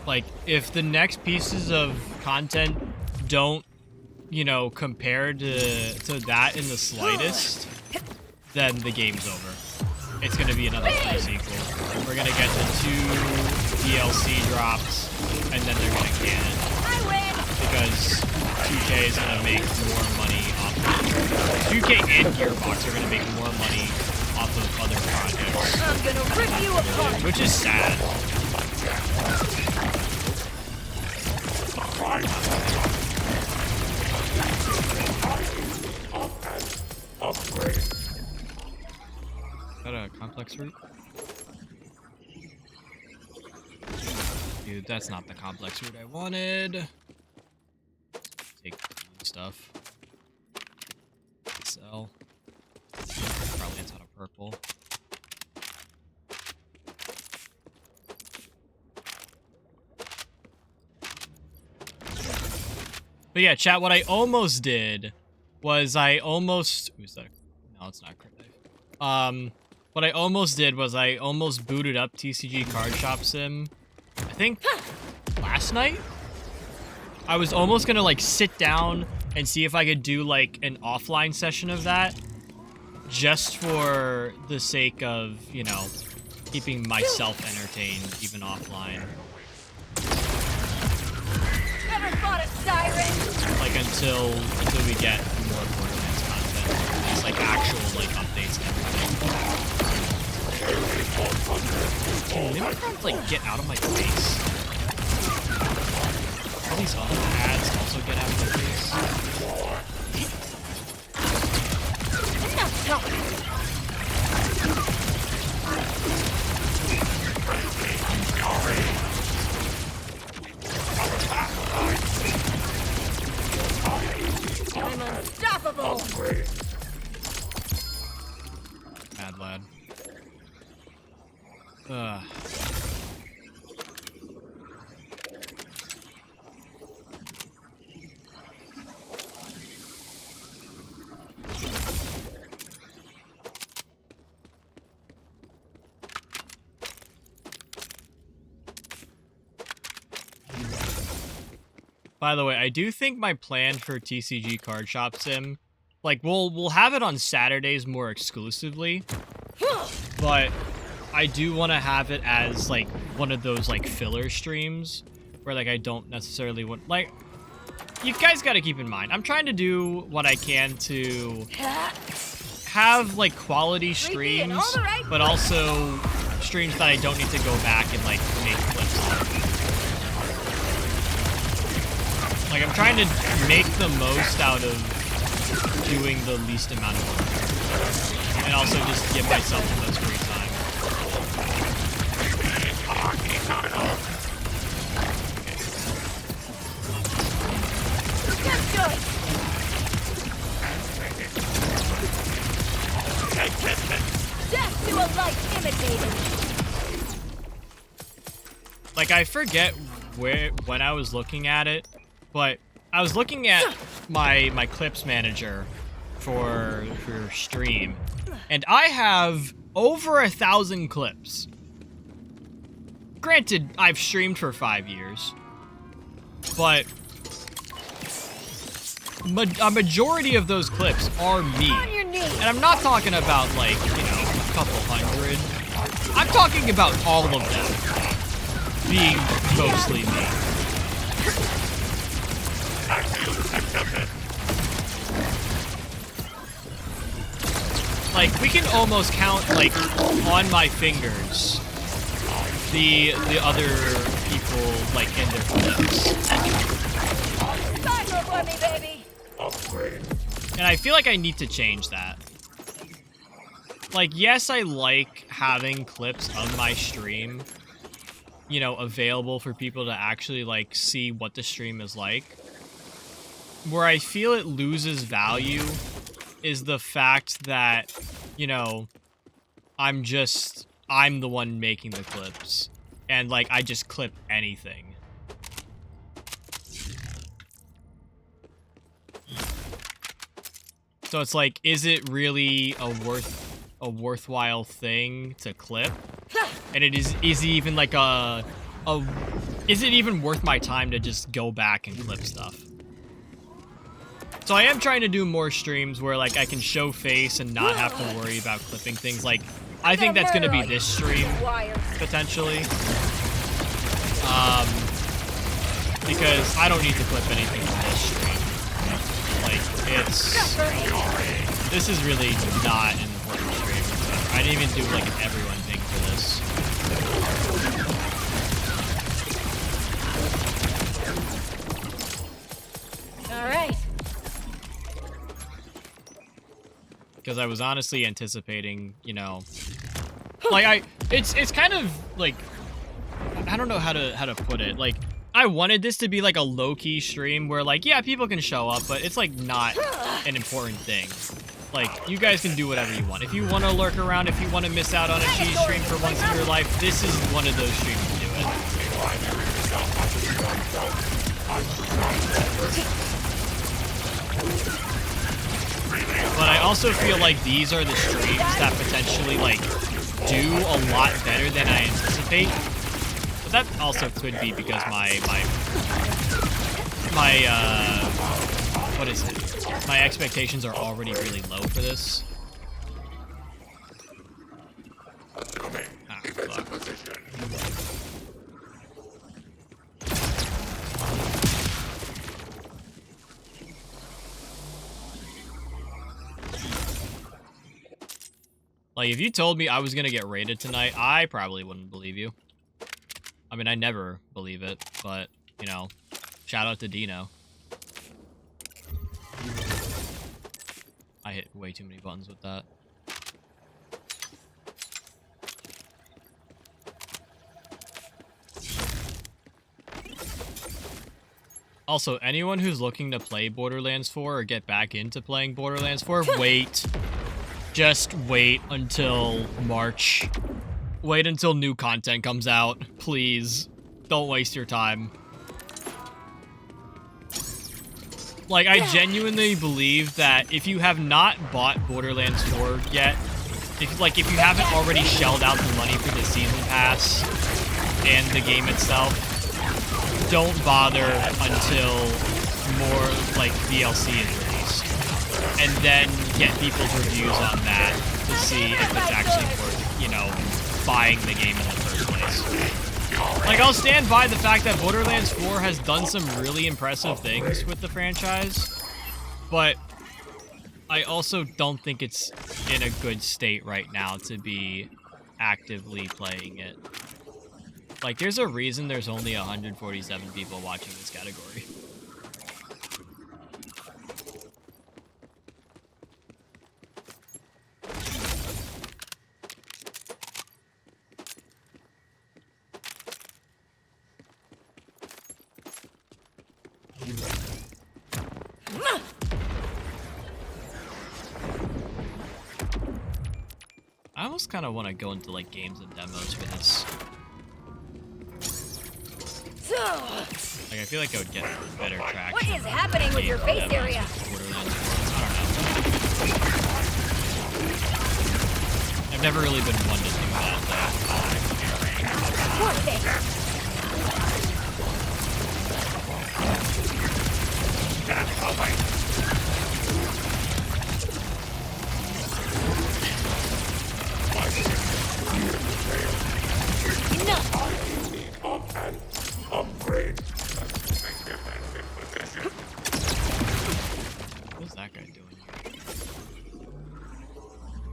Like, if the next pieces of content don't, you know, compare to that in the slightest, then the game's over. It's gonna be another free sequel. We're gonna get the 2 DLC drops, and then they're gonna can it. Because 2K is gonna make more money off of 2K and Gearbox are gonna make more money off of other projects. I'm gonna rip you apart. Which is sad. Is that a complex route? Dude, that's not the complex route I wanted. Take the stuff. purple. But yeah, chat, what I almost did was I almost... Who's that? No, it's not crit knife. What I almost did was I almost booted up TCG Card Shop Sim, I think, last night? I was almost gonna, like, sit down and see if I could do, like, an offline session of that, just for the sake of, you know, keeping myself entertained, even offline. Never fought a siren. Like, until we get more Borderlands content. It's, like, actual, like, updates and everything. Can Nimrod, like, get out of my face? All these other ads also get out of my face. Enough talk. I'm unstoppable. Mad lad. Ugh. By the way, I do think my plan for TCG Card Shop Sim, like, we'll have it on Saturdays more exclusively, but I do want to have it as, like, one of those, like, filler streams, where, like, I don't necessarily want, like, you guys gotta keep in mind, I'm trying to do what I can to have, like, quality streams, but also streams that I don't need to go back and, like, make clips on. Like, I'm trying to make the most out of doing the least amount of work. And also just give myself the most free time. Death to a life imitator. Like, I forget when I was looking at it, but I was looking at my clips manager for stream, and I have over 1,000 clips. Granted, I've streamed for 5 years, but a majority of those clips are me. On your knees. And I'm not talking about, like, you know, a couple hundred. I'm talking about all of them being mostly me. Like, we can almost count, like, on my fingers the other people, like, in their clips. Cycle for me, baby. And I feel like I need to change that. Like, yes, I like having clips of my stream, you know, available for people to actually, like, see what the stream is like. Where I feel it loses value is the fact that, you know, I'm the one making the clips. And, like, I just clip anything. So it's like, is it really a worthwhile thing to clip? And is it even like is it even worth my time to just go back and clip stuff? So I am trying to do more streams where, like, I can show face and not have to worry about clipping things. Like, I think that's gonna be this stream, potentially. Because I don't need to clip anything from this stream. Like, this is really not an important stream. So I didn't even do, like, an everyone thing for this. All right. Because I was honestly anticipating, you know, like, it's kind of, like, I don't know how to put it. Like, I wanted this to be, like, a low-key stream where, like, yeah, people can show up, but it's, like, not an important thing. Like, you guys can do whatever you want. If you want to lurk around, if you want to miss out on a cheese stream for once in your life, this is one of those streams to do it. But I also feel like these are the streams that potentially, like, do a lot better than I anticipate. But that also could be because what is it? My expectations are already really low for this. Ah, fuck. Like, if you told me I was gonna get raided tonight, I probably wouldn't believe you. I mean, I never believe it, but, you know, shout out to Dino. I hit way too many buttons with that. Also, anyone who's looking to play Borderlands 4 or get back into playing Borderlands 4, wait. Just wait until March. Wait until new content comes out, please. Don't waste your time. Like, I genuinely believe that if you have not bought Borderlands 4 yet, if you haven't already shelled out the money for the season pass and the game itself, don't bother until more, like, DLC is released. And then get people's reviews on that to see if it's actually worth, you know, buying the game in the first place. Like, I'll stand by the fact that Borderlands 4 has done some really impressive things with the franchise, but I also don't think it's in a good state right now to be actively playing it. Like, there's a reason there's only 147 people watching this category. I almost kind of want to go into, like, games and demos for this. Like, I feel like I would get better traction. What is happening with your face area? Borderlands 4. I don't know. I've never really been one to do that, though. Poor thing. Upgrade. What's that guy doing here?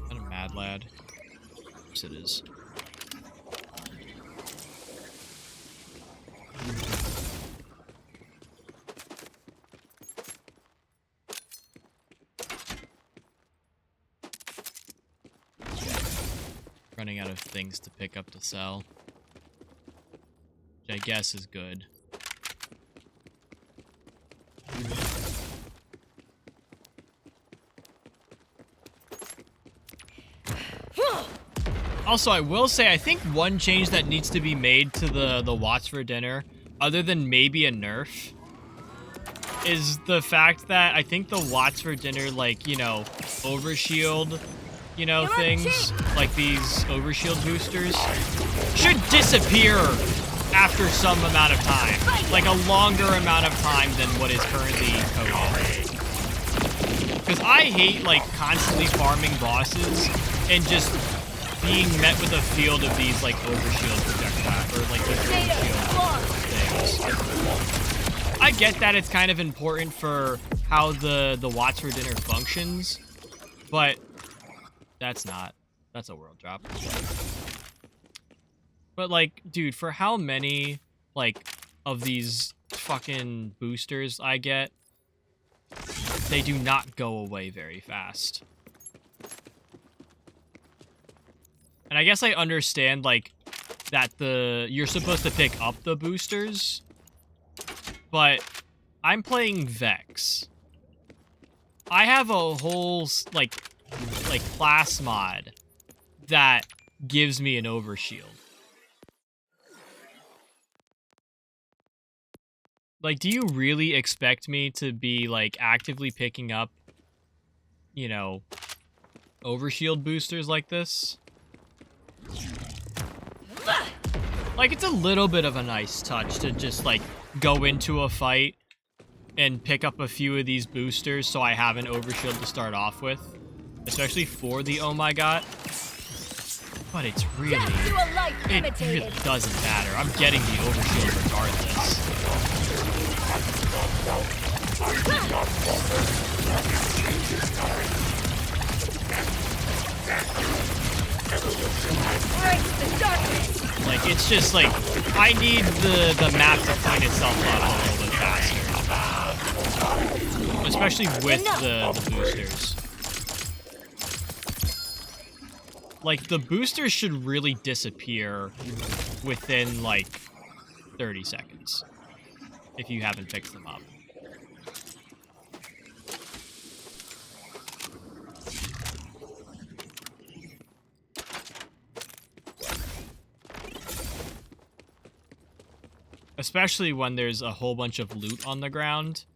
Is that a mad lad? Yes, it is. Running out of things to pick up to sell. Which I guess is good. Also, I will say, I think one change that needs to be made to the Watts for Dinner, other than maybe a nerf, is the fact that I think the Watts for Dinner, like, you know, overshield, you know, things, like these overshield boosters, should disappear after some amount of time. Like, a longer amount of time than what is currently coded. Because I hate, like, constantly farming bosses and just being met with a field of these, like, overshield projectiles, or, like, these overshield things. I get that it's kind of important for how the Watts for Dinner functions, but that's not. That's a world drop. But, like, dude, for how many, like, of these fucking boosters I get, they do not go away very fast. And I guess I understand, like, that you're supposed to pick up the boosters, but I'm playing Vex. I have a whole, like, like class mod that gives me an overshield. Like, do you really expect me to be like actively picking up, you know, overshield boosters like this? Like, it's a little bit of a nice touch to just like go into a fight and pick up a few of these boosters so I have an overshield to start off with. Especially for the oh my god. But it's really... Death to a life It imitated. really doesn't matter. I'm getting the overshield regardless. Break the darkness. Like, it's just like, I need the map to clean itself up a little bit faster. Especially with the boosters. Like, the boosters should really disappear within, like, 30 seconds. If you haven't picked them up. Especially when there's a whole bunch of loot on the ground.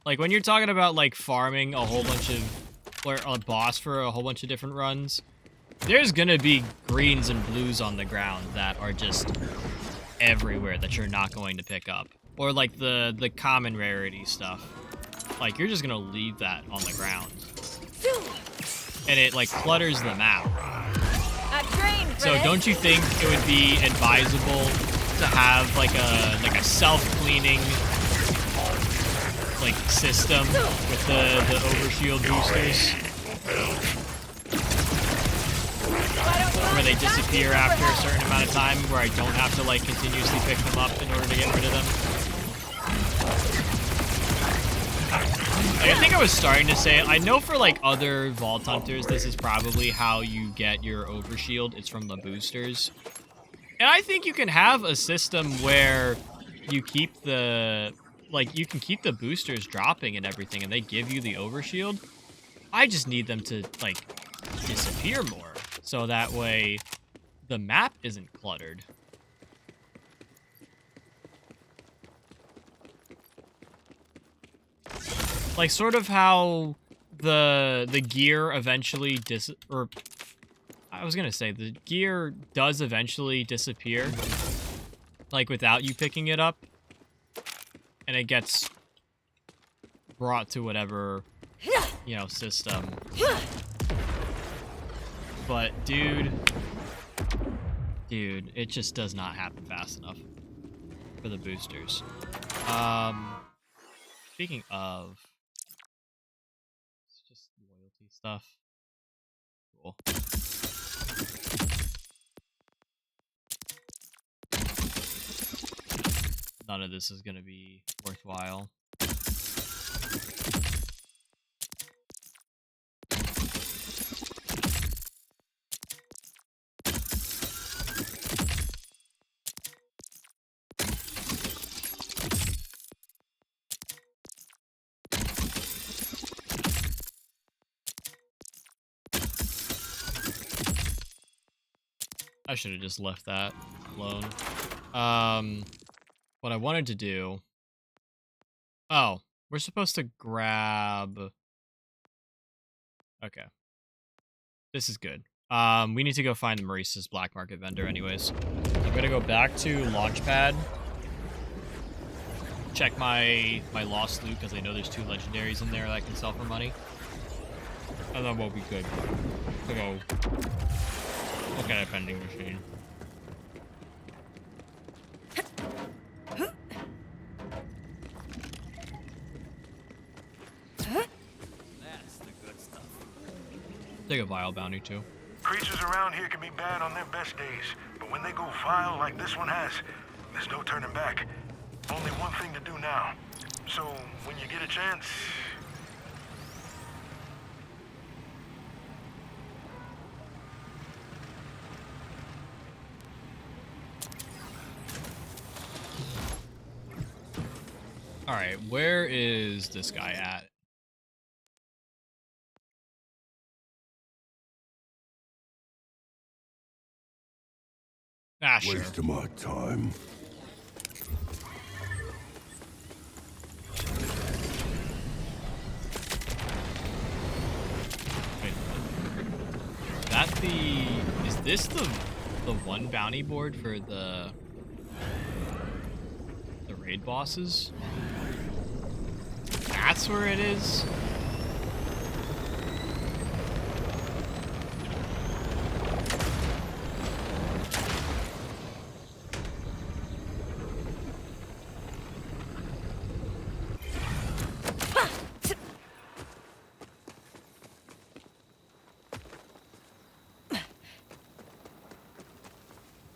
Like, when you're talking about, like, farming a whole bunch of... or a boss for a whole bunch of different runs, there's gonna be greens and blues on the ground that are just everywhere that you're not going to pick up. Or, like, the common rarity stuff. Like, you're just gonna leave that on the ground. And it, like, clutters the map. So don't you think it would be advisable to have like a self-cleaning like system with the overshield boosters? Where they disappear after a certain amount of time, where I don't have to like continuously pick them up in order to get rid of them. Like, I think I was starting to say, I know for like other Vault Hunters, this is probably how you get your overshield. It's from the boosters. And I think you can have a system where you keep the, like, you can keep the boosters dropping and everything, and they give you the overshield. I just need them to, like, disappear more, so that way the map isn't cluttered. Like, sort of how the gear eventually I was gonna say, the gear does eventually disappear, like, without you picking it up, and it gets brought to whatever, you know, system. But, dude, it just does not happen fast enough for the boosters. Speaking of, it's just loyalty stuff. Cool. None of this is going to be worthwhile. I should have just left that alone. What I wanted to do... Oh, we're supposed to grab... Okay. This is good. We need to go find the Maurice's black market vendor anyways. I'm gonna go back to Launchpad. Check my lost loot, because I know there's 2 legendaries in there that I can sell for money. And then we'll be good to go look at a vending machine. That's the good stuff. Take a vile bounty too. Creatures around here can be bad on their best days, but when they go vile like this one has, there's no turning back. Only one thing to do now. So, when you get a chance... Alright, where is this guy at? Ah, sure. Waste of my time. Wait, what? Is that the... Is this the one bounty board for the raid bosses? That's where it is?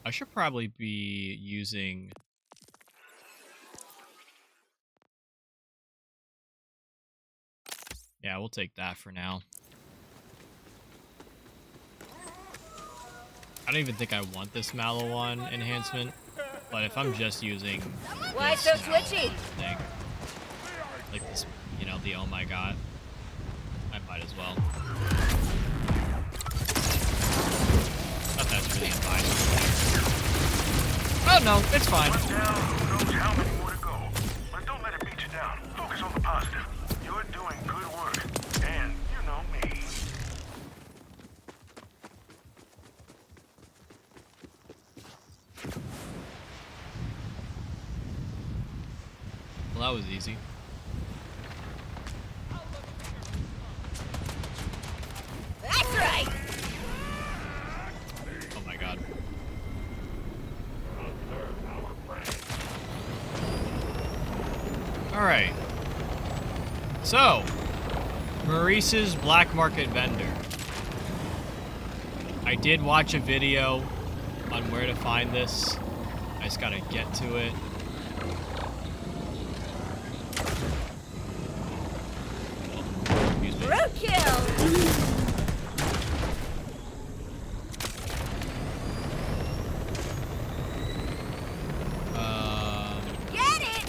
I should probably be using... Yeah, we'll take that for now. I don't even think I want this Malawan enhancement, but if I'm just using Why this so twitchy? thing, like this, you know, the oh my god, I might as well. Not that's really advisable. Oh no, it's fine. One down, who knows how many more to go. But don't let it beat you down. Focus on the positive. You're doing good work. And you know me. Well, that was easy. That's right. Oh my god. Alright. So, Maurice's Black Market Vendor. I did watch a video on where to find this. I just gotta get to it. Oh, excuse me. Roadkill. Get it.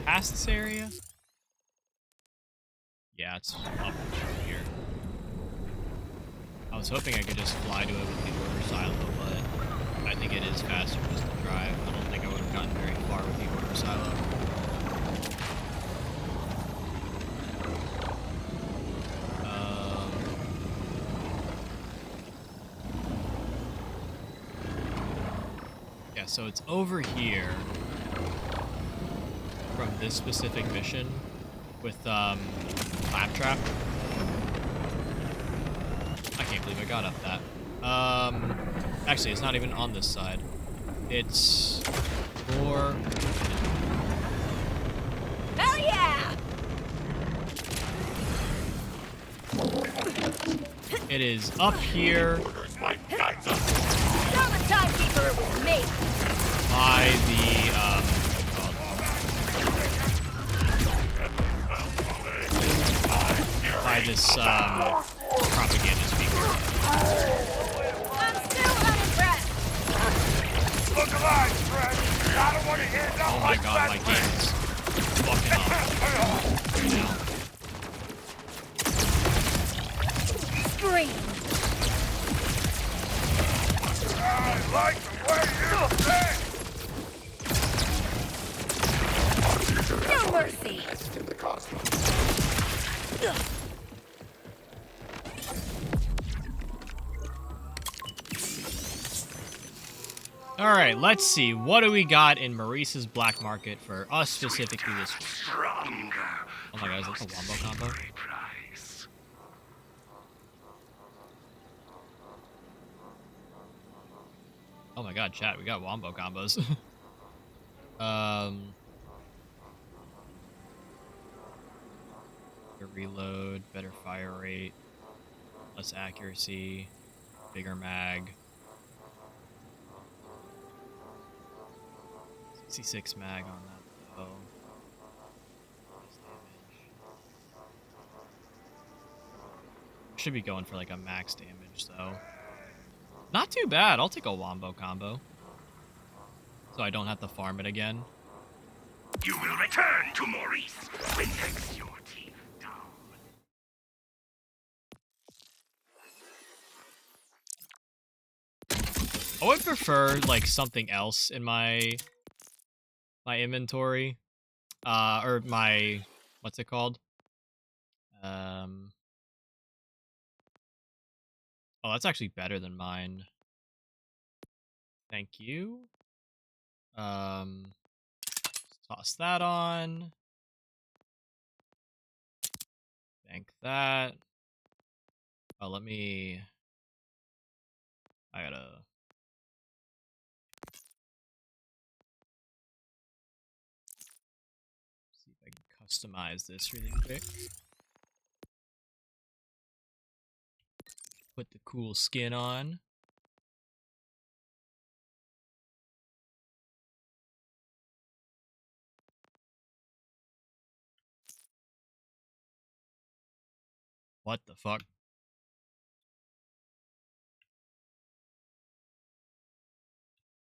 Past this area? Yeah, it's up here. I was hoping I could just fly to it with the order silo, but I think it is faster just to drive. I don't think I would have gotten very far with the order silo. Yeah, so it's over here from this specific mission with Claptrap. I can't believe I got up that. Actually, it's not even on this side. It's for... Hell yeah. It is up here Tell the timekeeper it was me. by the, by this, propaganda speaker. I'm still unimpressed. Look alive, Fred. I don't want to hear no Oh my god, my game is fucking up right now. Scream. I like the way you think. No mercy. Ugh. Alright, let's see. What do we got in Maurice's Black Market for us specifically this week? Oh my god, is that the wombo combo? Oh my god, chat, we got wombo combos. Reload, better fire rate, less accuracy, bigger mag. 66 mag on that though. Less damage. Should be going for like a max damage though. Not too bad. I'll take a wombo combo. So I don't have to farm it again. You will return to Maurice when next your teeth down. I would prefer like something else in my inventory. Or my, what's it called? Oh, that's actually better than mine. Thank you. Toss that on. Bank that. Oh, let me. I gotta. See if I can customize this really quick. Put the cool skin on. What the fuck?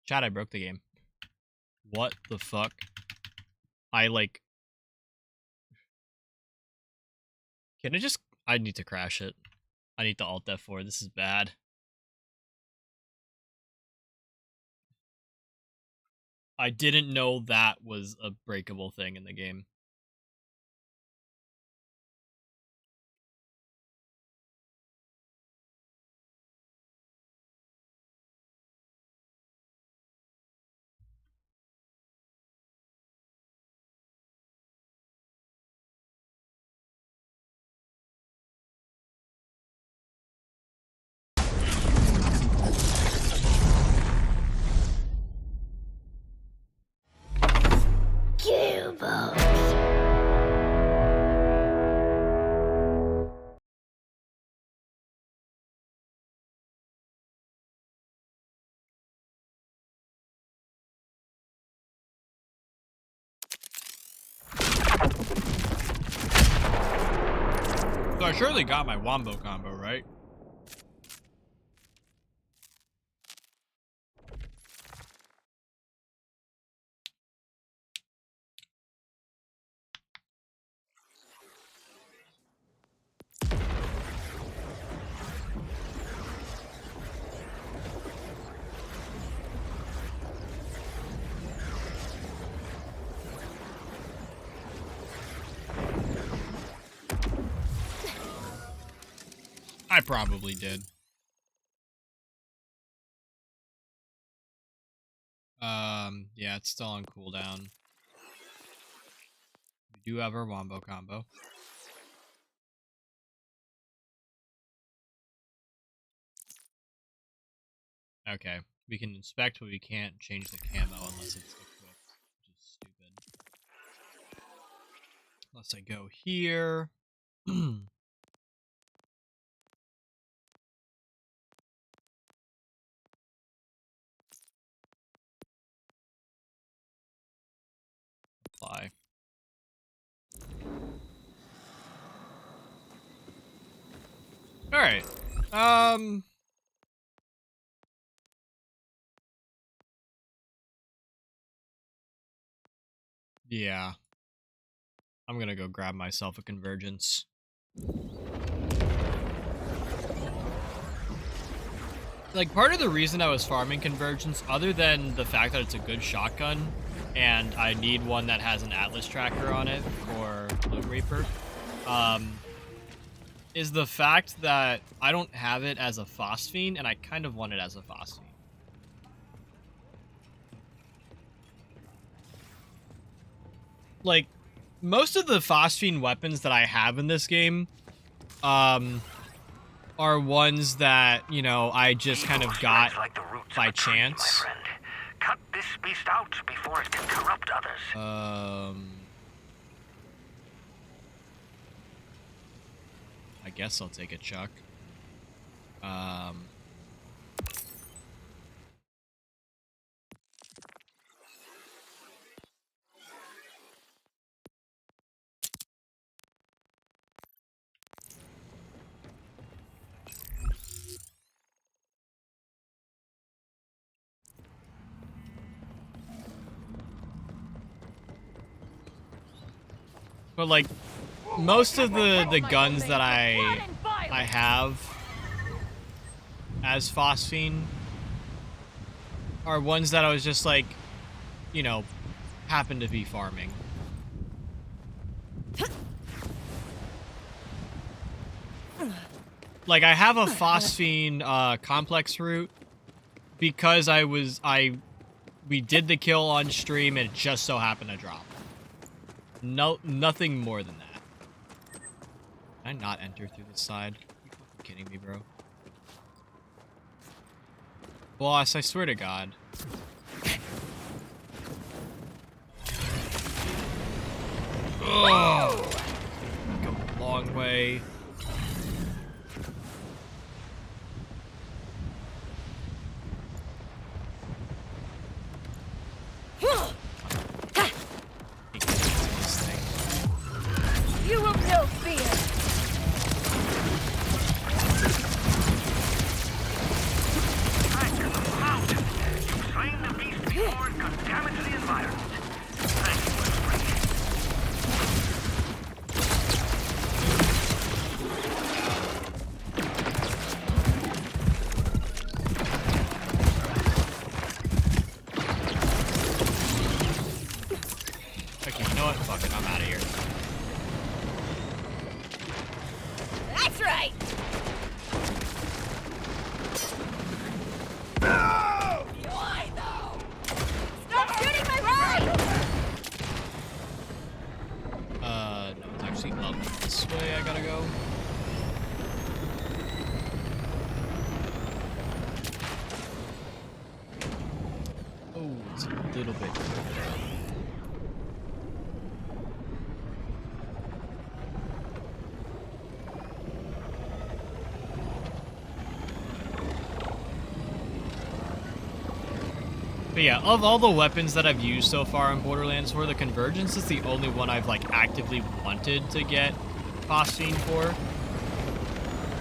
Chat, I broke the game. What the fuck? I like... Can I just... I need to crash it. I need to Alt F4. This is bad. I didn't know that was a breakable thing in the game. So I surely got my wombo combo, right? I probably did. Yeah, it's still on cooldown. We do have our wombo combo. Okay, we can inspect, but we can't change the camo unless it's equipped, which is stupid. Unless I go here. Apply. Alright. Yeah. I'm gonna go grab myself a convergence. Like, part of the reason I was farming convergence, other than the fact that it's a good shotgun, and I need one that has an Atlas tracker on it for Loot Reaper, is the fact that I don't have it as a phosphine, and I kind of want it as a phosphine. Like, most of the phosphine weapons that I have in this game, are ones that, you know, I just kind of got by chance. Cut this beast out before it can corrupt others. I guess I'll take a chuck. But like most of the guns that I have as phosphine are ones that I was just like, you know, happen to be farming. Like, I have a phosphine complex route because we did the kill on stream and it just so happened to drop. No, nothing more than that. Can I not enter through this side? Are you fucking kidding me, bro? Boss, I swear to God. Ugh. Go a long way. You will know fear. You've slain the beast before it could damage the environment. Thank you, Okay, you know what? Fuck it, I'm out of here. That's right. Why though? Stop shooting my ride. No, it's actually up this way I gotta go. Oh, it's a little bit. But yeah, of all the weapons that I've used so far in Borderlands 4, the Convergence is the only one I've, like, actively wanted to get phosphine for.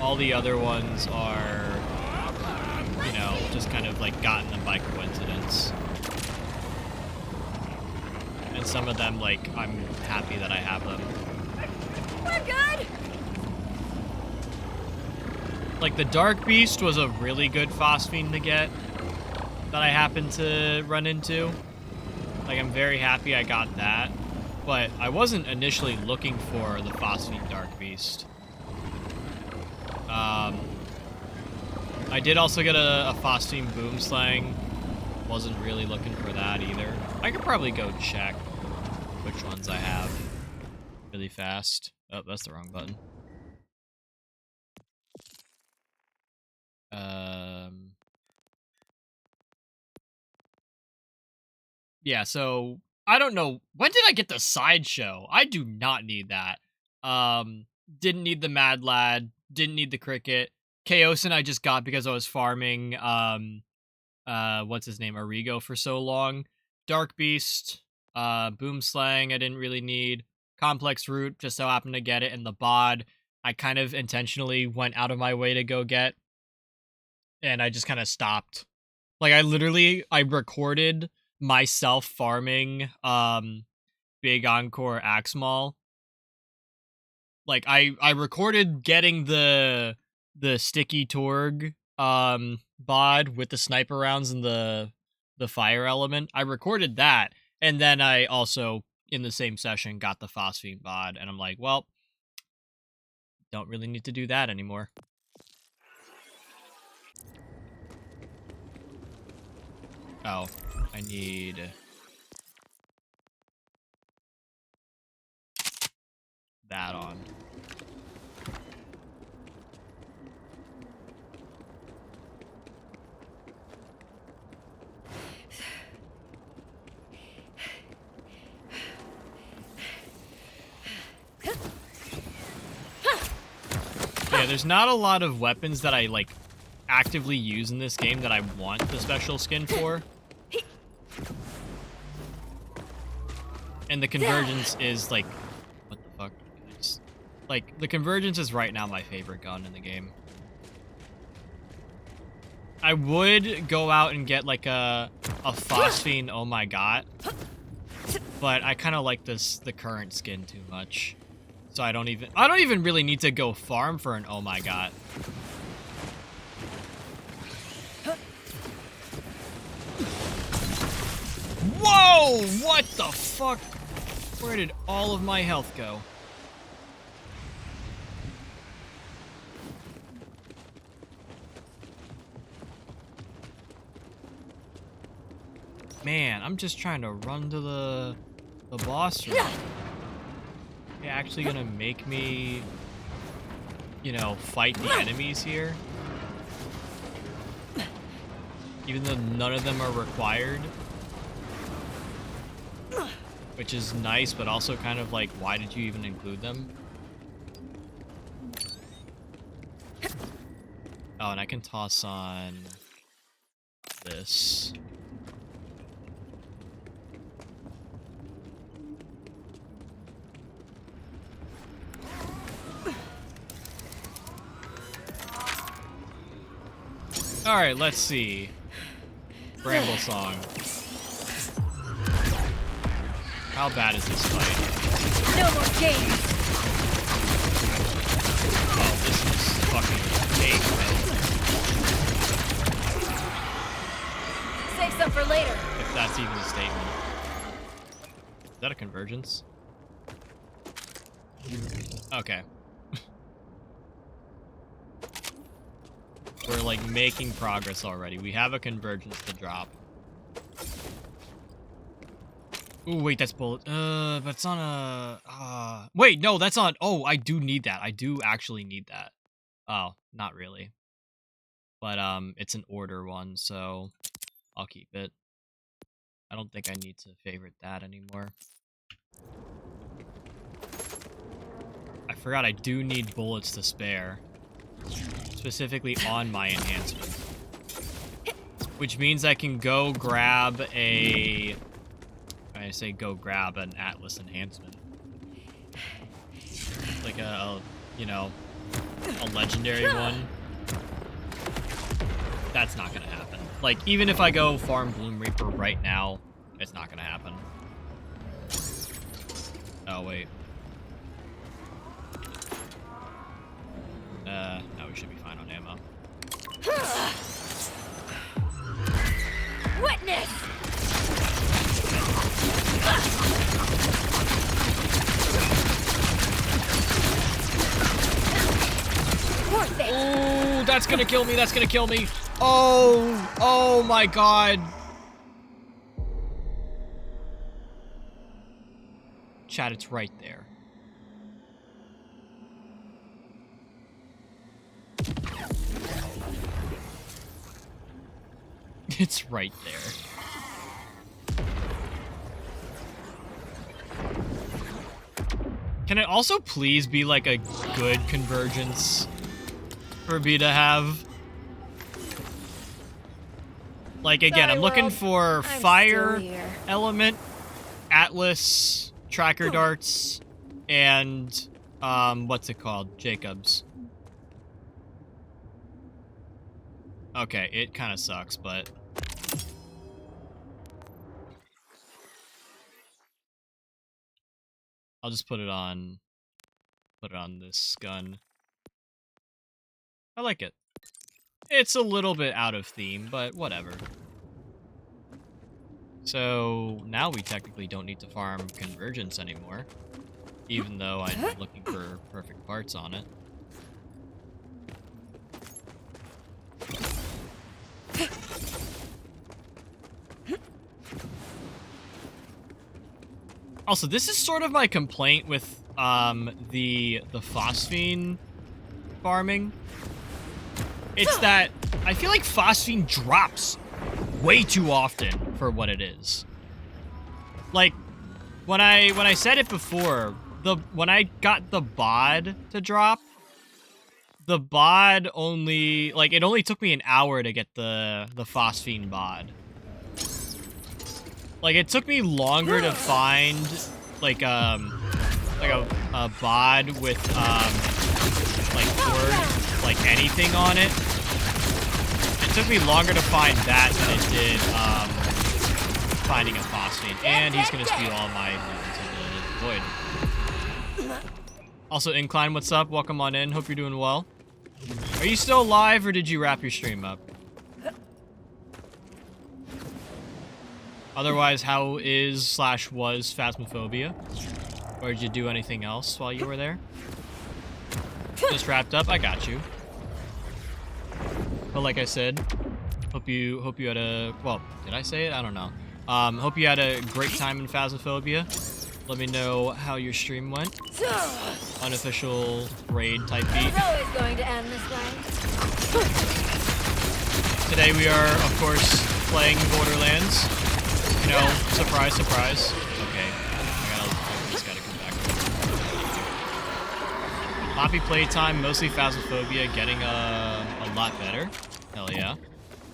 All the other ones are, you know, just kind of, like, gotten them by coincidence. And some of them, like, I'm happy that I have them. We're good. Like, the Dark Beast was a really good phosphine to get that I happened to run into. Like, I'm very happy I got that. But I wasn't initially looking for the phosphine Dark Beast. I did also get a phosphine Boomslang. Wasn't really looking for that either. I could probably go check which ones I have really fast. Oh, that's the wrong button. Yeah, so I don't know. When did I get the sideshow? I do not need that. Didn't need the Mad Lad. Didn't need the Cricket. Chaosin I just got because I was farming what's his name? Arrigo for so long. Dark Beast, Boomslang I didn't really need. Complex Root, just so happened to get it, and the BOD I kind of intentionally went out of my way to go get. And I just kind of stopped. Like, I recorded myself farming Big Encore Axmal. Like, I recorded getting the sticky Torg bod with the sniper rounds and the fire element. I recorded that, and then I also in the same session got the phosphine bod, and I'm like, well, don't really need to do that anymore. Oh, I need that on. Yeah, there's not a lot of weapons that I, like, actively use in this game that I want the special skin for. And the Convergence is, like... What the fuck? Like, the Convergence is right now my favorite gun in the game. I would go out and get, like, a phosphine oh my god. But I kind of like the current skin too much. So I don't even really need to go farm for an oh my god. No! What the fuck? Where did all of my health go? Man, I'm just trying to run to the boss room. You're actually gonna make me, you know, fight the enemies here? Even though none of them are required? Which is nice, but also kind of like, why did you even include them? Oh, and I can toss on this. Alright, let's see. Bramble Song. How bad is this fight? No more games. Oh, this is fucking cake, man. Save some for later. If that's even a statement. Is that a convergence? Okay. We're like making progress already. We have a convergence to drop. Ooh, wait, that's bullet. But it's on a. Wait, no, that's on. Oh, I do need that. I do actually need that. Oh, not really. But it's an order one, so I'll keep it. I don't think I need to favorite that anymore. I forgot I do need bullets to spare. Specifically on my enhancement. Which means I can go grab a... I say go grab an Atlas enhancement. Like a you know, a legendary one. That's not gonna happen. Like, even if I go farm Bloom Reaper right now, it's not gonna happen. Oh, wait. No, we should be fine on ammo. Witness! Worth it! Oh, that's gonna kill me, that's gonna kill me. Oh my god. Chat, it's right there. It's right there. Can it also please be like a good convergence for me to have? Like, again, Sorry, I'm looking world. for I'm fire still here. element, Atlas, tracker darts, and what's it called? Jacobs. Okay, it kind of sucks, but I'll just put it on this gun. I like it. It's a little bit out of theme, but whatever. So now we technically don't need to farm convergence anymore, even though I'm looking for perfect parts on it. Also, this is sort of my complaint with the phosphine farming. It's that I feel like phosphine drops way too often for what it is. Like, when I said it before, when I got the BOD to drop, the BOD only, like, it only took me an hour to get the phosphine BOD. Like, it took me longer to find, like a BOD with, like, word, like, anything on it. It took me longer to find that than it did, finding a phosphine. And he's gonna steal all my loot into the void. Also, Incline, what's up? Welcome on in. Hope you're doing well. Are you still live, or did you wrap your stream up? Otherwise, how is slash was Phasmophobia? Or did you do anything else while you were there? Just wrapped up. I got you. But like I said, hope you had a, well, did I say it? I don't know. Hope you had a great time in Phasmophobia. Let me know how your stream went. Unofficial raid type beat. It's always going to end this way. Today we are, of course, playing Borderlands. You know, surprise, surprise. Okay, I just gotta come back. Poppy playtime, mostly Phasmophobia, getting a lot better. Hell yeah.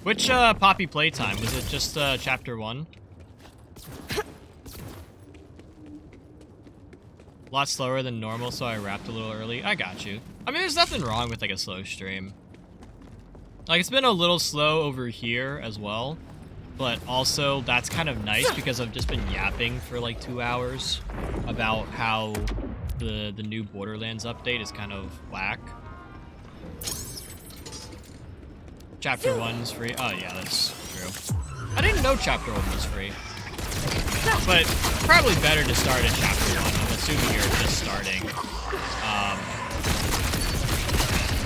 Which Poppy playtime? Was it just chapter 1? A lot slower than normal, so I wrapped a little early. I got you. I mean, there's nothing wrong with like a slow stream. Like, it's been a little slow over here as well, but also that's kind of nice because I've just been yapping for like 2 hours about how the new Borderlands update is kind of whack. Chapter 1's free. Oh yeah, that's true. I didn't know Chapter 1 was free. But probably better to start at Chapter 1. I'm assuming you're just starting.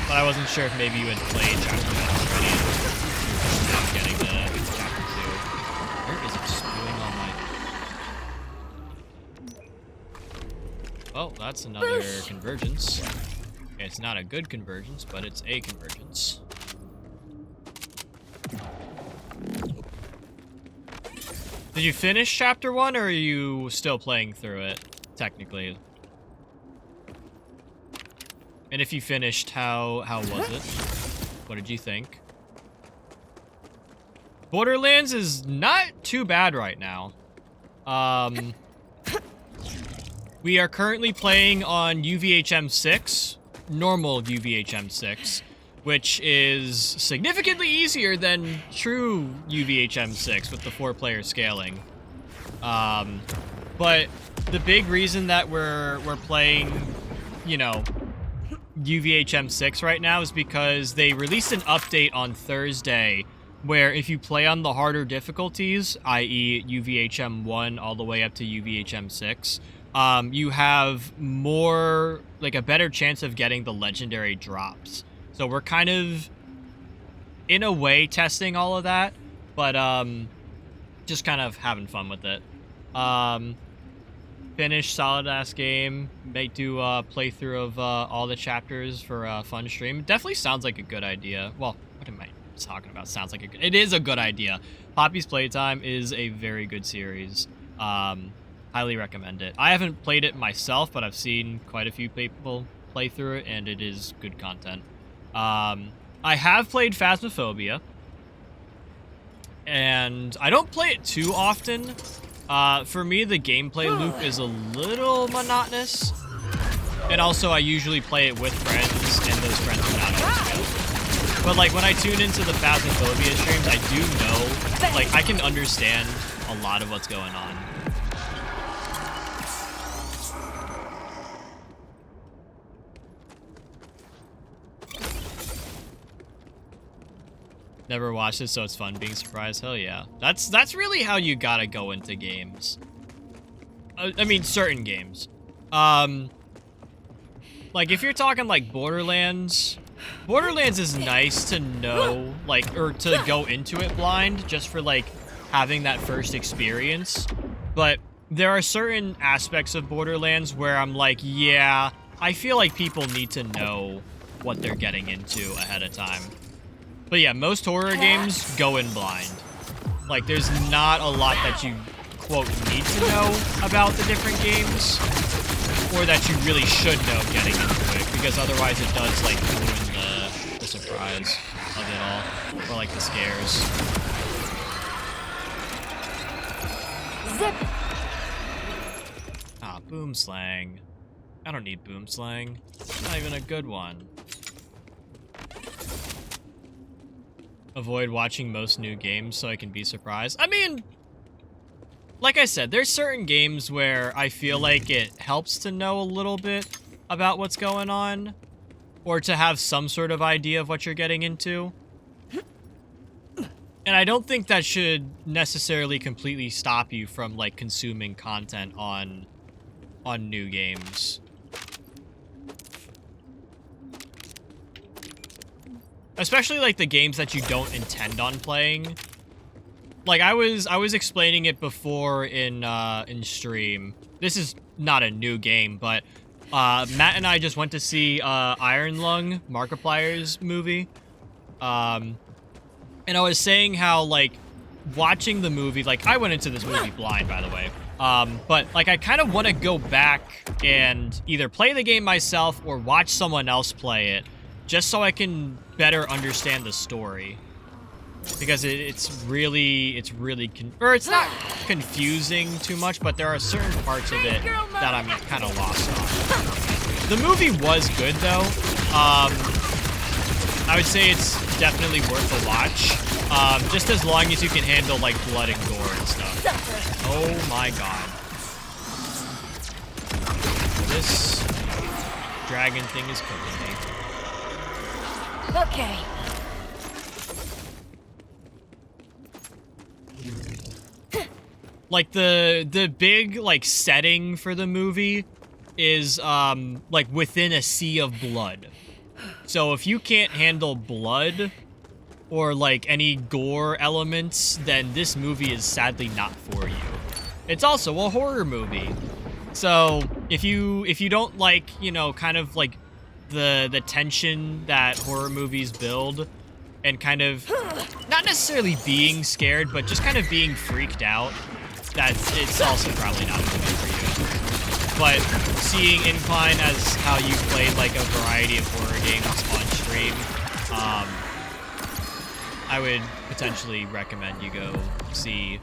But I wasn't sure if maybe you had played Chapter 1 already. Now getting to Chapter 2. Where is it spewing on my... Oh, that's another convergence. Okay, it's not a good convergence, but it's a convergence. Did you finish Chapter 1, or are you still playing through it, technically? And if you finished, how was it? What did you think? Borderlands is not too bad right now. We are currently playing on UVHM 6, normal UVHM 6, which is significantly easier than true UVHM 6 with the 4-player scaling. But the big reason that we're playing, you know, UVHM 6 right now is because they released an update on Thursday where if you play on the harder difficulties, i.e. UVHM 1 all the way up to UVHM 6, you have more, like a better chance of getting the legendary drops. So we're kind of, in a way, testing all of that, but just kind of having fun with it. Finish solid-ass game. May do a playthrough of all the chapters for a fun stream. Definitely sounds like a good idea. Well, what am I talking about? Sounds like it is a good idea. Poppy's Playtime is a very good series. Highly recommend it. I haven't played it myself, but I've seen quite a few people play through it, and it is good content. I have played Phasmophobia, and I don't play it too often. For me, the gameplay loop is a little monotonous, and also I usually play it with friends, and those friends are not always. But like when I tune into the Phasmophobia streams, I do know, like I can understand a lot of what's going on. Never watched it, so it's fun being surprised. Hell yeah. That's really how you gotta go into games. I mean, certain games. Like, if you're talking, like, Borderlands is nice to know, like, or to go into it blind, just for, like, having that first experience. But there are certain aspects of Borderlands where I'm like, yeah, I feel like people need to know what they're getting into ahead of time. But yeah, most horror games go in blind. Like, there's not a lot that you, quote, need to know about the different games, or that you really should know getting into it, because otherwise it does, like, ruin the surprise of it all, or, like, the scares. Zip. Ah, boom slang. I don't need boom slang. It's not even a good one. Avoid watching most new games so I can be surprised. I mean, like I said, there's certain games where I feel like it helps to know a little bit about what's going on, or to have some sort of idea of what you're getting into. And I don't think that should necessarily completely stop you from, like, consuming content on new games. Especially, like, the games that you don't intend on playing. Like, I was explaining it before in stream. This is not a new game, but Matt and I just went to see Iron Lung, Markiplier's movie. And I was saying how, like, watching the movie, like, I went into this movie blind, by the way. But, like, I kind of want to go back and either play the game myself or watch someone else play it, just so I can better understand the story. Because it's really, or it's not confusing too much, but there are certain parts of it that I'm kind of lost on. The movie was good, though. I would say it's definitely worth a watch. Just as long as you can handle, like, blood and gore and stuff. Oh my god. This dragon thing is cooking me. Okay. Like, the big, like, setting for the movie is, like, within a sea of blood. So if you can't handle blood or, like, any gore elements, then this movie is sadly not for you. It's also a horror movie. So if you don't like, you know, kind of like the tension that horror movies build and kind of not necessarily being scared, but just kind of being freaked out, it's also probably not a movie for you. But seeing Incline as how you played, like, a variety of horror games on stream, I would potentially recommend you go see,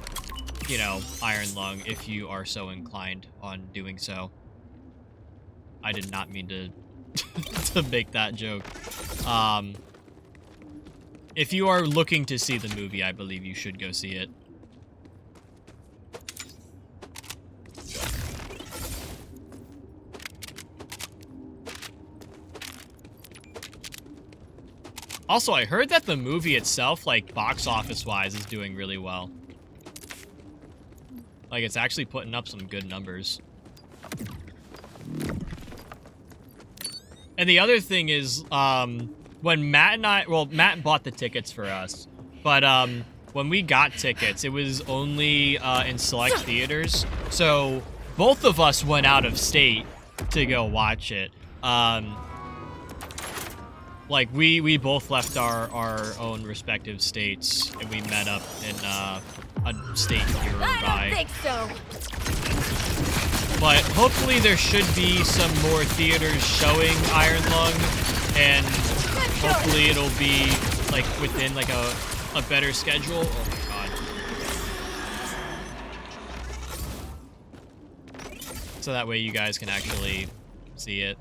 you know, Iron Lung if you are so inclined on doing so. I did not mean to to make that joke. If you are looking to see the movie, I believe you should go see it. Also, I heard that the movie itself, like, box office-wise, is doing really well. Like, it's actually putting up some good numbers. And the other thing is, when Matt and I... Well, Matt bought the tickets for us. But, when we got tickets, it was only, in select theaters. So, both of us went out of state to go watch it. Like, we both left our own respective states, and we met up in, a state nearby. I don't think so. But hopefully there should be some more theaters showing Iron Lung, and hopefully it'll be, like, within, like, a better schedule. Oh my god. So that way you guys can actually see it.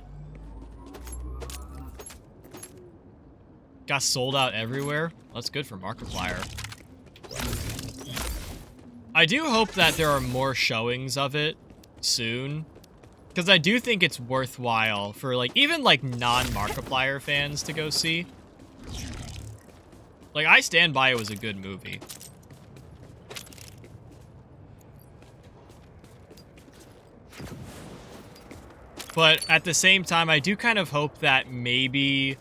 Got sold out everywhere. That's good for Markiplier. I do hope that there are more showings of it soon, because I do think it's worthwhile for, like, even, like, non-Markiplier fans to go see. Like, I stand by it was a good movie. But at the same time, I do kind of hope that maybe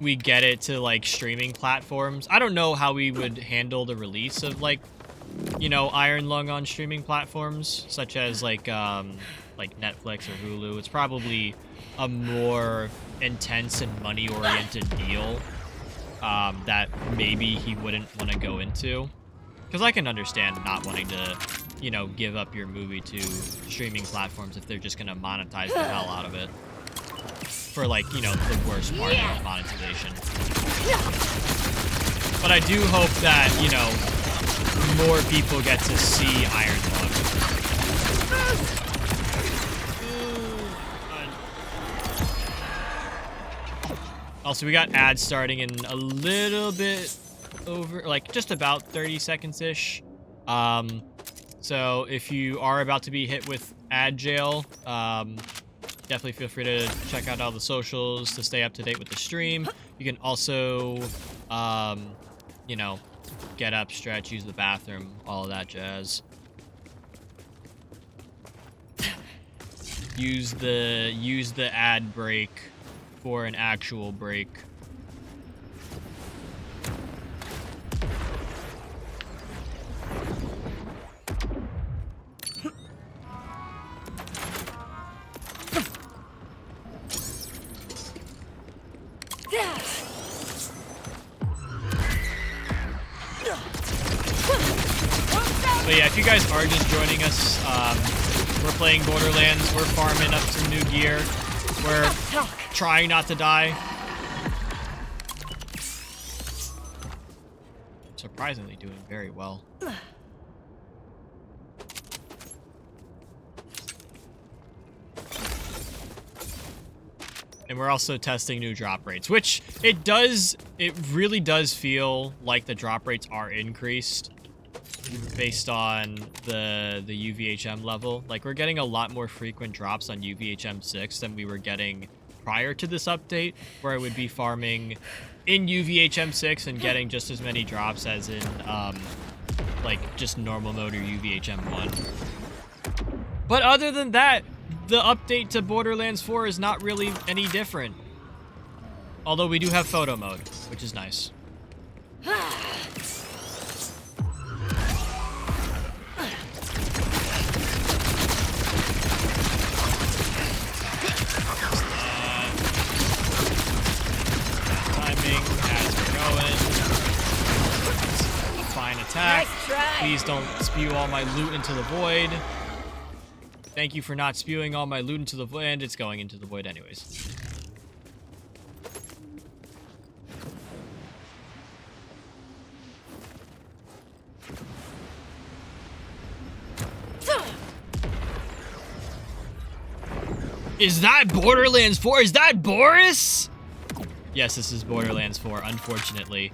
we get it to, like, streaming platforms. I don't know how we would handle the release of, like, you know, Iron Lung on streaming platforms, such as, like Netflix or Hulu. It's probably a more intense and money-oriented deal that maybe he wouldn't want to go into. Because I can understand not wanting to, you know, give up your movie to streaming platforms if they're just going to monetize the hell out of it. For, like, you know, the worst part of monetization. But I do hope that, you know, more people get to see Iron Lung. Also, we got ads starting in a little bit over, like, just about 30 seconds-ish. So if you are about to be hit with ad jail, definitely feel free to check out all the socials to stay up to date with the stream. You can also, you know, get up, stretch, use the bathroom, all of that jazz. Use the ad break for an actual break. But yeah, if you guys are just joining us, we're playing Borderlands. We're farming up some new gear. We're trying not to die. Surprisingly doing very well. And we're also testing new drop rates, which it really does feel like the drop rates are increased based on the UVHM level. Like, we're getting a lot more frequent drops on UVHM 6 than we were getting prior to this update, where I would be farming in UVHM 6 and getting just as many drops as in like just normal mode or UVHM 1. But other than that, the update to Borderlands 4 is not really any different. Although we do have photo mode, which is nice. Timing as we're going. Fine attack. Nice try. Please don't spew all my loot into the void. Thank you for not spewing all my loot into the void, and it's going into the void anyways. Is that Borderlands 4? Is that Boris? Yes, this is Borderlands 4, unfortunately.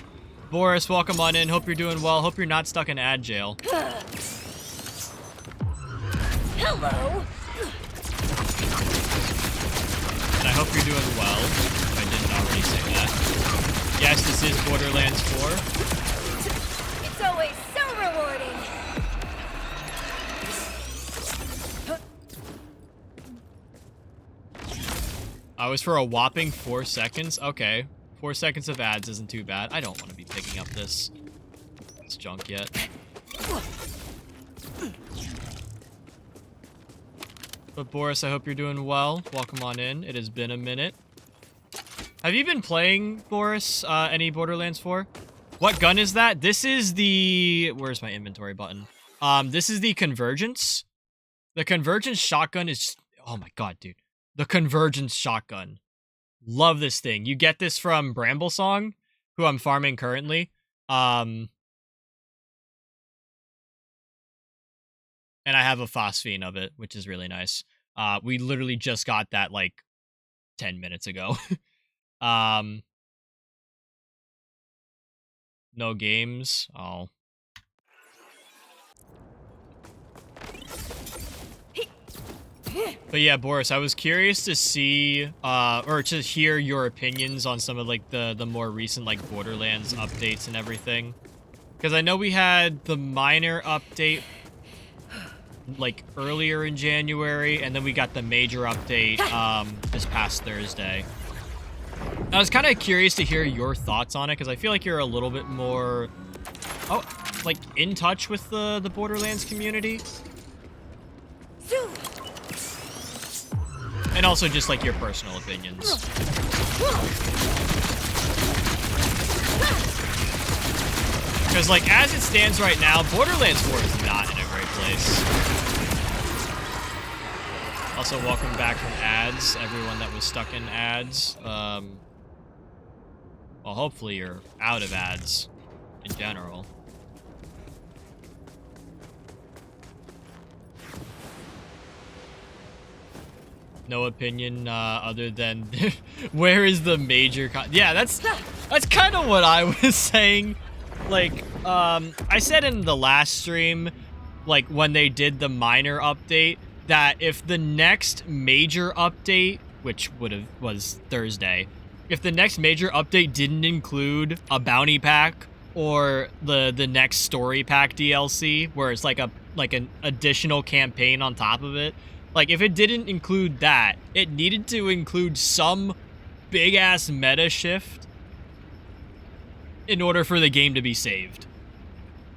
Boris, welcome on in. Hope you're doing well. Hope you're not stuck in ad jail. Hello. And I hope you're doing well, if I didn't already say that. Yes, this is Borderlands 4. It's always so rewarding. I was for a whopping 4 seconds. Okay. 4 seconds of ads isn't too bad. I don't want to be picking up this junk yet. But Boris, I hope you're doing well. Welcome on in. It has been a minute. Have you been playing, Boris, any Borderlands 4? What gun is that? This is the... Where's my inventory button? This is the Convergence. The Convergence shotgun is... Oh my god, dude. The Convergence shotgun. Love this thing. You get this from Bramble Song, who I'm farming currently. And I have a phosphine of it, which is really nice. We literally just got that like 10 minutes ago. No games. Oh. But yeah, Boris, I was curious to see, or to hear your opinions on some of, like, the more recent, like, Borderlands updates and everything. Because I know we had the minor update, like, earlier in January, and then we got the major update, this past Thursday. I was kind of curious to hear your thoughts on it, because I feel like you're a little bit more, like, in touch with the Borderlands community. And also just, like, your personal opinions. Because, like, as it stands right now, Borderlands 4 is not in a great place. Also, welcome back from ads, everyone that was stuck in ads. Well, hopefully you're out of ads in general. No opinion other than where is the major yeah, that's kind of what I was saying. Like, I said in the last stream, like, when they did the minor update, that if the next major update, which was Thursday, if the next major update didn't include a bounty pack or the next story pack DLC where it's like an additional campaign on top of it. Like, if it didn't include that, it needed to include some big ass meta shift in order for the game to be saved.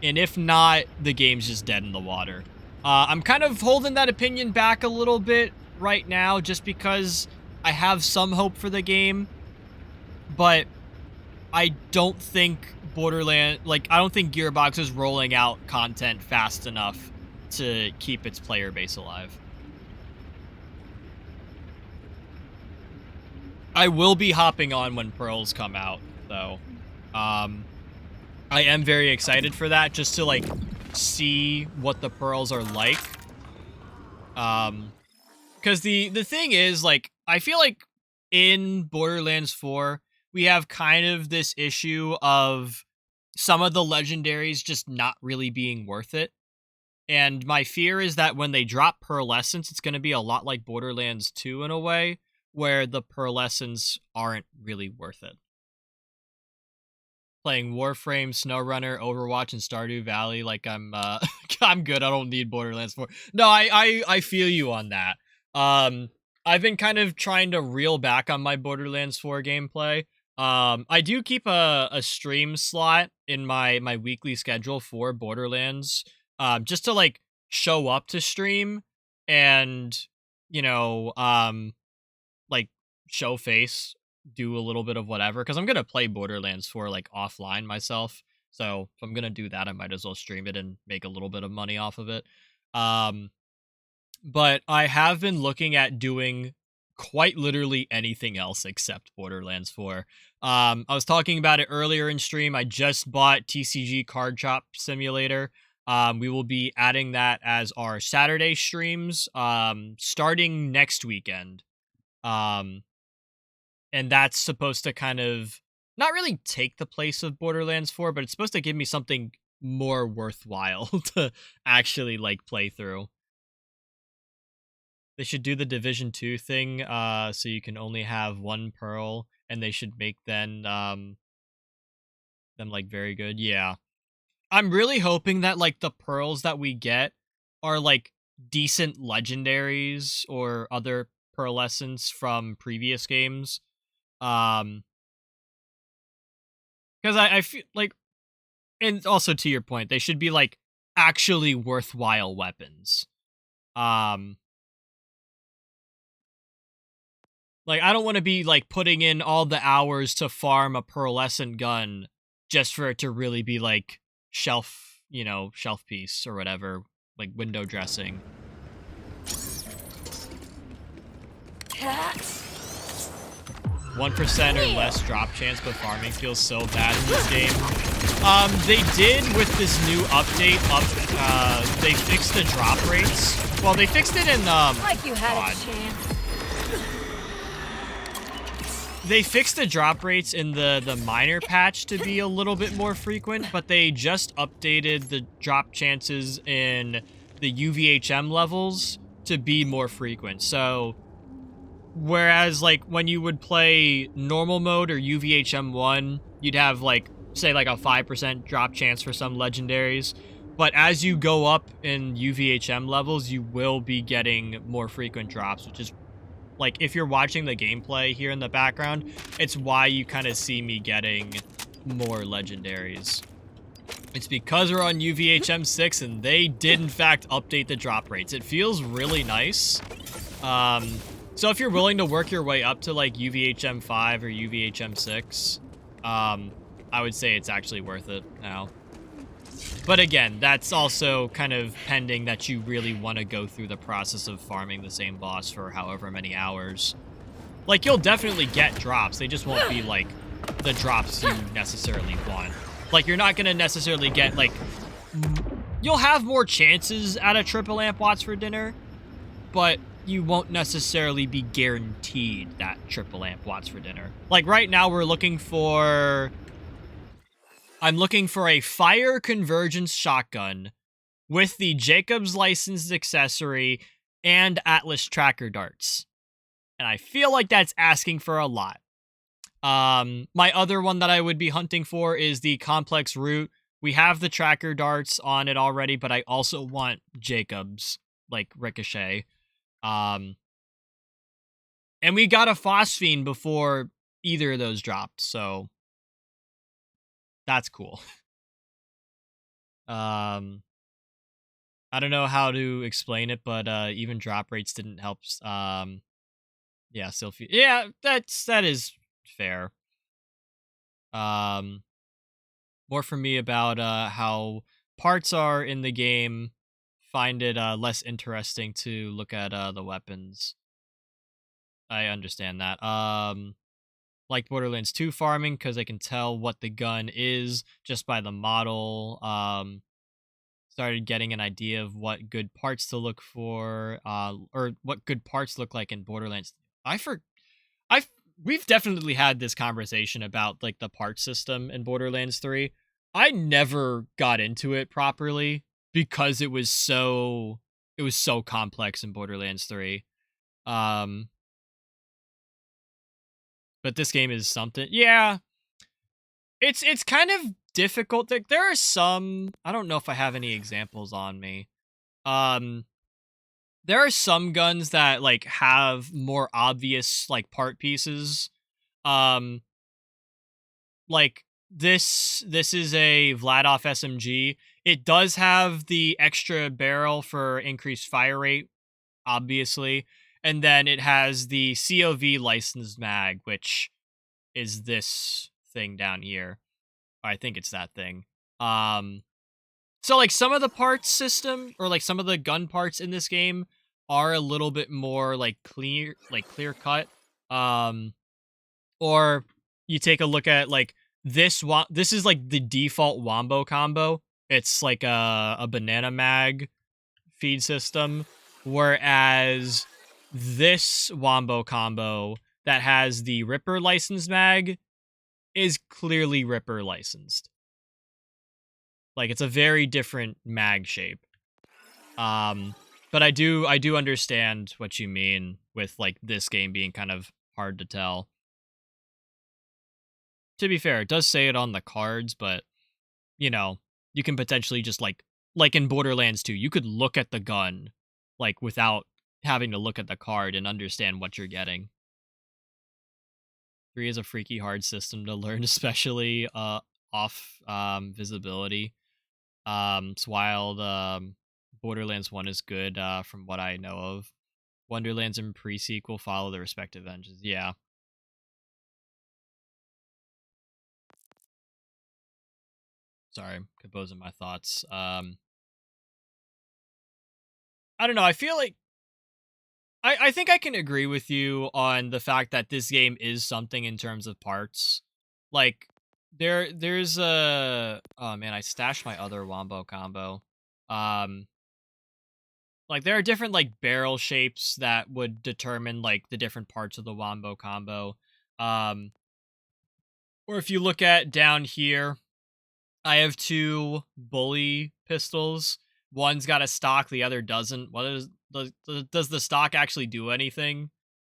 And if not, the game's just dead in the water. I'm kind of holding that opinion back a little bit right now just because I have some hope for the game, but I don't think I don't think Gearbox is rolling out content fast enough to keep its player base alive. I will be hopping on when Pearls come out, though. I am very excited for that, just to, like, see what the Pearls are like. Because the thing is, like, I feel like in Borderlands 4, we have kind of this issue of some of the legendaries just not really being worth it. And my fear is that when they drop Pearlescence, it's going to be a lot like Borderlands 2 in a way, where the Pearlescence aren't really worth it. Playing Warframe, SnowRunner, Overwatch, and Stardew Valley, like I'm I'm good. I don't need Borderlands 4. No, I feel you on that. I've been kind of trying to reel back on my Borderlands 4 gameplay. I do keep a stream slot in my weekly schedule for Borderlands, just to, like, show up to stream and, you know, like, show face, do a little bit of whatever, because I'm gonna play Borderlands 4, like, offline myself. So if I'm gonna do that, I might as well stream it and make a little bit of money off of it. But I have been looking at doing quite literally anything else except Borderlands 4. I was talking about it earlier in stream. I just bought TCG Card Shop Simulator. We will be adding that as our Saturday streams, starting next weekend. And that's supposed to kind of not really take the place of Borderlands 4, but it's supposed to give me something more worthwhile to actually, like, play through. They should do the Division 2 thing, so you can only have one pearl, and they should make them, like, very good. Yeah. I'm really hoping that, like, the pearls that we get are, like, decent legendaries or other pearlescents from previous games. Because I feel like, and also to your point, they should be, like, actually worthwhile weapons. Like, I don't want to be, like, putting in all the hours to farm a pearlescent gun just for it to really be, like, shelf piece or whatever, like window dressing. 1% or less drop chance, but farming feels so bad in this game. They did with this new update. They fixed the drop rates. Well, they fixed it in Like you had a chance. They fixed the drop rates in the minor patch to be a little bit more frequent, but they just updated the drop chances in the UVHM levels to be more frequent. So, whereas, like, when you would play normal mode or UVHM 1, you'd have, like, say, like, a 5% drop chance for some legendaries. But as you go up in UVHM levels, you will be getting more frequent drops, which is, like, if you're watching the gameplay here in the background, it's why you kind of see me getting more legendaries. It's because we're on UVHM 6, and they did, in fact, update the drop rates. It feels really nice. So if you're willing to work your way up to, like, UVHM 5 or UVHM 6, I would say it's actually worth it now. But again, that's also kind of pending that you really want to go through the process of farming the same boss for however many hours. Like, you'll definitely get drops. They just won't be, like, the drops you necessarily want. Like, you're not going to necessarily get, like... You'll have more chances at a triple amp watts for dinner, but you won't necessarily be guaranteed that triple amp watts for dinner. Like, right now, we're looking for... I'm looking for a fire convergence shotgun with the Jacobs licensed accessory and Atlas tracker darts. And I feel like that's asking for a lot. My other one that I would be hunting for is the complex route. We have the tracker darts on it already, but I also want Jacob's, like Ricochet. Um, and we got a phosphine before either of those dropped, so that's cool. Um, I don't know how to explain it, but even drop rates didn't help. Yeah, Sylphie. Yeah, that is fair. Um, More for me about how parts are in the game. Find it less interesting to look at the weapons. I understand that. Like Borderlands 2 farming because I can tell what the gun is just by the model. Started getting an idea of what good parts to look for, or what good parts look like in Borderlands. I for I We've definitely had this conversation about like the part system in Borderlands 3. I never got into it properly because it was so complex in Borderlands 3. Um but this game is something. Yeah, it's kind of difficult. There are some, I don't know if I have any examples on me. Um there are some guns that like have more obvious like part pieces. Um like this is a Vladoff SMG. It does have the extra barrel for increased fire rate, obviously, and then it has the COV licensed mag, which is this thing down here. I think it's that thing. Um, so like some of the parts system or like some of the gun parts in this game are a little bit more like clear cut. Um, or you take a look at like this is like the default wombo combo. It's like a banana mag feed system, whereas this wombo combo that has the Ripper licensed mag is clearly Ripper licensed. Like it's a very different mag shape. Um, but I do understand what you mean with like this game being kind of hard to tell. To be fair, it does say it on the cards, but you know, you can potentially just like in Borderlands 2, you could look at the gun like without having to look at the card and understand what you're getting. 3 is a freaky hard system to learn, especially off visibility. It's wild. Borderlands 1 is good from what I know of. Wonderlands and pre-sequel follow the respective engines. Yeah. Sorry, I'm composing my thoughts. I don't know. I feel like I think I can agree with you on the fact that this game is something in terms of parts. Like there's a, oh man, I stashed my other wombo combo. Um like there are different like barrel shapes that would determine like the different parts of the wombo combo. Um or if you look at down here, I have two bully pistols. One's got a stock, the other doesn't. Does the stock actually do anything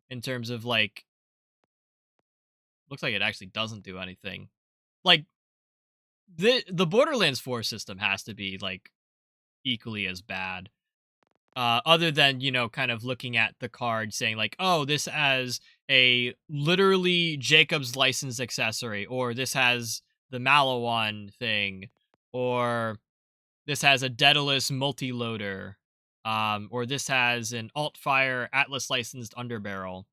in terms of like? Looks like it actually doesn't do anything. Like the Borderlands 4 system has to be like equally as bad. Other than, you know, kind of looking at the card saying like, oh, this has a literally Jacob's licensed accessory, or this has the Malawan thing, or this has a Daedalus multi-loader, or this has an Altfire Atlas licensed underbarrel,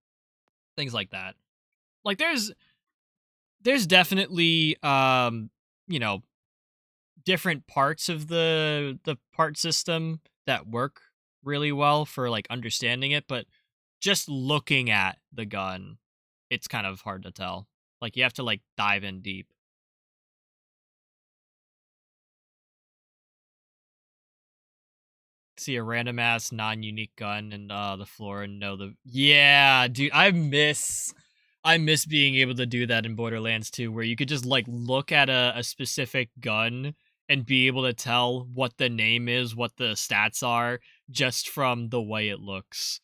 things like that. Like there's definitely you know, different parts of the part system that work really well for like understanding it, but just looking at the gun, it's kind of hard to tell. Like you have to like dive in deep. See a random ass non-unique gun and the floor and know the, yeah, dude, I miss being able to do that in Borderlands 2, where you could just like look at a specific gun and be able to tell what the name is, what the stats are, just from the way it looks.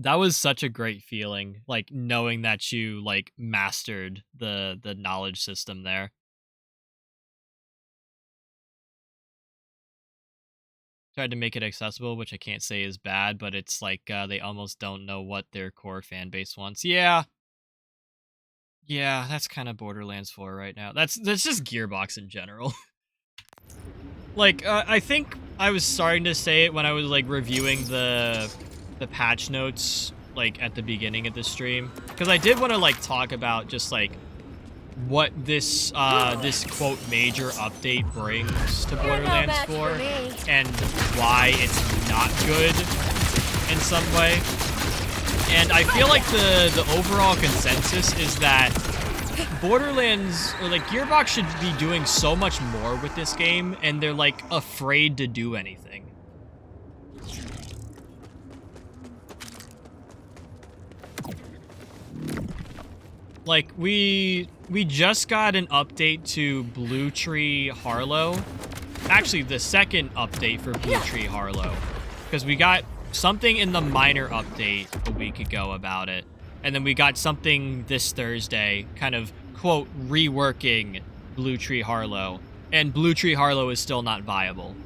That was such a great feeling, like, knowing that you, like, mastered the knowledge system there. Tried to make it accessible, which I can't say is bad, but it's like, they almost don't know what their core fan base wants. Yeah. Yeah, that's kinda Borderlands 4 right now. That's just Gearbox in general. Like, I think I was starting to say it when I was, like, reviewing the patch notes, like, at the beginning of the stream, because I did wanna, like, talk about just, like, what this quote major update brings to You're no Borderlands match for 4 me. and why it's not good in some way. And I feel like the overall consensus is that Borderlands, or like Gearbox, should be doing so much more with this game, and they're like afraid to do anything. Like, we just got an update to Blue Tree Harlow. Actually, the second update for Blue Tree Harlow. Because we got something in the minor update a week ago about it. And then we got something this Thursday, kind of, quote, reworking Blue Tree Harlow. And Blue Tree Harlow is still not viable.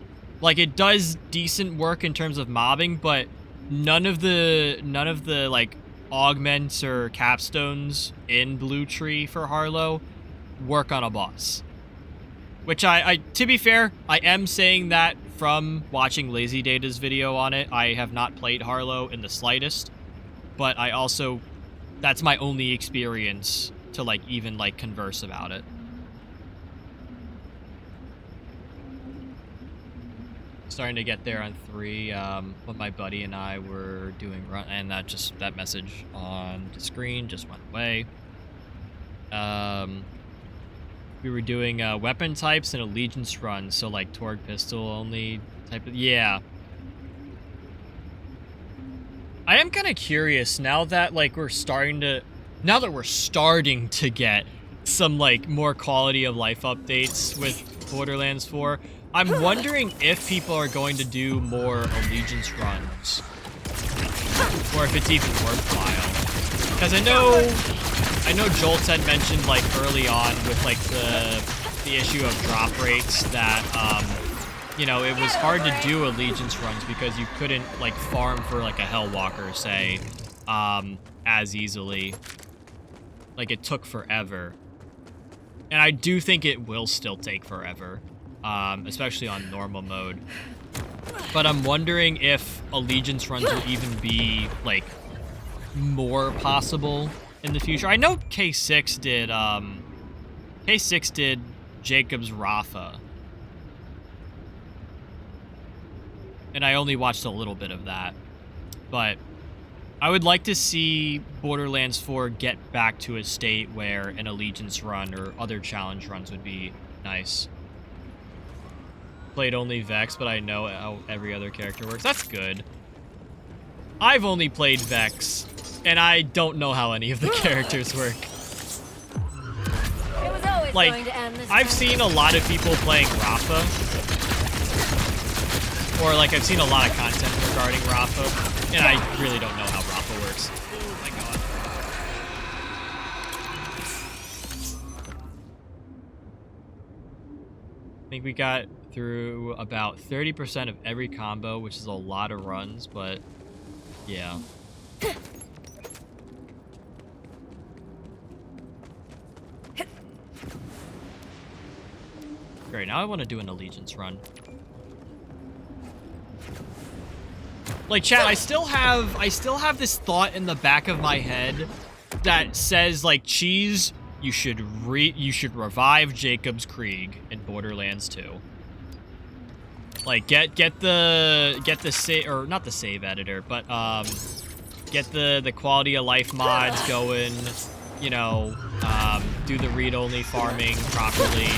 Like, it does decent work in terms of mobbing, but none of the like, augments or capstones in Blue Tree for Harlow work on a boss. Which I to be fair, I am saying that from watching Lazy Data's video on it. I have not played Harlow in the slightest, but I also, that's my only experience to, like, even, like, converse about it. Starting to get there on 3, but my buddy and I were doing run, and that message on the screen just went away. We were doing weapon types and allegiance runs, so like Torgue pistol only type of, yeah. I am kind of curious now that, like, we're starting to get some, like, more quality of life updates with Borderlands 4. I'm wondering if people are going to do more allegiance runs, or if it's even worthwhile. Because I know Jolts had mentioned, like, early on with, like, the issue of drop rates that, you know, it was hard to do allegiance runs because you couldn't, like, farm for, like, a Hellwalker, say, as easily. Like, it took forever. And I do think it will still take forever. Especially on normal mode. But I'm wondering if allegiance runs will even be, like, more possible in the future. I know K6 did Jacob's Rafa. And I only watched a little bit of that. But I would like to see Borderlands 4 get back to a state where an allegiance run or other challenge runs would be nice. Played only Vex, but I know how every other character works. That's good. I've only played Vex, and I don't know how any of the characters work. It was always Like, going to end this I've way. seen a lot of people playing Rafa. Or, like, I've seen a lot of content regarding Rafa, and I really don't know how Rafa works. Oh my god. I think we got through about 30% of every combo, which is a lot of runs, but yeah. Great, now I want to do an allegiance run. Like, chat, I still have this thought in the back of my head that says, like, Cheese, you should revive Jacob's Krieg in Borderlands 2. Like, get the save, or not the save editor, but get the quality of life mods going, you know, do the read-only farming properly,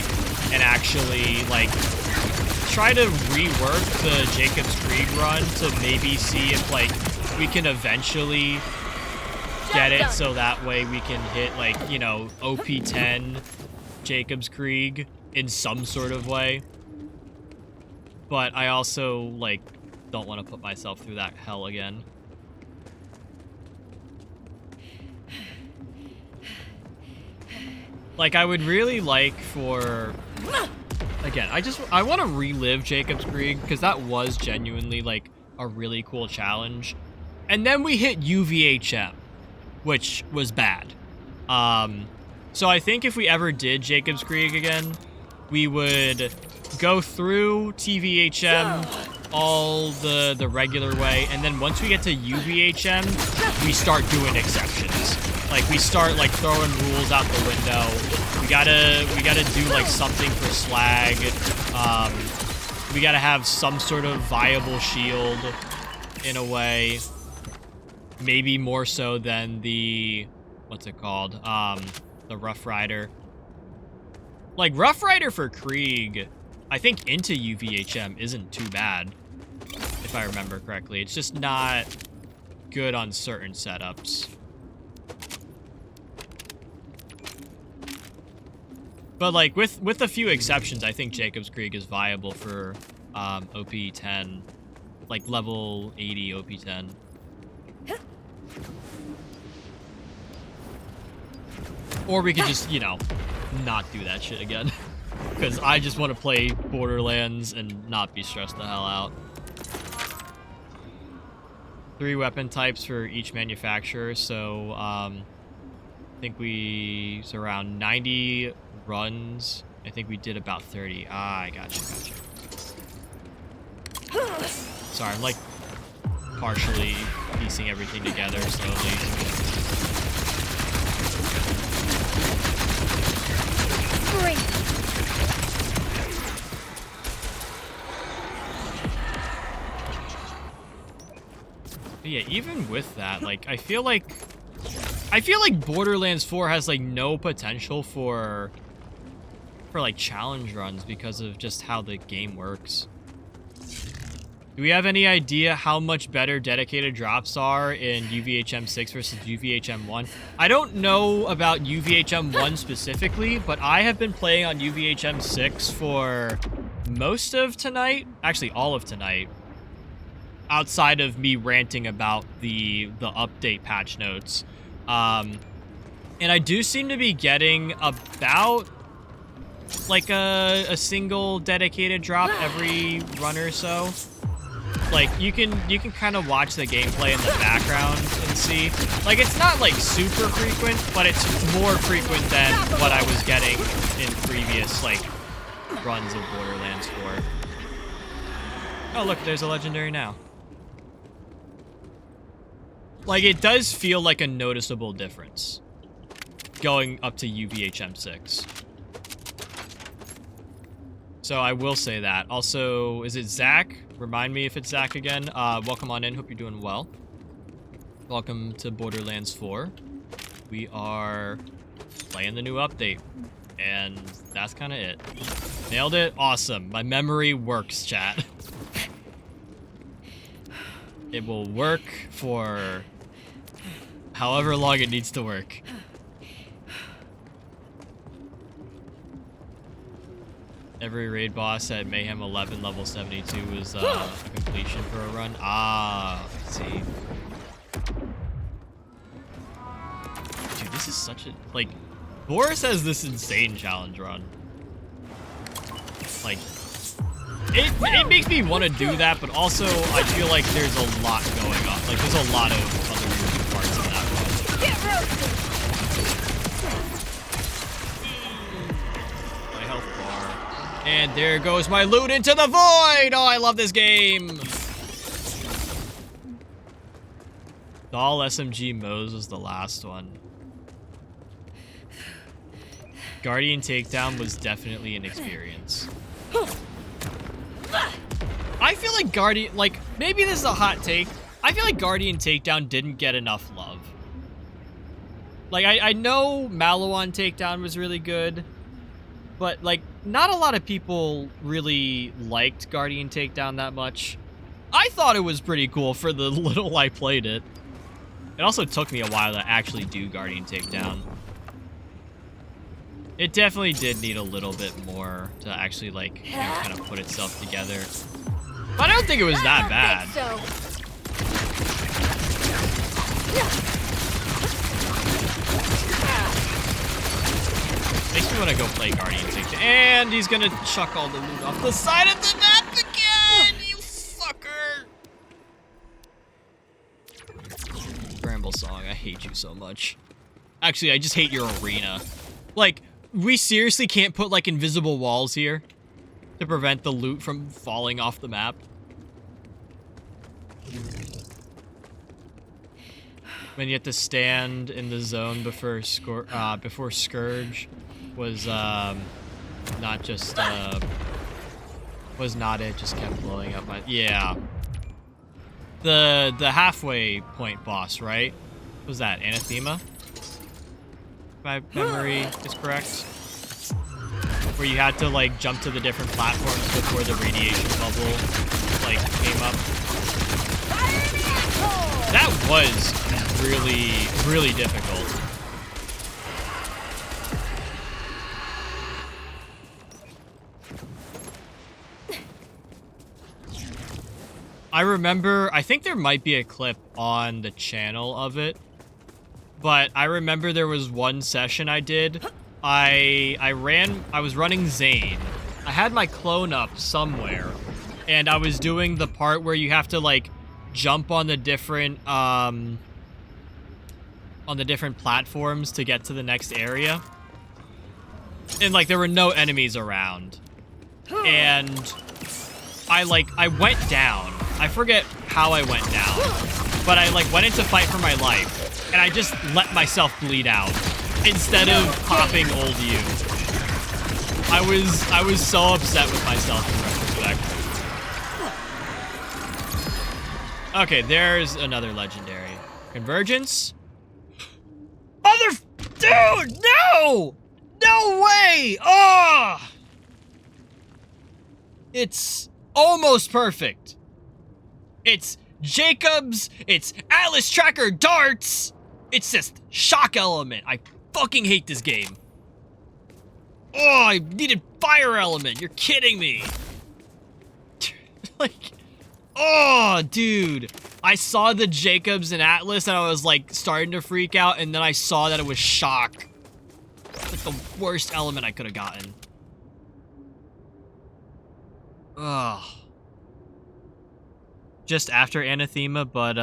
and actually, like, try to rework the Jacob's Krieg run to maybe see if, like, we can eventually get it so that way we can hit, like, you know, OP10 Jacob's Krieg in some sort of way. But I also, like, don't want to put myself through that hell again. Like, I would really like for... Again, I want to relive Jacob's Krieg, because that was genuinely, like, a really cool challenge. And then we hit UVHM, which was bad. So I think if we ever did Jacob's Krieg again, we would go through TVHM all the regular way, and then once we get to UVHM, we start doing exceptions. Like, we start, like, throwing rules out the window. We gotta do, like, something for slag. We gotta have some sort of viable shield, in a way. Maybe more so than the... What's it called? The Rough Rider. Like, Rough Rider for Krieg, I think into UVHM isn't too bad, if I remember correctly. It's just not good on certain setups. But, like, with a few exceptions, I think Jacob's Krieg is viable for OP10. Like, level 80 OP10. Or we could just, you know, not do that shit again. Because I just want to play Borderlands and not be stressed the hell out. 3 weapon types for each manufacturer, so I think it's around 90 runs. I think we did about 30. Ah, I gotcha. Sorry, I'm like partially piecing everything together slowly. Great. But yeah, even with that, like, I feel like Borderlands 4 has, like, no potential for like challenge runs because of just how the game works. Do we have any idea how much better dedicated drops are in UVHM 6 versus UVHM 1? I don't know about UVHM 1 specifically, but I have been playing on UVHM 6 for most of tonight, actually all of tonight, outside of me ranting about the update patch notes. And I do seem to be getting about like a single dedicated drop every run or so. Like, you can kind of watch the gameplay in the background and see. Like, it's not, like, super frequent, but it's more frequent than what I was getting in previous, like, runs of Borderlands 4. Oh, look, there's a legendary now. Like, it does feel like a noticeable difference going up to UVHM 6. So I will say that. Also, is it Zach? Remind me if it's Zach again. Welcome on in. Hope you're doing well. Welcome to Borderlands 4. We are playing the new update. And that's kind of it. Nailed it. Awesome. My memory works, chat. It will work for however long it needs to work. Every raid boss at Mayhem 11 level 72 was a completion for a run. Ah, let's see. Dude, this is such a... Like, Boris has this insane challenge run. Like, it makes me want to do that, but also I feel like there's a lot going on. Like, there's a lot of other moving parts in that run. Get roasted. My health bar. And there goes my loot into the void! Oh, I love this game! Doll SMG Moze was the last one. Guardian Takedown was definitely an experience. I feel like Guardian... Like, maybe this is a hot take. I feel like Guardian Takedown didn't get enough love. Like, I know Maliwan Takedown was really good, but, like, not a lot of people really liked Guardian Takedown that much. I thought it was pretty cool for the little I played it. It also took me a while to actually do Guardian Takedown. It definitely did need a little bit more to actually, like, you know, kind of put itself together. But I don't think it was that bad. Makes me want to go play Guardian Instinct. And he's gonna chuck all the loot off the side of the map again! You fucker! Bramble Song, I hate you so much. Actually, I just hate your arena. Like, we seriously can't put, like, invisible walls here to prevent the loot from falling off the map. When you have to stand in the zone before Scourge was not just was not it, just kept blowing up my yeah. The halfway point boss, right? What was that Anathema? If my memory is correct. Where you had to like jump to the different platforms before the radiation bubble like came up. That was really difficult. I remember, I think there might be a clip on the channel of it, but I remember there was one session I did. I was running Zane. I had my clone up somewhere, and I was doing the part where you have to like jump on the different platforms to get to the next area. And like there were no enemies around. And I went down. I forget how I went down, but I like went in to fight for my life, and I just let myself bleed out instead of popping old you. I was so upset with myself in retrospect. Okay, there's another legendary. Convergence? Dude, no! No way! Oh! It's almost perfect. It's Jacobs, it's Atlas Tracker darts, it's just shock element. I fucking hate this game. Oh, I needed fire element. You're kidding me. Like, oh, dude. I saw the Jacobs and Atlas and I was like starting to freak out, and then I saw that it was shock. It's like the worst element I could have gotten. Ugh. Just after Anathema, but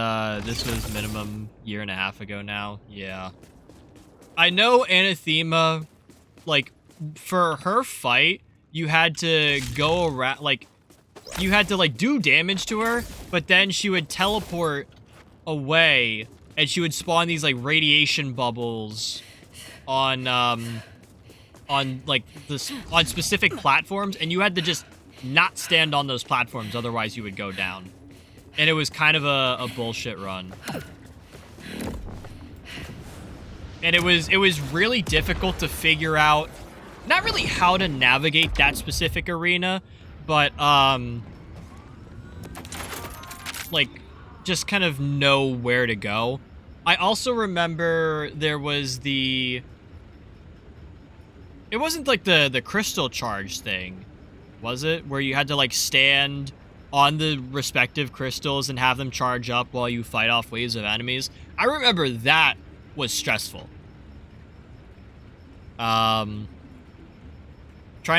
this was minimum year and a half ago now. Yeah. I know Anathema, like, for her fight, you had to go around, like, you had to, like, do damage to her, but then she would teleport away, and she would spawn these, like, radiation bubbles on specific platforms, and you had to just not stand on those platforms, otherwise you would go down. And it was kind of a bullshit run. And it was really difficult to figure out, not really how to navigate that specific arena, but, like, just kind of know where to go. I also remember there was it wasn't like the crystal charge thing, was it? Where you had to, like, stand on the respective crystals and have them charge up while you fight off waves of enemies. I remember that was stressful. Trying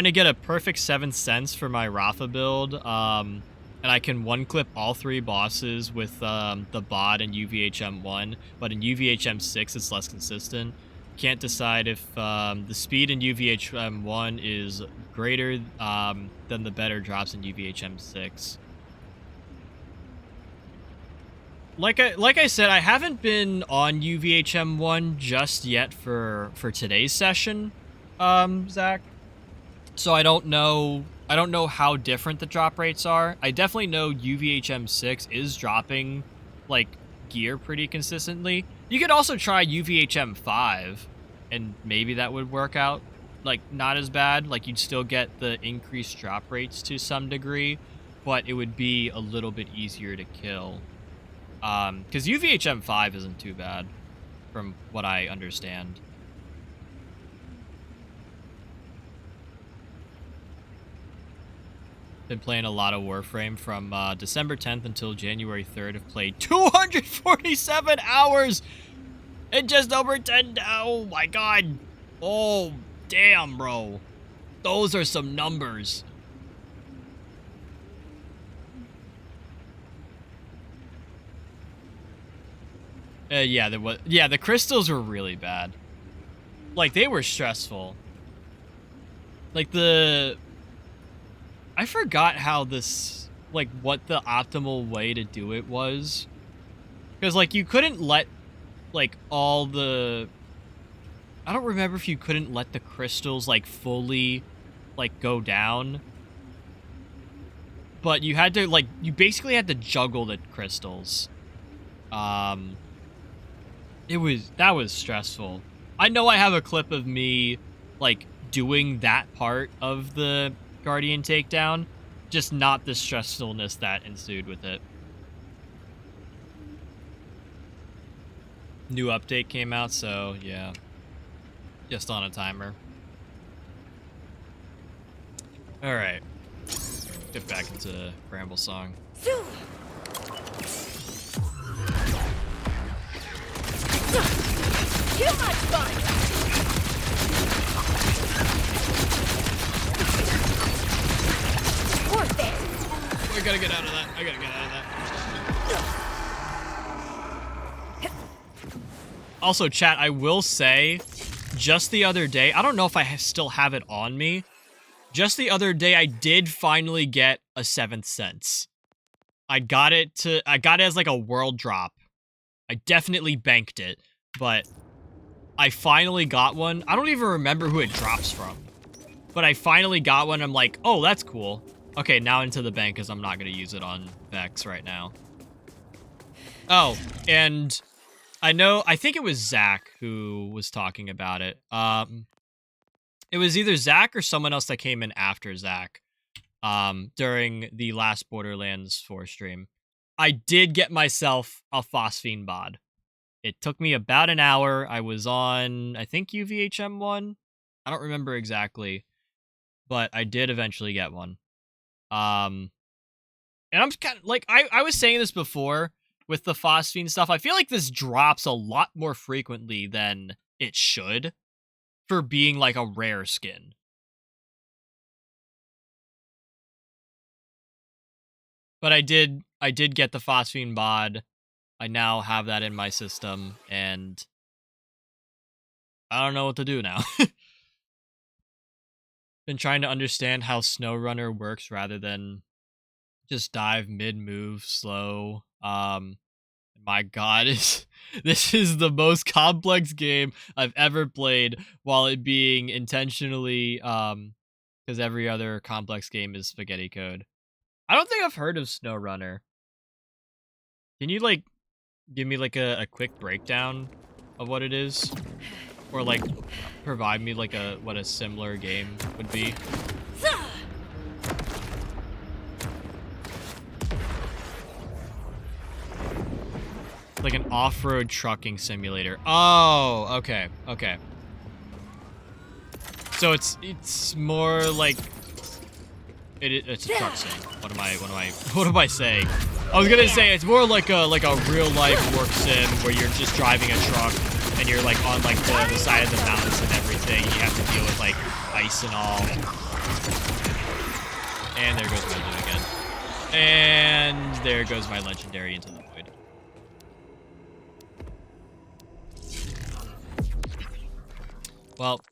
to get a perfect 7th sense for my Rafa build, and I can one-clip all 3 bosses with the BoD and UVHM1, but in UVHM6 it's less consistent. Can't decide if the speed in UVHM1 is greater than the better drops in UVHM6. Like I said, I haven't been on UVHM1 just yet for today's session, Zach. So I don't know how different the drop rates are. I definitely know UVHM6 is dropping like gear pretty consistently. You could also try UVHM5 and maybe that would work out like not as bad. Like you'd still get the increased drop rates to some degree, but it would be a little bit easier to kill. Because UVHM5 isn't too bad from what I understand. Been playing a lot of Warframe from December 10th until January 3rd. I've played 247 hours and just over 10. Oh my god. Oh, Damn, bro. Those are some numbers. Yeah, the crystals were really bad. Like, they were stressful. Like, I forgot how this, like, what the optimal way to do it was. Because, like, you couldn't let, like, all the... I don't remember if you couldn't let the crystals, like, fully, like, go down. But you had to, like, you basically had to juggle the crystals. That was stressful. I know I have a clip of me, like, doing that part of the Guardian takedown, just not the stressfulness that ensued with it. New update came out, so yeah. Just on a timer. Alright. Get back into Bramble Song. Too much fun! Worth it! I gotta get out of that. I gotta get out of that. Also, chat, I will say, just the other day, I don't know if I still have it on me. Just the other day, I did finally get a 7th sense. I got it as like a world drop. I definitely banked it, but I finally got one. I don't even remember who it drops from, but I finally got one. I'm like, oh, that's cool. Okay, now into the bank because I'm not going to use it on Vex right now. Oh, and I think it was Zach who was talking about it. It was either Zach or someone else that came in after Zach during the last Borderlands 4 stream. I did get myself a phosphine bod. It took me about an hour. I was on, I think, UVHM1. I don't remember exactly, but I did eventually get one. And I'm kind of, like, I was saying this before with the phosphine stuff. I feel like this drops a lot more frequently than it should for being, like, a rare skin. But I did get the phosphine bod. I now have that in my system, and I don't know what to do now. Been trying to understand how SnowRunner works rather than just dive mid-move slow. My god, this is the most complex game I've ever played, while it being intentionally, because every other complex game is spaghetti code. I don't think I've heard of SnowRunner. Can you, like, give me, like, a quick breakdown of what it is? Or, like, provide me, like, what a similar game would be? Like an off-road trucking simulator. Oh, okay, okay. So it's more like it's a truck sim. What am I saying? I was gonna say it's more like a real life work sim where you're just driving a truck and you're like on like the side of the mountains and everything. You have to deal with like ice and all. And there goes my loot again. And there goes my legendary into the void. Well,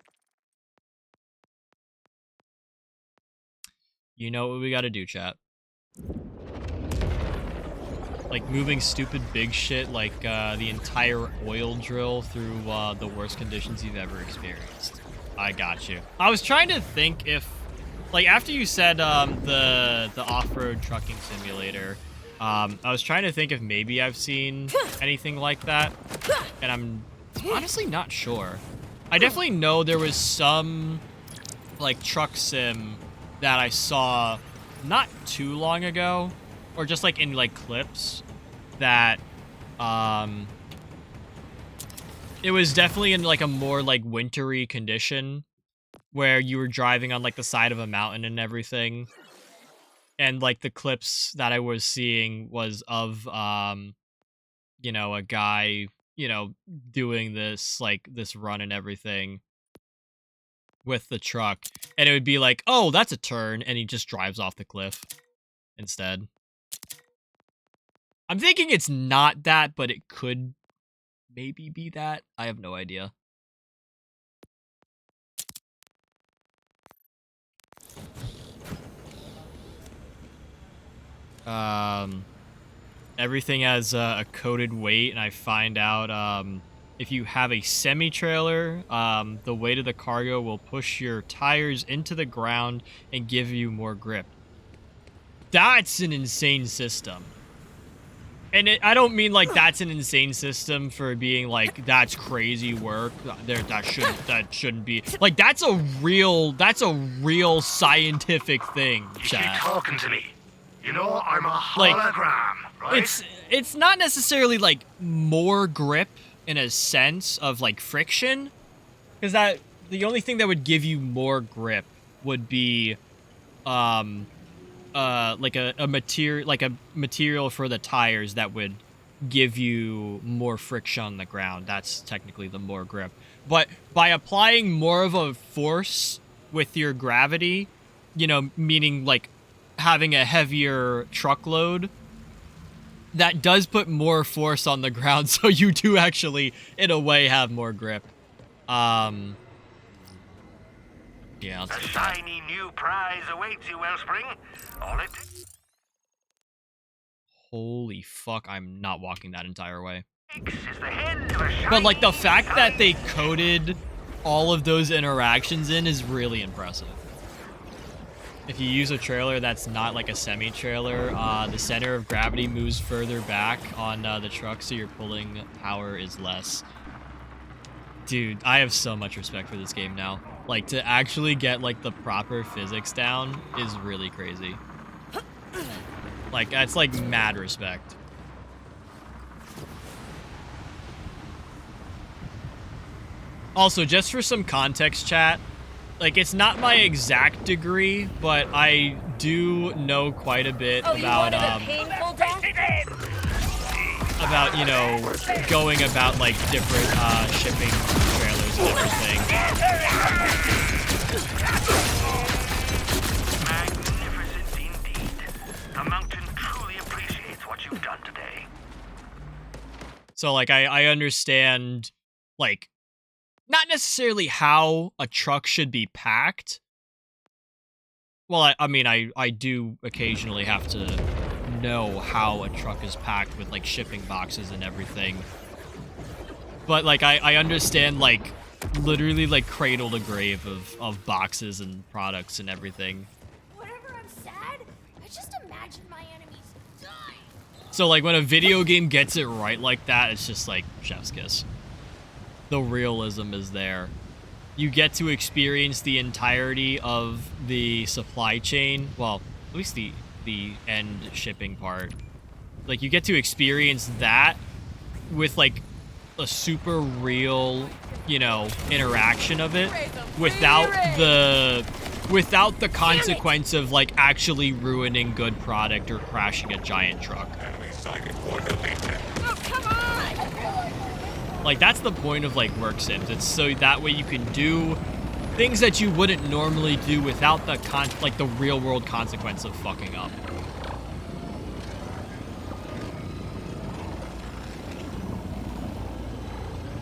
you know what we gotta do, chat. Like, moving stupid big shit like the entire oil drill through the worst conditions you've ever experienced. I got you. I was trying to think if, like, after you said the off-road trucking simulator, I was trying to think if maybe I've seen anything like that, and I'm honestly not sure. I definitely know there was some, like, truck sim that I saw not too long ago, or just, like, in, like, clips, that, it was definitely in, like, a more, like, wintry condition, where you were driving on, like, the side of a mountain and everything, and, like, the clips that I was seeing was of, you know, a guy, you know, doing this, like, this run and everything. with the truck, and it would be like, oh, that's a turn, and he just drives off the cliff instead. I'm thinking it's not that, but it could maybe be that. I have no idea. Everything has a coded weight, and I find out if you have a semi-trailer, the weight of the cargo will push your tires into the ground and give you more grip. That's an insane system. And I don't mean like that's an insane system for being like that's crazy work. That shouldn't be like that's a real scientific thing. You Chat. keep talking to me. You know I'm a Like, hologram, right? It's not necessarily like more grip in a sense of like friction, because that the only thing that would give you more grip would be like a material for the tires that would give you more friction on the ground. That's technically the more grip. But by applying more of a force with your gravity, you know, meaning like having a heavier truckload, that does put more force on the ground, so you do actually, in a way, have more grip. Yeah, I'll A take that. shiny new prize awaits you, Wellspring. All it Holy fuck, I'm not walking that entire way. takes is the head of a shiny But, like, the fact that they shiny- coded all of those interactions in is really impressive. If you use a trailer that's not like a semi-trailer, the center of gravity moves further back on the truck, so your pulling power is less. Dude, I have so much respect for this game now. Like, to actually get, like, the proper physics down is really crazy. Like, that's, like, mad respect. Also, just for some context, chat, like, it's not my exact degree, but I do know quite a bit Oh, you wanted a about, painful death? you know, going about, like, different, shipping trailers and everything. Magnificent indeed. The mountain truly appreciates what you've done today. So, like, I understand, like, not necessarily how a truck should be packed. Well, I mean, I do occasionally have to know how a truck is packed with, like, shipping boxes and everything. But, like, I understand, like, literally, like, cradle to grave of boxes and products and everything. Whenever I'm sad, I just imagine my enemies dying. So, like, when a video game gets it right like that, it's just, like, chef's kiss. The realism is there. You get to experience the entirety of the supply chain. Well, at least the end shipping part. Like, you get to experience that with, like, a super real, you know, interaction of it without the consequence of, like, actually ruining good product or crashing a giant truck. Oh, come on! Like, that's the point of, like, work sims. It's so that way you can do things that you wouldn't normally do without the the real world consequence of fucking up.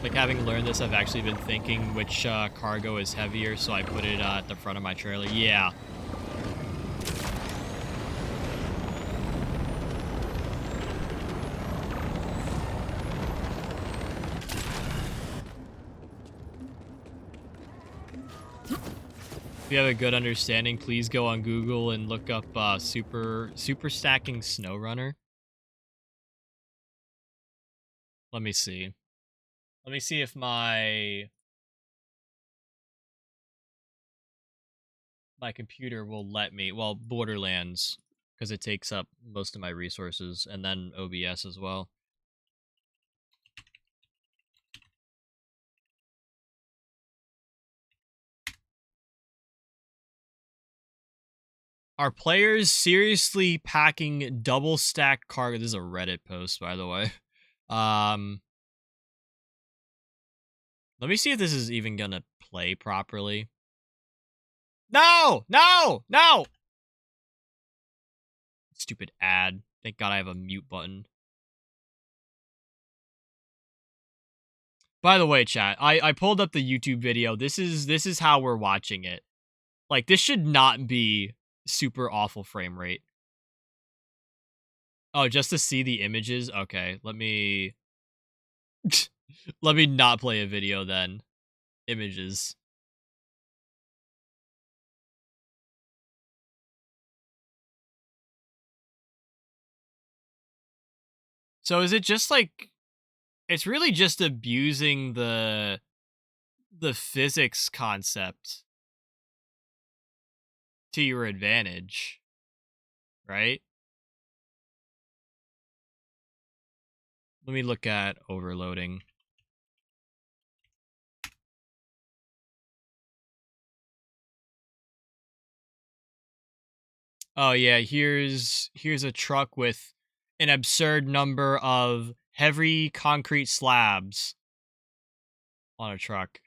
Like, having learned this, I've actually been thinking which cargo is heavier, so I put it at the front of my trailer. Yeah. If you have a good understanding, please go on Google and look up super stacking SnowRunner. Let me see. Let me see if my computer will let me. Well, Borderlands, because it takes up most of my resources, and then OBS as well. Are players seriously packing double stacked cargo? This is a Reddit post, by the way. Let me see if this is even gonna play properly. No! No! No! Stupid ad. Thank God I have a mute button. By the way, chat, I pulled up the YouTube video. This is how we're watching it. Like, this should not be super awful frame rate. Oh, just to see the images? Okay, let me... let me not play a video then. Images. So is it just like... It's really just abusing the physics concept to your advantage, right? Let me look at overloading. Oh yeah, here's a truck with an absurd number of heavy concrete slabs on a truck.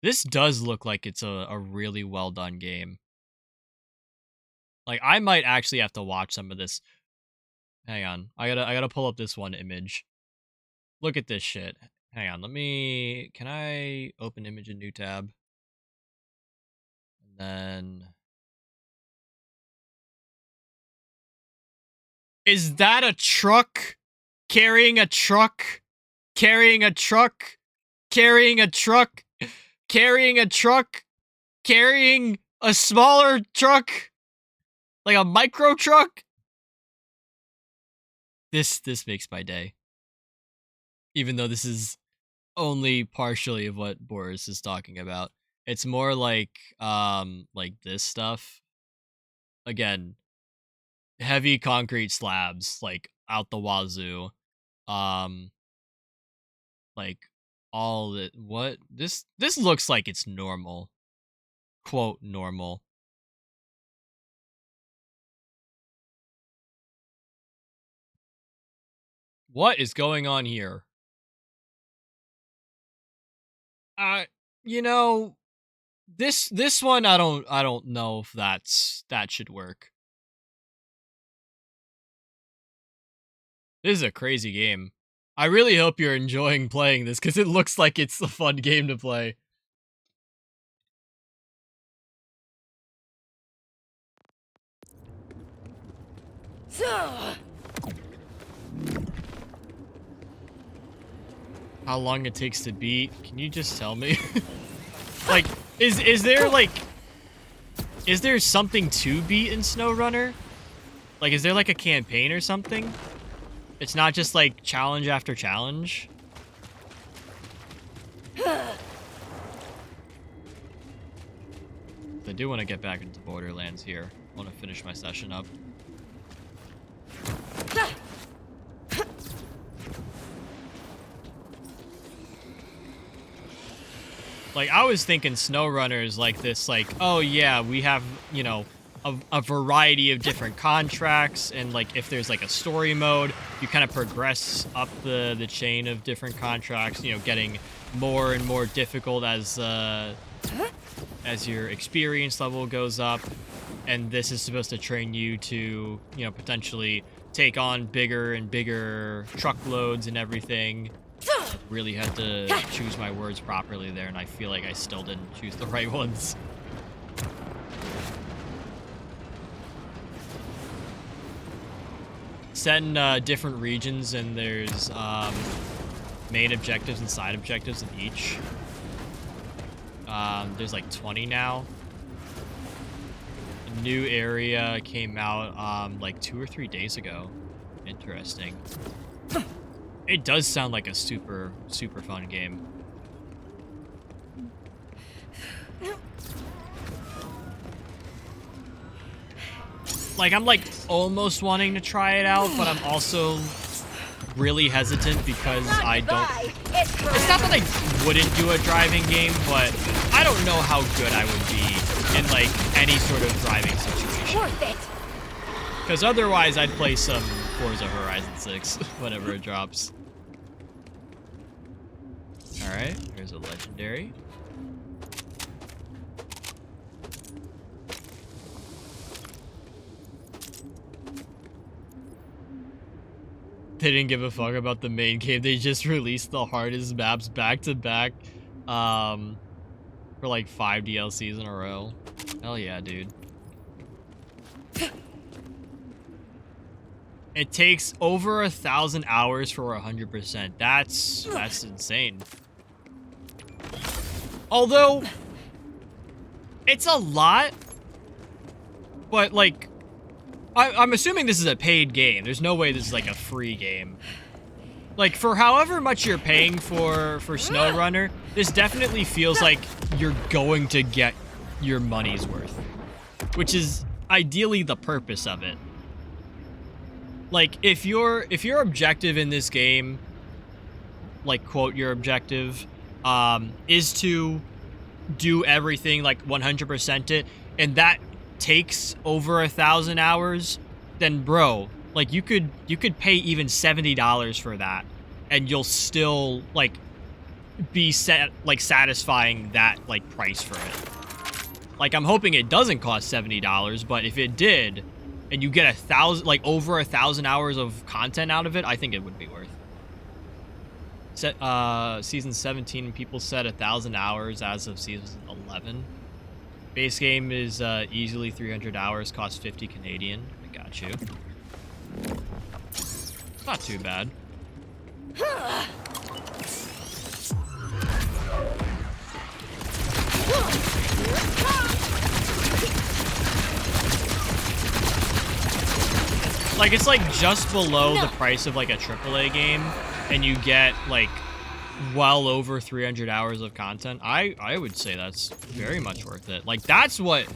This does look like it's a really well done game. Like, I might actually have to watch some of this. Hang on. I gotta pull up this one image. Look at this shit. Hang on, can I open image in new tab? And then... Is that a truck? Carrying a truck? Carrying a truck? Carrying a truck? Carrying a truck? Carrying a smaller truck? Like a micro truck? This makes my day. Even though this is only partially of what Boris is talking about. It's more like this stuff. Again, heavy concrete slabs, like out the wazoo. Like all the what this looks like it's normal. Quote normal. What is going on here? You know, this one I don't know if that should work. This is a crazy game. I really hope you're enjoying playing this because it looks like it's a fun game to play. How long it takes to beat? Can you just tell me? Like, is there something to beat in SnowRunner? Like, is there like a campaign or something? It's not just like challenge after challenge. I do want to get back into Borderlands here. I want to finish my session up. Like, I was thinking SnowRunner is like this, like, oh yeah, we have, you know, a variety of different contracts, and like if there's like a story mode, you kind of progress up the chain of different contracts, you know, getting more and more difficult as your experience level goes up, and this is supposed to train you to, you know, potentially take on bigger and bigger truckloads and everything. Really had to choose my words properly there, and I feel like I still didn't choose the right ones. Set in different regions, and there's main objectives and side objectives in each. There's like 20 now. A new area came out like 2 or 3 days ago. Interesting. It does sound like a super fun game. Like, I'm like almost wanting to try it out, but I'm also really hesitant because I don't... It's not that I wouldn't do a driving game, but I don't know how good I would be in like any sort of driving situation. Because otherwise I'd play some Forza Horizon 6 whenever it drops. Alright, here's a legendary. They didn't give a fuck about the main game. They just released the hardest maps back to back for like 5 DLCs in a row. Hell yeah, dude. It takes over 1,000 hours for 100%. That's insane. Although it's a lot, but like I'm assuming this is a paid game. There's no way this is like a free game. Like for however much you're paying for SnowRunner, this definitely feels like you're going to get your money's worth, which is ideally the purpose of it. Like if your objective in this game, like quote your objective, is to do everything like 100% it, and that takes over 1,000 hours, then bro, like you could pay even $70 for that, and you'll still like be satisfying that like price for it. Like I'm hoping it doesn't cost $70, but if it did, and you get over 1,000 hours of content out of it, I think it would be worth. Season 17, people said 1,000 hours as of season 11. Base game is easily 300 hours, costs 50 Canadian. I got you. Not too bad. Like, it's like just below the price of like a AAA game, and you get like well over 300 hours of content. I would say that's very much worth it. Like that's what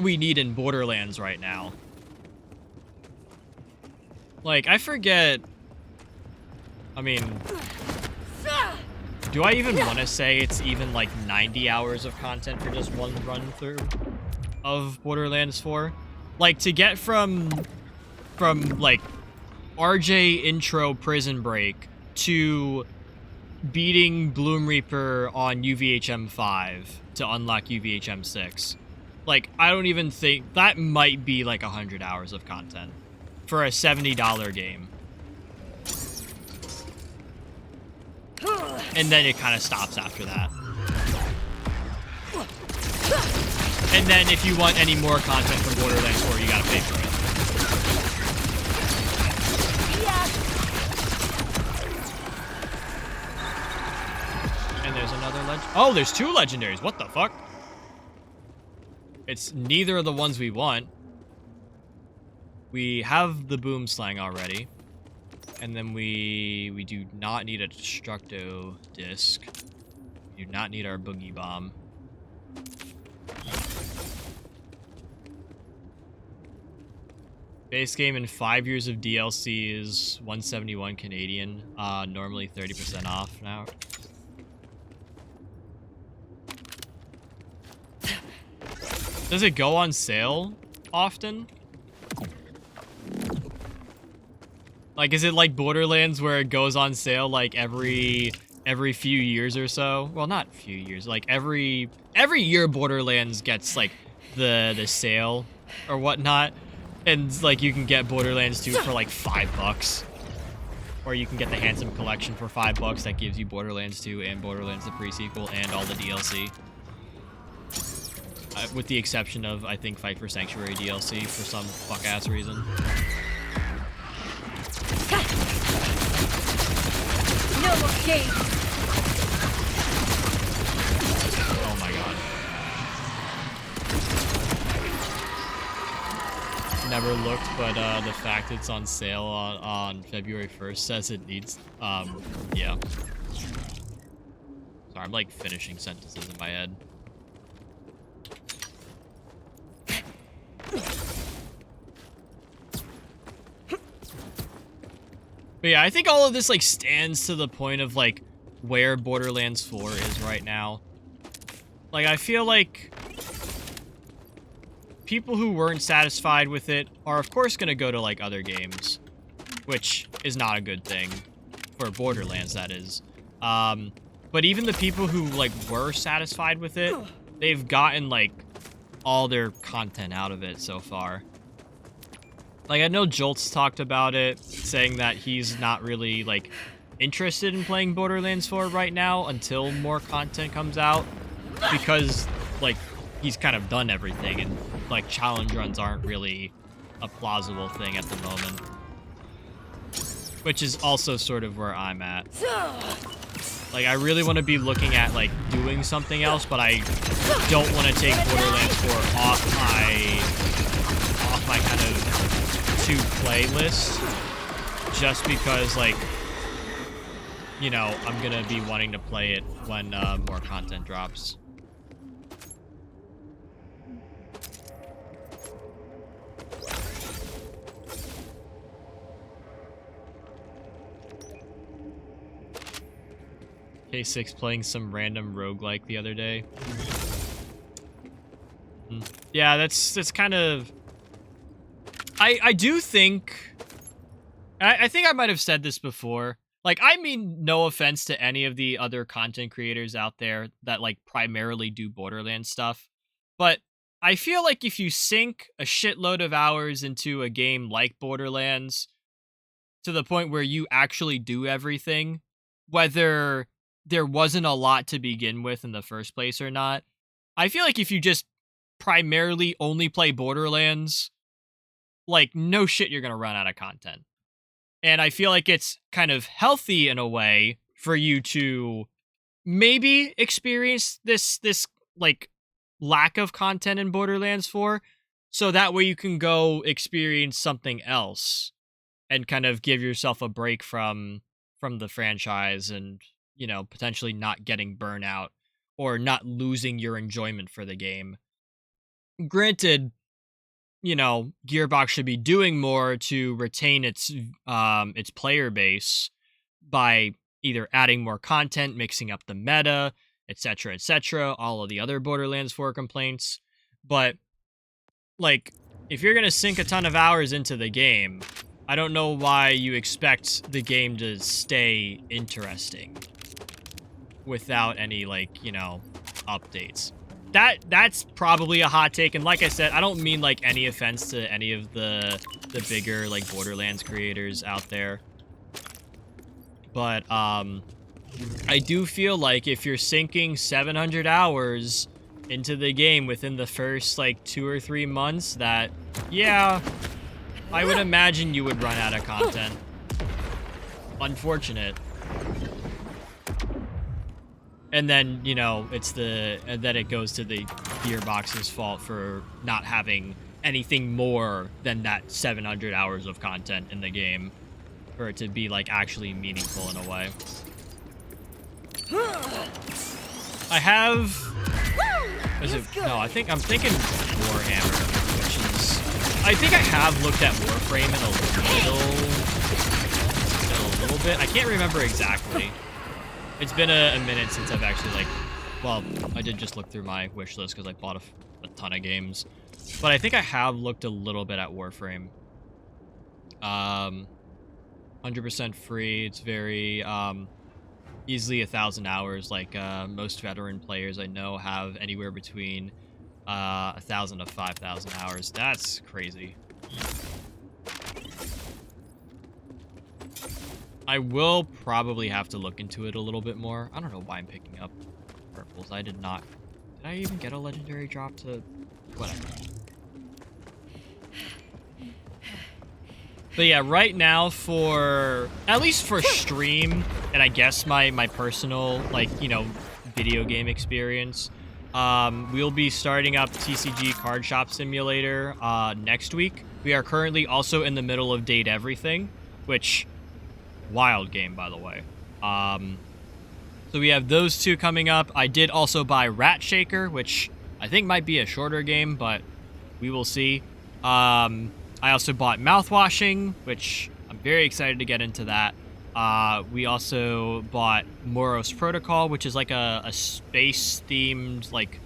we need in Borderlands right now. Like I forget, I mean, do I even want to say it's even like 90 hours of content for just one run through of Borderlands 4? Like to get from like RJ intro Prison Break to beating Bloom Reaper on UVHM 5 to unlock UVHM 6. Like, I don't even think that might be like 100 hours of content for a $70 game. And then it kind of stops after that. And then if you want any more content from Borderlands 4, you gotta pay for it. And there's another legend. Oh, there's 2 legendaries. What the fuck? It's neither of the ones we want. We have the boom slang already. And then we do not need a Destructo disc. We do not need our boogie bomb. Base game in 5 years of DLC is 171 Canadian. Normally 30% off now. Does it go on sale often? Like, is it like Borderlands where it goes on sale like every few years or so? Well, not few years. Like every year Borderlands gets like the sale or whatnot, and like you can get Borderlands 2 for like $5, or you can get the Handsome Collection for $5 that gives you Borderlands 2 and Borderlands the pre-sequel and all the DLC. With the exception of, I think, Fight for Sanctuary DLC for some fuck-ass reason. No escape. Oh my god. Never looked, but the fact it's on sale on February 1st says it needs, yeah. Sorry, I'm like finishing sentences in my head. But yeah, I think all of this like stands to the point of like where Borderlands 4 is right now. Like I feel like people who weren't satisfied with it are of course going to go to like other games. which is not a good thing for Borderlands, that is. But even the people who, like, were satisfied with it, they've gotten, like, all their content out of it so far. Like, I know Jolt's talked about it, saying that he's not really, like, interested in playing Borderlands 4 right now until more content comes out, because, like, he's kind of done everything, and, like, challenge runs aren't really a plausible thing at the moment. Which is also sort of where I'm at. Like, I really want to be looking at, like, doing something else, but I don't want to take Borderlands 4 off my kind of to-play list, just because, like, you know, I'm gonna be wanting to play it when more content drops. K6 playing some random roguelike the other day. Yeah, that's kind of... I do think... I think I might have said this before. Like, I mean no offense to any of the other content creators out there that, like, primarily do Borderlands stuff. But I feel like if you sink a shitload of hours into a game like Borderlands, to the point where you actually do everything, whether there wasn't a lot to begin with in the first place or not, I feel like if you just primarily only play Borderlands, like, no shit, you're gonna run out of content. And I feel like it's kind of healthy in a way for you to maybe experience this like, lack of content in Borderlands 4, so that way you can go experience something else and kind of give yourself a break from the franchise, and, you know, potentially not getting burnout or not losing your enjoyment for the game. Granted, you know, Gearbox should be doing more to retain its player base by either adding more content, mixing up the meta, etc., all of the other Borderlands 4 complaints. But, like, if you're going to sink a ton of hours into the game, I don't know why you expect the game to stay interesting without any, like, you know, updates. That's probably a hot take, and like I said, I don't mean, like, any offense to any of the bigger, like, Borderlands creators out there. But I do feel like if you're sinking 700 hours into the game within the first, like, 2 or 3 months, that, yeah, I would imagine you would run out of content. Unfortunate. And then, you know, and then it goes to the Gearbox's fault for not having anything more than that 700 hours of content in the game for it to be, like, actually meaningful in a way. I have... No, I'm thinking Warhammer, which is... I think I have looked at Warframe in a little bit. I can't remember exactly. It's been a minute since I've actually, like... Well, I did just look through my wish list because I bought a ton of games. But I think I have looked a little bit at Warframe. 100% free. It's very... easily 1,000 hours. Like, most veteran players I know have anywhere between 1,000 to 5,000 hours. That's crazy. I will probably have to look into it a little bit more. I don't know why I'm picking up purples. I did not. Did I even get a legendary drop to... Whatever. But yeah, right now for... At least for stream, and I guess my personal, like, you know, video game experience, we'll be starting up TCG Card Shop Simulator next week. We are currently also in the middle of Date Everything, which... Wild game, by the way. So we have those two coming up. I did also buy Rat Shaker, which I think might be a shorter game, but we will see. I also bought Mouthwashing, which I'm very excited to get into that. We also bought Moros Protocol, which is like a space-themed, like,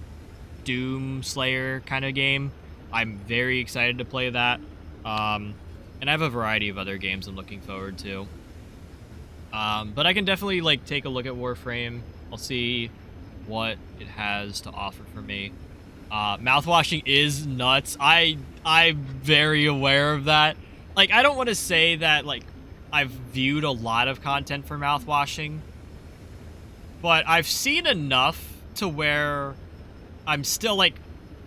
Doom Slayer kind of game. I'm very excited to play that. And I have a variety of other games I'm looking forward to. But I can definitely, like, take a look at Warframe. I'll see what it has to offer for me. Mouthwashing is nuts. I'm very aware of that. Like, I don't want to say that, like, I've viewed a lot of content for mouthwashing, but I've seen enough to where I'm still, like,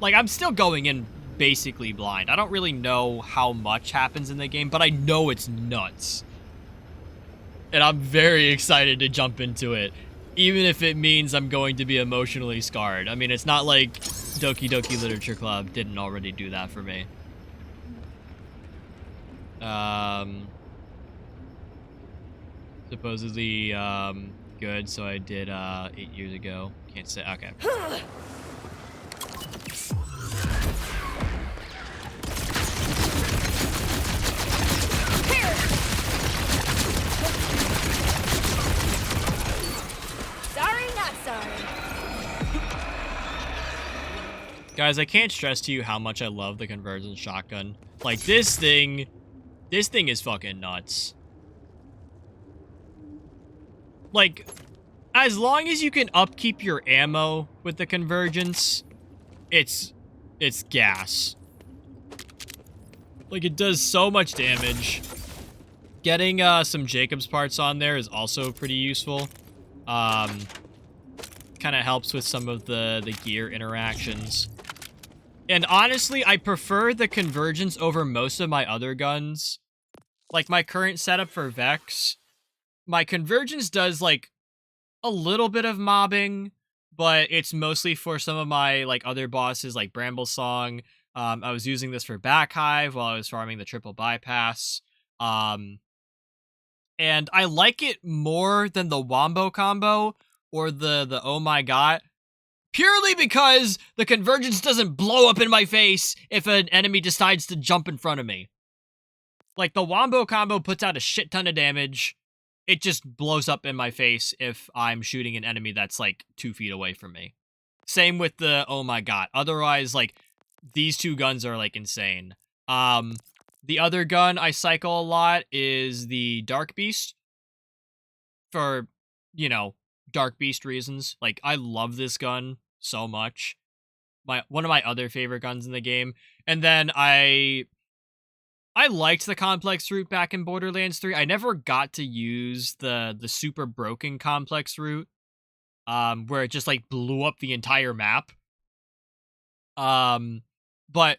I'm still going in basically blind. I don't really know how much happens in the game, but I know it's nuts. And I'm very excited to jump into it, even if it means I'm going to be emotionally scarred. I mean, it's not like Doki Doki Literature Club didn't already do that for me. Supposedly, good, so I did, 8 years ago. Can't say, okay. Sorry, not sorry. Guys, I can't stress to you how much I love the convergence shotgun. Like, this thing is fucking nuts. Like, as long as you can upkeep your ammo with the convergence, it's gas. Like, it does so much damage. Getting some Jacob's parts on there is also pretty useful. Kind of helps with some of the gear interactions. And honestly, I prefer the convergence over most of my other guns. Like, my current setup for Vex, my convergence does, like, a little bit of mobbing, but it's mostly for some of my, like, other bosses, like Bramble Song. I was using this for Back Hive while I was farming the triple bypass. And I like it more than the Wombo combo or the Oh My God, purely because the convergence doesn't blow up in my face if an enemy decides to jump in front of me. Like, the Wombo combo puts out a shit ton of damage. It just blows up in my face if I'm shooting an enemy that's, like, 2 feet away from me. Same with the Oh My God. Otherwise, like, these two guns are, like, insane. The other gun I cycle a lot is the Dark Beast. For, you know, Dark Beast reasons. Like, I love this gun so much. One of my other favorite guns in the game. And then I liked the complex route back in Borderlands 3. I never got to use the super broken complex route, where it just, like, blew up the entire map. But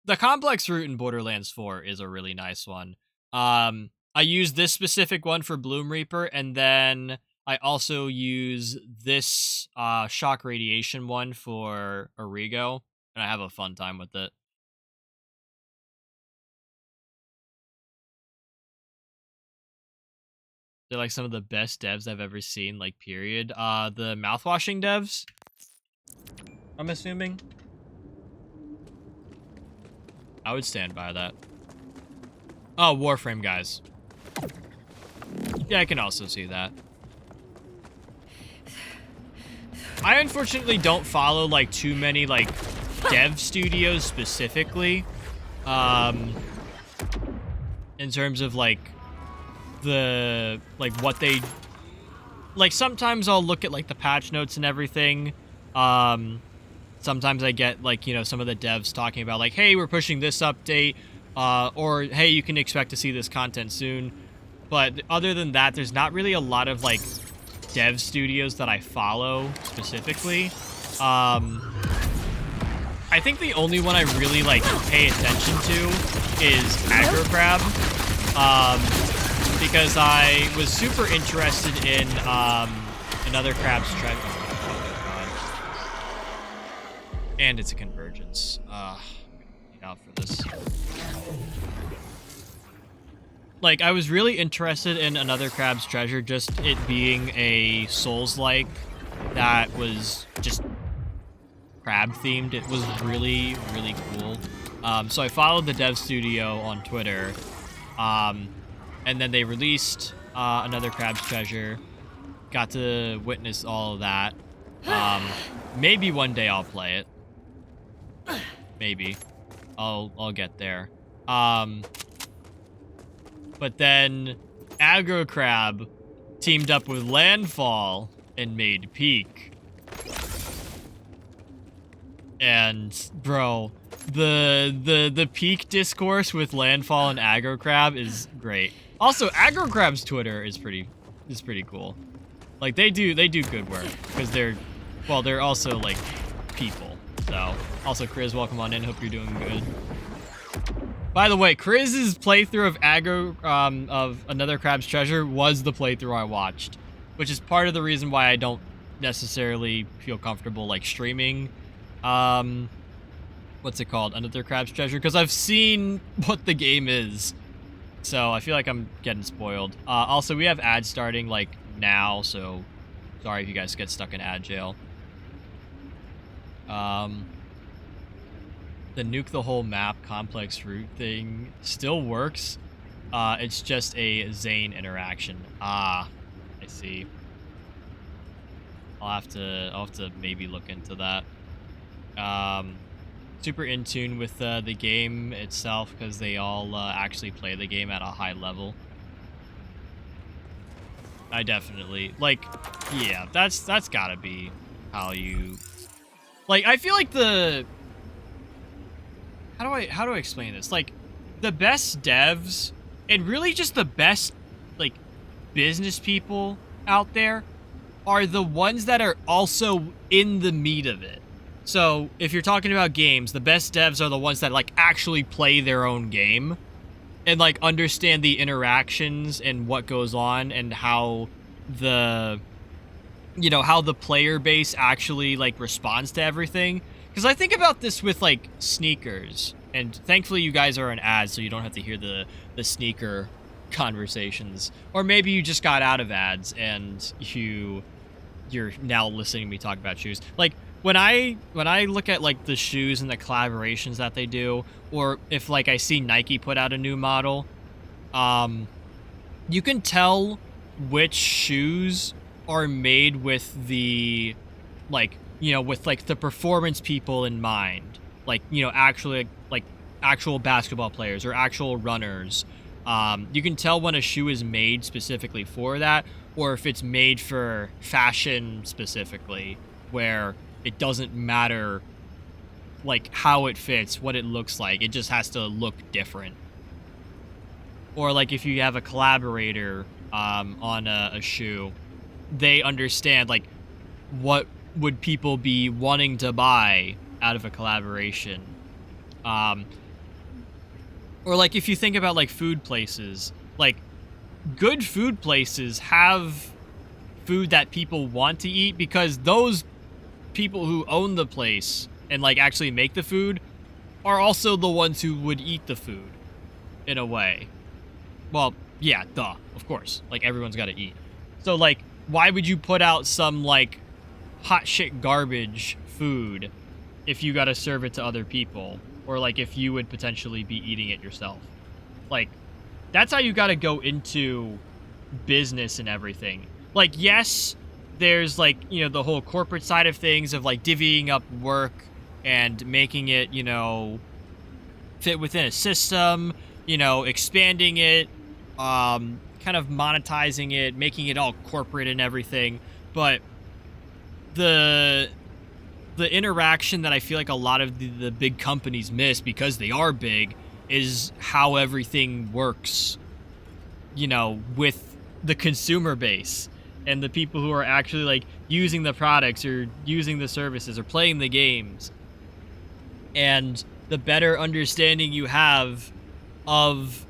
the complex route in Borderlands 4 is a really nice one. I use this specific one for Bloom Reaper, and then I also use this shock radiation one for Origo, and I have a fun time with it. They're, like, some of the best devs I've ever seen, like, period. The mouthwashing devs, I'm assuming. I would stand by that. Oh, Warframe guys. Yeah, I can also see that. I unfortunately don't follow, like, too many, like, dev studios specifically. In terms of, like, what they... Like, sometimes I'll look at, like, the patch notes and everything. Sometimes I get, like, you know, some of the devs talking about, like, hey, we're pushing this update, or, hey, you can expect to see this content soon. But other than that, there's not really a lot of, like, dev studios that I follow specifically. I think the only one I really, like, pay attention to is AgroCrab, because I was super interested in another crab's treasure. And it's a convergence. I'm gonna need out for this. Like, I was really interested in Another Crab's Treasure, just it being a Souls-like that was just crab-themed. It was really, really cool. So I followed the dev studio on Twitter, and then they released Another Crab's Treasure. Got to witness all of that. Maybe one day I'll play it. Maybe. I'll get there. but then Aggro Crab teamed up with Landfall and made Peak. And bro, the Peak discourse with Landfall and Aggro Crab is great. Also, Aggro Crab's Twitter is pretty cool. Like they do good work because they're also like people. So also Chris, welcome on in. Hope you're doing good. By the way, Chris's playthrough of of Another Crab's Treasure was the playthrough I watched, which is part of the reason why I don't necessarily feel comfortable like streaming what's it called? Another Crab's Treasure, because I've seen what the game is. So I feel like I'm getting spoiled. Also, we have ads starting like now, so sorry if you guys get stuck in ad jail. The nuke the whole map complex route thing still works. It's just a Zane interaction. Ah, I see. I'll have to maybe look into that. Super in tune with the game itself because they all actually play the game at a high level. I definitely like, yeah, that's gotta be how you like. I feel like the how do I explain this? Like the best devs and really just the best like business people out there are the ones that are also in the meat of it. So if you're talking about games, the best devs are the ones that like actually play their own game and like understand the interactions and what goes on and how the how the player base actually like responds to everything. Because I think about this with like sneakers, and thankfully you guys are an ad, so you don't have to hear the sneaker conversations. Or maybe you just got out of ads and you're now listening to me talk about shoes. Like when I look at like the shoes and the collaborations that they do, or if like I see Nike put out a new model, you can tell which shoes are made with the like with like the performance people in mind, like actually like actual basketball players or actual runners. You can tell when a shoe is made specifically for that, or if it's made for fashion specifically, where it doesn't matter like how it fits, what it looks like, it just has to look different. Or like if you have a collaborator on a shoe, they understand like what would people be wanting to buy out of a collaboration. Or like if you think about like food places, like good food places have food that people want to eat because those people who own the place and like actually make the food are also the ones who would eat the food in a way. Well, yeah, duh, of course. Like everyone's got to eat. So like why would you put out some like hot shit garbage food if you got to serve it to other people, or like if you would potentially be eating it yourself? Like that's how you got to go into business and everything. Like yes, there's like the whole corporate side of things of like divvying up work and making it fit within a system, expanding it, kind of monetizing it, making it all corporate and everything. But the interaction that I feel like a lot of the big companies miss because they are big is how everything works, with the consumer base and the people who are actually like using the products or using the services or playing the games. And the better understanding you have of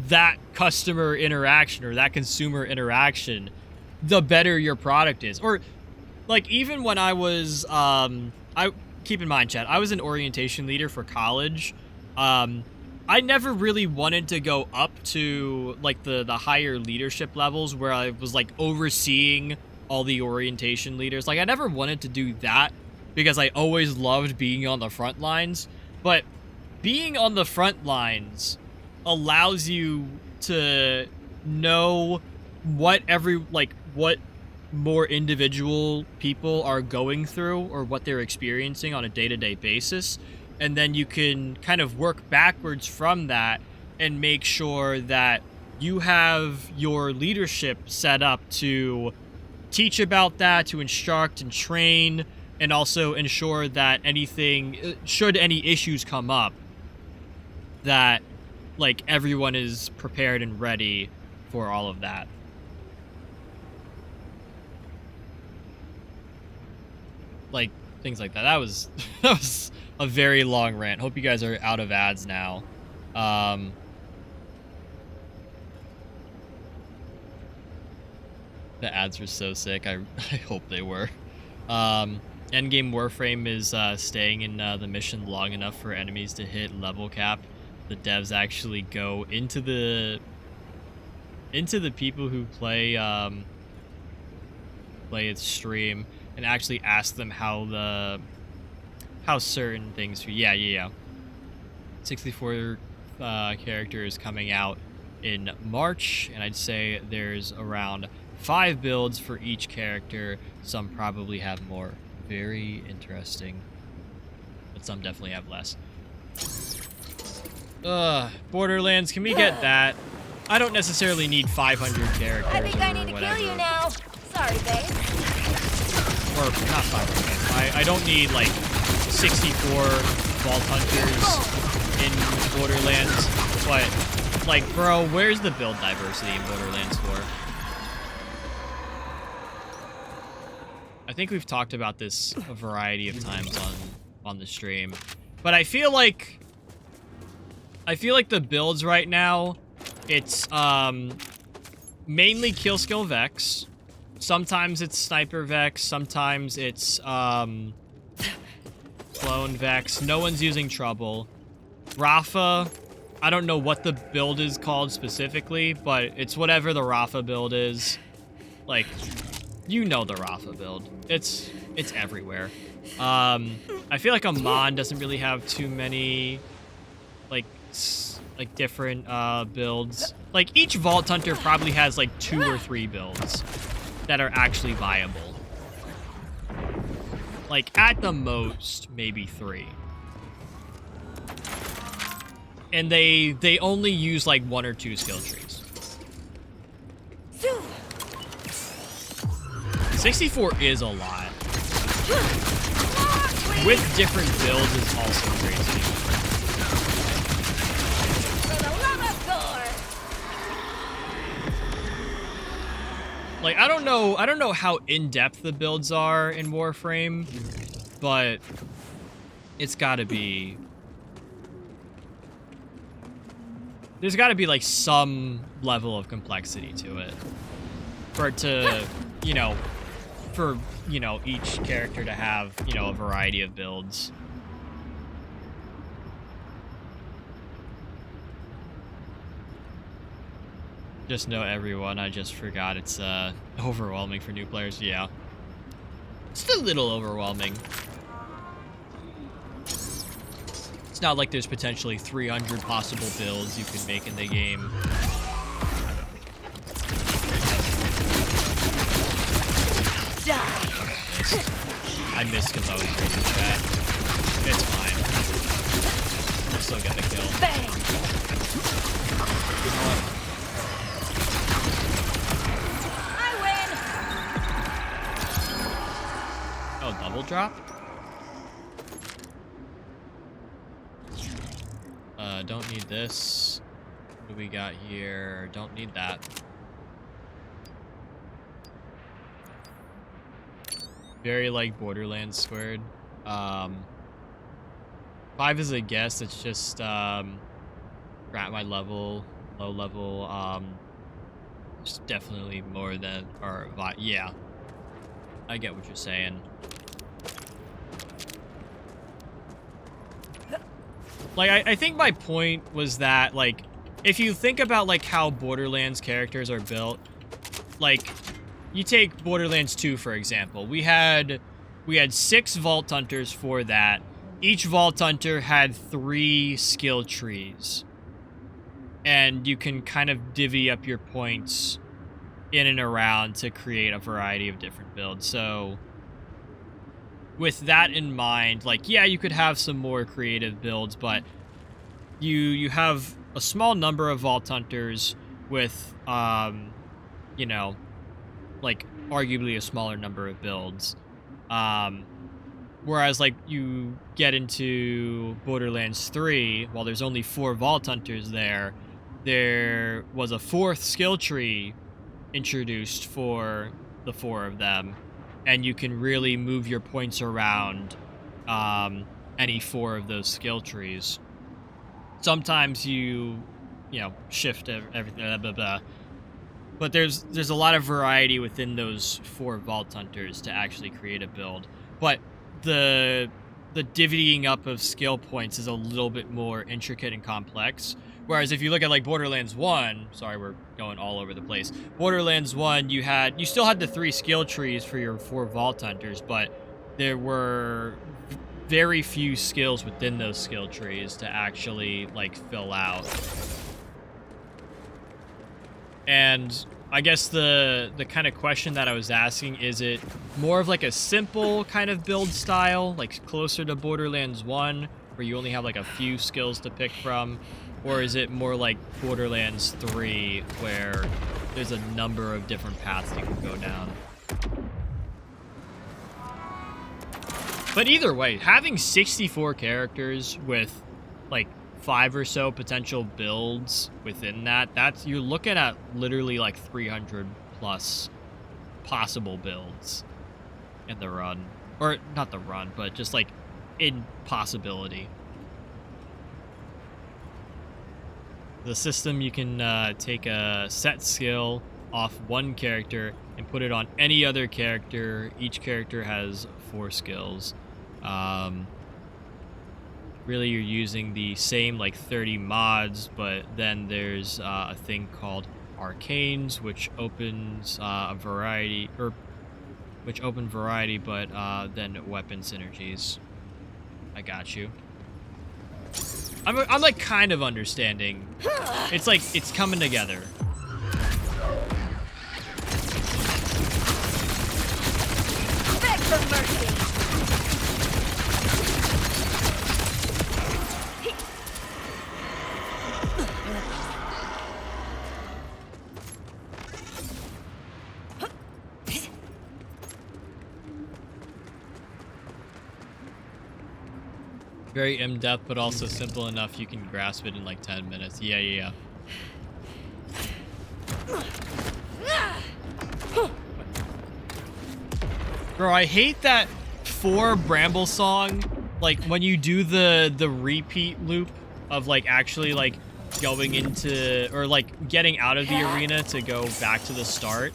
that customer interaction or that consumer interaction, the better your product is. Or like even when I was I keep in mind, chat, I was an orientation leader for college. I never really wanted to go up to like the higher leadership levels where I was like overseeing all the orientation leaders. Like I never wanted to do that because I always loved being on the front lines. But being on the front lines allows you to know what what more individual people are going through or what they're experiencing on a day-to-day basis, and then you can kind of work backwards from that and make sure that you have your leadership set up to teach about that, to instruct and train, and also ensure that anything, should any issues come up, that, like, everyone is prepared and ready for all of that. Like, things like that. That was, that was a very long rant. Hope you guys are out of ads now. The ads were so sick. I hope they were. Endgame Warframe is staying in the mission long enough for enemies to hit level cap. The devs actually go into the people who play its stream and actually ask them how certain things. Yeah. 64 characters coming out in March, and I'd say there's around 5 builds for each character. Some probably have more. Very interesting. But some definitely have less. Borderlands, can we get that? I don't necessarily need 500 characters. I think I need to kill you now. Sorry, babe. Or not 500. I don't need like 64 Vault Hunters in Borderlands. But like, bro, where's the build diversity in Borderlands 4? I think we've talked about this a variety of times on the stream, but I feel like the builds right now, it's mainly kill skill Vex. Sometimes it's sniper Vex. Sometimes it's clone Vex. No one's using trouble. Rafa, I don't know what the build is called specifically, but it's whatever the Rafa build is. Like, you know the Rafa build. It's everywhere. I feel like Amon doesn't really have too many like different builds. Like, each Vault Hunter probably has like 2 or 3 builds that are actually viable. Like, at the most, maybe 3. And they only use like 1 or 2 skill trees. 64 is a lot. With different builds is also crazy. For the love of gore. Like, I don't know how in-depth the builds are in Warframe, but it's gotta be... There's gotta be, like, some level of complexity to it. For it to, you know, for, you know, each character to have, you know, a variety of builds. Just know everyone, I just forgot it's overwhelming for new players. Yeah. It's a little overwhelming. It's not like there's potentially 300 possible builds you could make in the game. I missed because I was reading chat. It's fine. I'll still get the kill. Bang. You know what? I win. Oh, double drop? Don't need this. What do we got here? Don't need that. Very like Borderlands squared. 5 is a guess. It's just at my level, low level. It's definitely more than, or yeah. I get what you're saying. Like, I think my point was that, like, if you think about, like, how Borderlands characters are built, like, you take Borderlands 2, for example. We had 6 Vault Hunters for that. Each Vault Hunter had 3 skill trees. And you can kind of divvy up your points in and around to create a variety of different builds. So, with that in mind, like, yeah, you could have some more creative builds, but you have a small number of Vault Hunters. with, you know, like arguably a smaller number of builds. Um, Whereas, like, you get into Borderlands 3, while there's only 4 Vault Hunters there was a 4th skill tree introduced for the 4 of them, and you can really move your points around any 4 of those skill trees. Sometimes you know, shift everything, blah, blah, blah. But there's a lot of variety within those 4 Vault Hunters to actually create a build. But the divvying up of skill points is a little bit more intricate and complex. Whereas if you look at like Borderlands 1, sorry, we're going all over the place. Borderlands 1, you still had the 3 skill trees for your 4 Vault Hunters, but there were very few skills within those skill trees to actually like fill out. And I guess the kind of question that I was asking, is it more of like a simple kind of build style, like closer to Borderlands 1, where you only have like a few skills to pick from? Or is it more like Borderlands 3, where there's a number of different paths you can go down? But either way, having 64 characters with like 5 or so potential builds within that's you're looking at literally like 300 plus possible builds in the run. Or not the run, but just like in possibility. The system, you can take a set skill off one character and put it on any other character. Each character has 4 skills. Really, you're using the same like 30 mods, but then there's a thing called arcanes, which opens a variety, but then weapon synergies. I got you. I'm like kind of understanding. It's like it's coming together. Beg for mercy. Very in-depth, but also simple enough you can grasp it in like 10 minutes. Yeah. Bro, I hate that for Bramble Song, like when you do the repeat loop of like actually like going into, or like getting out of the arena to go back to the start.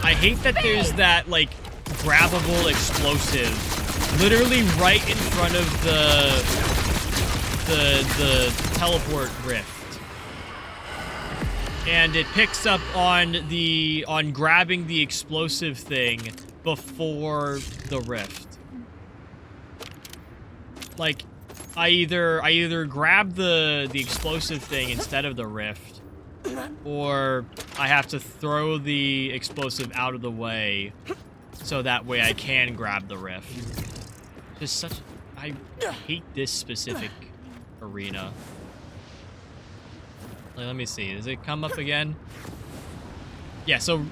I hate that there's that like grabbable explosive literally right in front of the teleport rift, and it picks up on grabbing the explosive thing before the rift. Like, I either grab the explosive thing instead of the rift, or I have to throw the explosive out of the way so that way I can grab the rift. Just such... I hate this specific arena. Like, let me see. Does it come up again? Yeah, so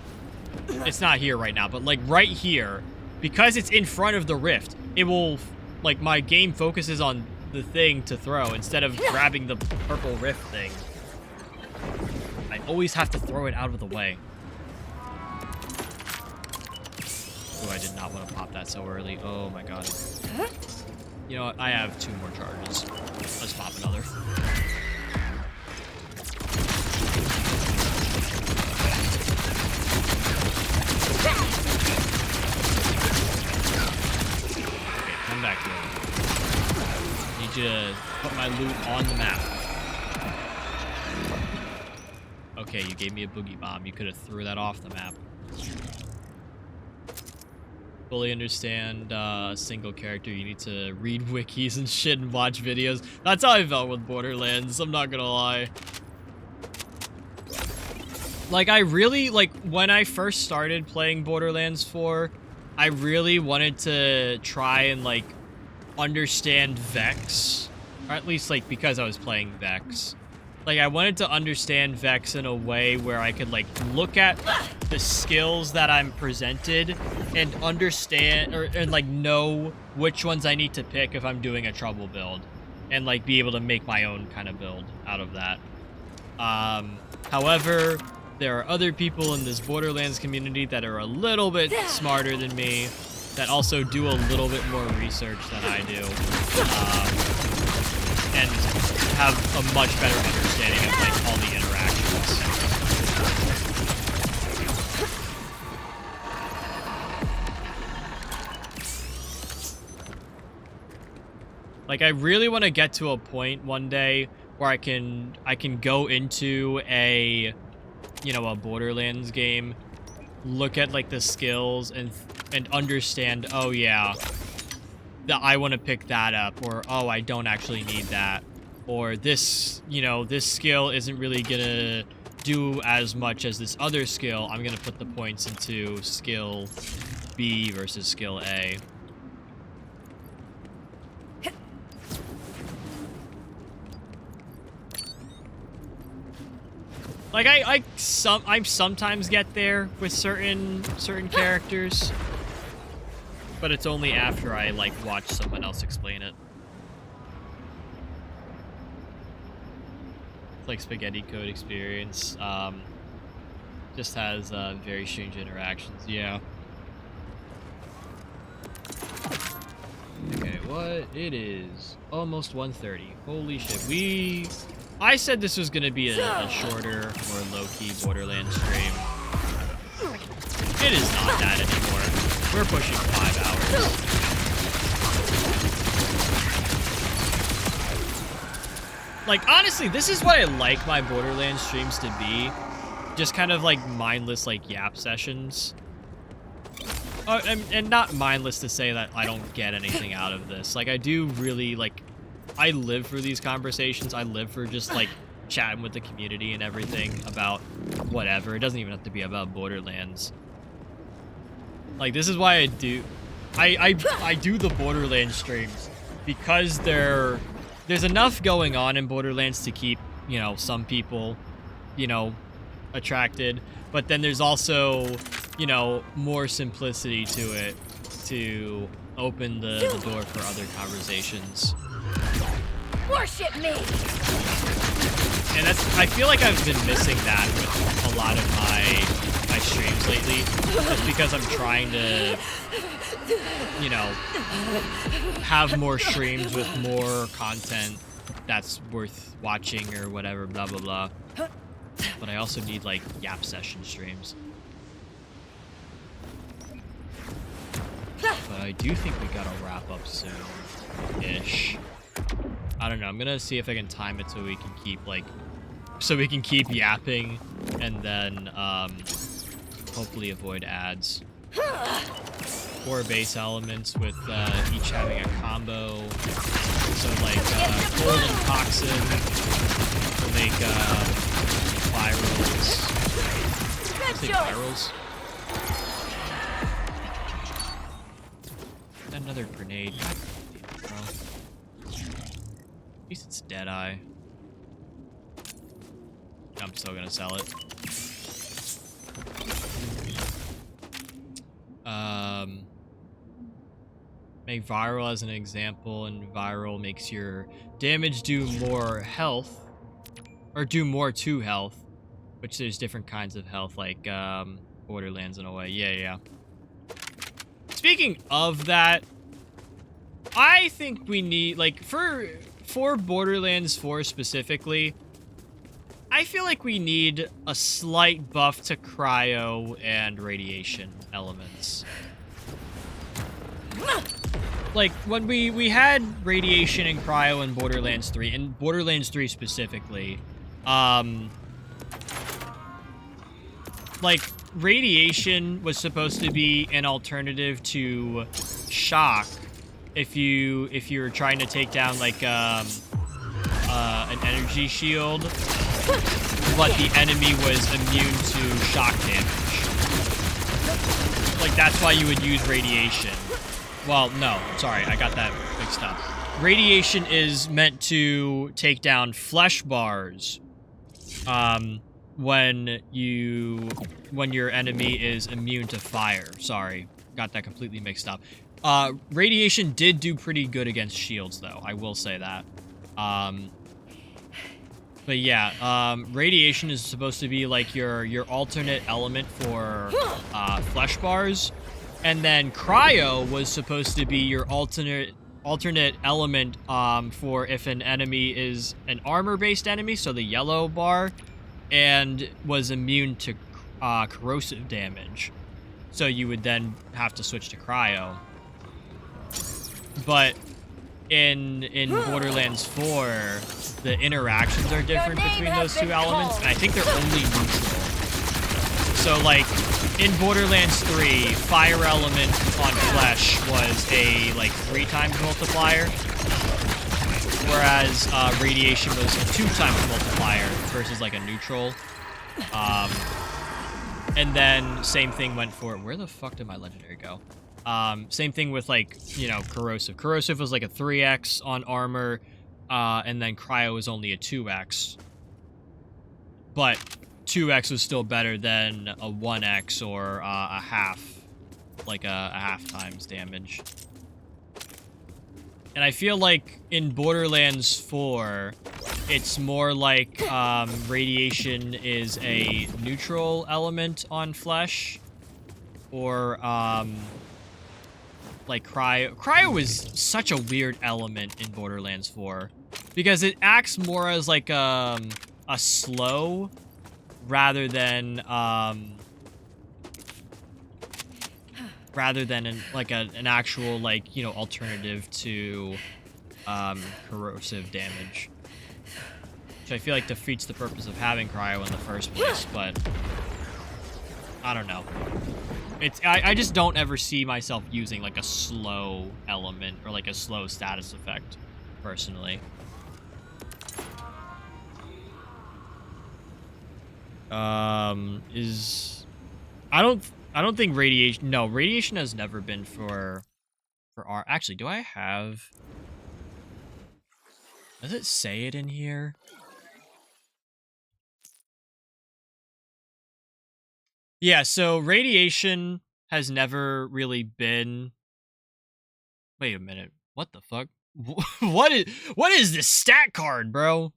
it's not here right now, but like right here, because it's in front of the rift, it will... Like, my game focuses on the thing to throw instead of grabbing the purple rift thing. I always have to throw it out of the way. Oh, I did not want to pop that so early. Oh my god. You know what? I have 2 more charges. Let's pop another. Okay, come back here. Need you to put my loot on the map. Okay, you gave me a boogie bomb. You could have threw that off the map. Fully understand single character. You need to read wikis and shit and watch videos. That's how I felt with Borderlands, I'm not gonna lie. Like, I really, like, when I first started playing Borderlands 4, I really wanted to try and, like, understand Vex. Or at least, like, because I was playing Vex. Like, I wanted to understand Vex in a way where I could, like, look at the skills that I'm presented and understand, and, like, know which ones I need to pick if I'm doing a trouble build. And, like, be able to make my own kind of build out of that. However, there are other people in this Borderlands community that are a little bit smarter than me, that also do a little bit more research than I do. And have a much better understanding of, like, all the interactions. Like, I really want to get to a point one day where I can go into a, you know, a Borderlands game, look at, like, the skills and understand, oh yeah, that I want to pick that up, or oh, I don't actually need that, or this, you know, this skill isn't really gonna do as much as this other skill. I'm gonna put the points into skill B versus skill A. Like, I sometimes get there with certain characters, but it's only after I, like, watch someone else explain it. It's like Spaghetti Code Experience. Just has very strange interactions. Yeah. Okay, what? It is almost 1:30. Holy shit. I said this was going to be a shorter, more low-key Borderlands stream. It is not that anymore. We're pushing 5 hours. Like, honestly, this is what I like my Borderlands streams to be. Just kind of, like, mindless, like, yap sessions. And not mindless to say that I don't get anything out of this. Like, I do really, like... I live for these conversations. I live for just, like, chatting with the community and everything about whatever. It doesn't even have to be about Borderlands. Like, this is why I do... I do the Borderlands streams because there's enough going on in Borderlands to keep, you know, some people, you know, attracted. But then there's also, you know, more simplicity to it to open the door for other conversations. Worship me! And I feel like I've been missing that with a lot of my streams lately. Just because I'm trying to, you know, have more streams with more content that's worth watching or whatever, blah, blah, blah. But I also need, like, yap session streams. But I do think we gotta wrap up soon-ish. I don't know. I'm gonna see if I can time it so we can keep, like, yapping and then hopefully avoid ads. 4 base elements with each having a combo. So, like, cold and toxin will make virals. I say virals. Another grenade. God damn it, bro. At least it's Deadeye. I'm still gonna sell it. Make viral as an example, and viral makes your damage do more health, or do more to health, which there's different kinds of health, like Borderlands in a way. Yeah. Speaking of that, I think we need, like, for Borderlands 4 specifically, I feel like we need a slight buff to cryo and radiation elements. Like, when we had radiation and cryo in Borderlands 3, and Borderlands 3 specifically, like, radiation was supposed to be an alternative to shock if you were trying to take down, like, an energy shield, but the enemy was immune to shock damage. Like, that's why you would use radiation. Well, no, sorry, I got that mixed up. Radiation is meant to take down flesh bars when your enemy is immune to fire. Sorry, got that completely mixed up. Radiation did do pretty good against shields, though. I will say that. But yeah, radiation is supposed to be like your alternate element for flesh bars, and then cryo was supposed to be your alternate element for if an enemy is an armor-based enemy, so the yellow bar, and was immune to corrosive damage. So you would then have to switch to cryo. But in Borderlands 4, the interactions are different between those two elements, and I think they're only neutral. So, like, in Borderlands 3, fire element on flesh was a, like, 3 times multiplier, whereas radiation was a 2 times multiplier versus, like, a neutral. And then same thing went for, where the fuck did my legendary go? Same thing with, like, you know, corrosive. Corrosive was like a 3x on armor, and then cryo was only a 2x. But 2x was still better than a 1x or a half, like a half times damage. And I feel like in Borderlands 4, it's more like radiation is a neutral element on flesh, or like cryo. Cryo is such a weird element in Borderlands 4 because it acts more as like a slow rather than an actual, like, you know, alternative to corrosive damage, which I feel like defeats the purpose of having cryo in the first place. But I don't know. I just don't ever see myself using like a slow element or like a slow status effect, personally. I don't think radiation. No, radiation has never been for our. Actually, do I have? Does it say it in here? Yeah, so radiation has never really been. Wait a minute. What the fuck? What is this stat card, bro?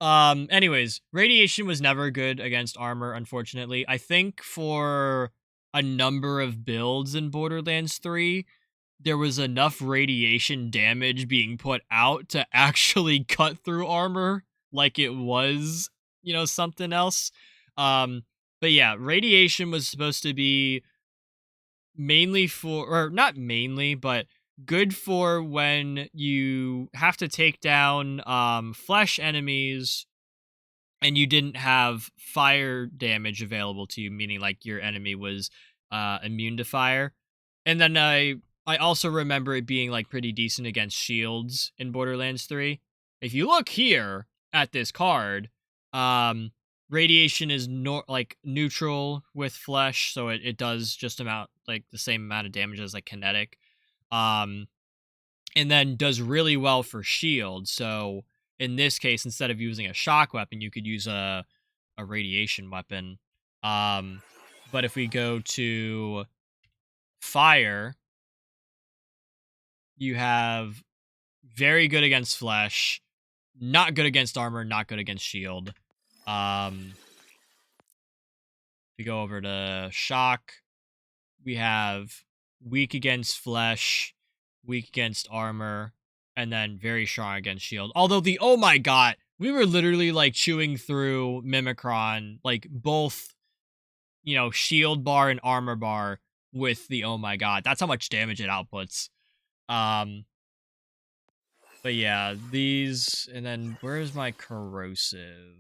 Anyways, radiation was never good against armor, unfortunately. I think for a number of builds in Borderlands 3, there was enough radiation damage being put out to actually cut through armor like it was, you know, something else. But yeah, radiation was supposed to be mainly for, or not mainly, but good for when you have to take down flesh enemies and you didn't have fire damage available to you, meaning like your enemy was immune to fire. And then I also remember it being like pretty decent against shields in Borderlands 3. If you look here at this card, radiation is like neutral with flesh, so it does just about like the same amount of damage as like kinetic. And then does really well for shield. So in this case, instead of using a shock weapon, you could use a radiation weapon. But if we go to fire, you have very good against flesh, not good against armor, not good against shield. If we go over to shock, we have weak against flesh, weak against armor, and then very strong against shield. Although oh my god, we were literally like chewing through Mimikron, like both, you know, shield bar and armor bar with the oh my god. That's how much damage it outputs. But yeah, these, and then where's my corrosive?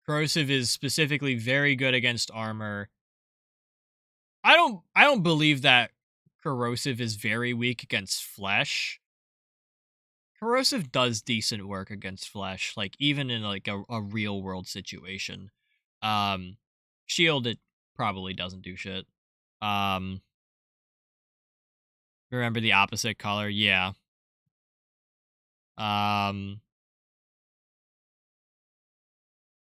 Corrosive is specifically very good against armor. I don't believe that corrosive is very weak against flesh. Corrosive does decent work against flesh, like even in like a real world situation. Shield, it probably doesn't do shit. Remember the opposite color? Yeah.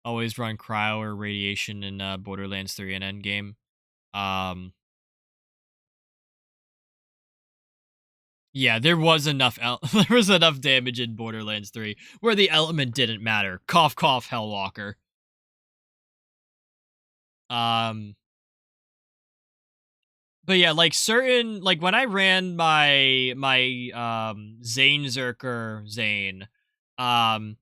always run cryo or radiation in Borderlands 3 and Endgame. Um, yeah, there was enough there was enough damage in Borderlands 3 where the element didn't matter. Cough, cough, Hellwalker. Um, but yeah, like certain, like when I ran my Zane Zerker Zane, um,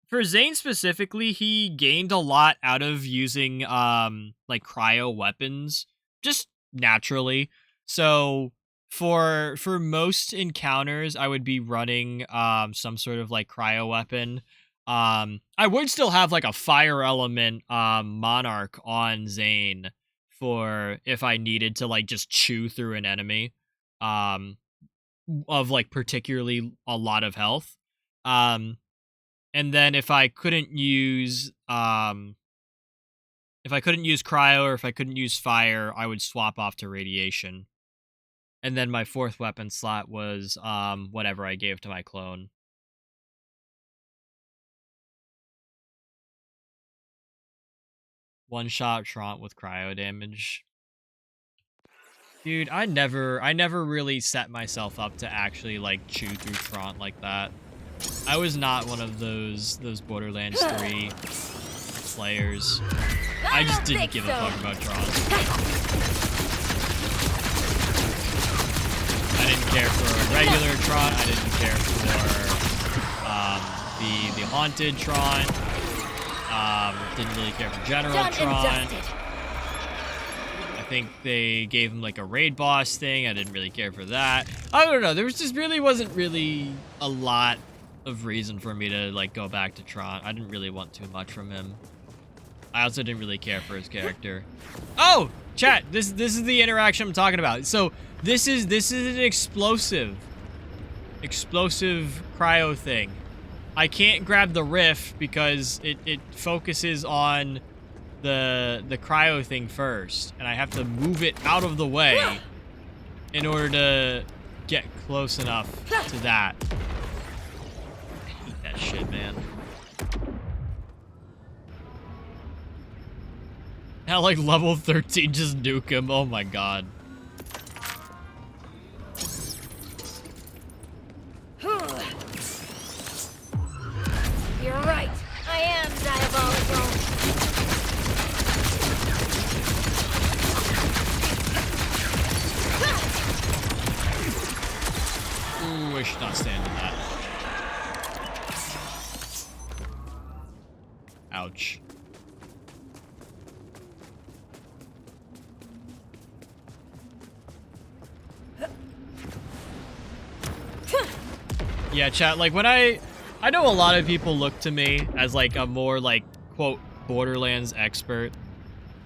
for Zane specifically, he gained a lot out of using like cryo weapons just naturally. So for most encounters, I would be running some sort of like cryo weapon. I would still have like a fire element monarch on Zane for if I needed to like just chew through an enemy um of like particularly a lot of health. Um and then if I couldn't use cryo or if I couldn't use fire, I would swap off to radiation. And then my fourth weapon slot was whatever I gave to my clone. One shot Trant with cryo damage. Dude, I never really set myself up to actually like chew through Trant like that. I was not one of those Borderlands 3 players. I just didn't give a fuck about Trant. I didn't care for regular Trant. I didn't care for the haunted Trant. Didn't really care for general Trant. I think they gave him like a raid boss thing. I didn't really care for that. I don't know. There was just wasn't really a lot of reason for me to like go back to Trant. I didn't really want too much from him. I also didn't really care for his character. Oh, chat. This is the interaction I'm talking about. So this is an explosive cryo thing. I can't grab the rift because it focuses on the cryo thing first, and I have to move it out of the way in order to get close enough to that. I hate that shit, man. Now, like, level 13 just nuke him. Oh my god. You're right. I am diabolical. Ooh, I should not stand in that. Ouch. Yeah, chat, like when I know a lot of people look to me as like a more like quote Borderlands expert.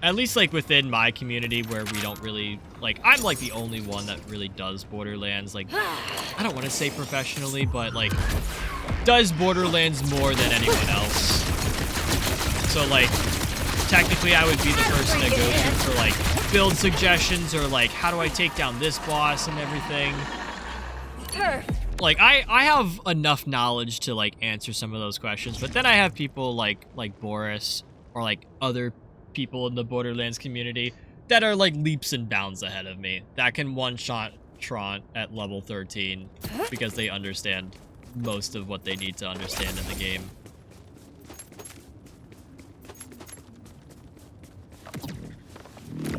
At least like within my community where we don't really like I'm like the only one that really does Borderlands, like I don't want to say professionally, but like does Borderlands more than anyone else. So like technically I would be the person to go to for like build suggestions or like how do I take down this boss and everything. Perfect. Like I have enough knowledge to like answer some of those questions, but then I have people like Boris or like other people in the Borderlands community that are like leaps and bounds ahead of me that can one-shot Trant at level 13 because they understand most of what they need to understand in the game.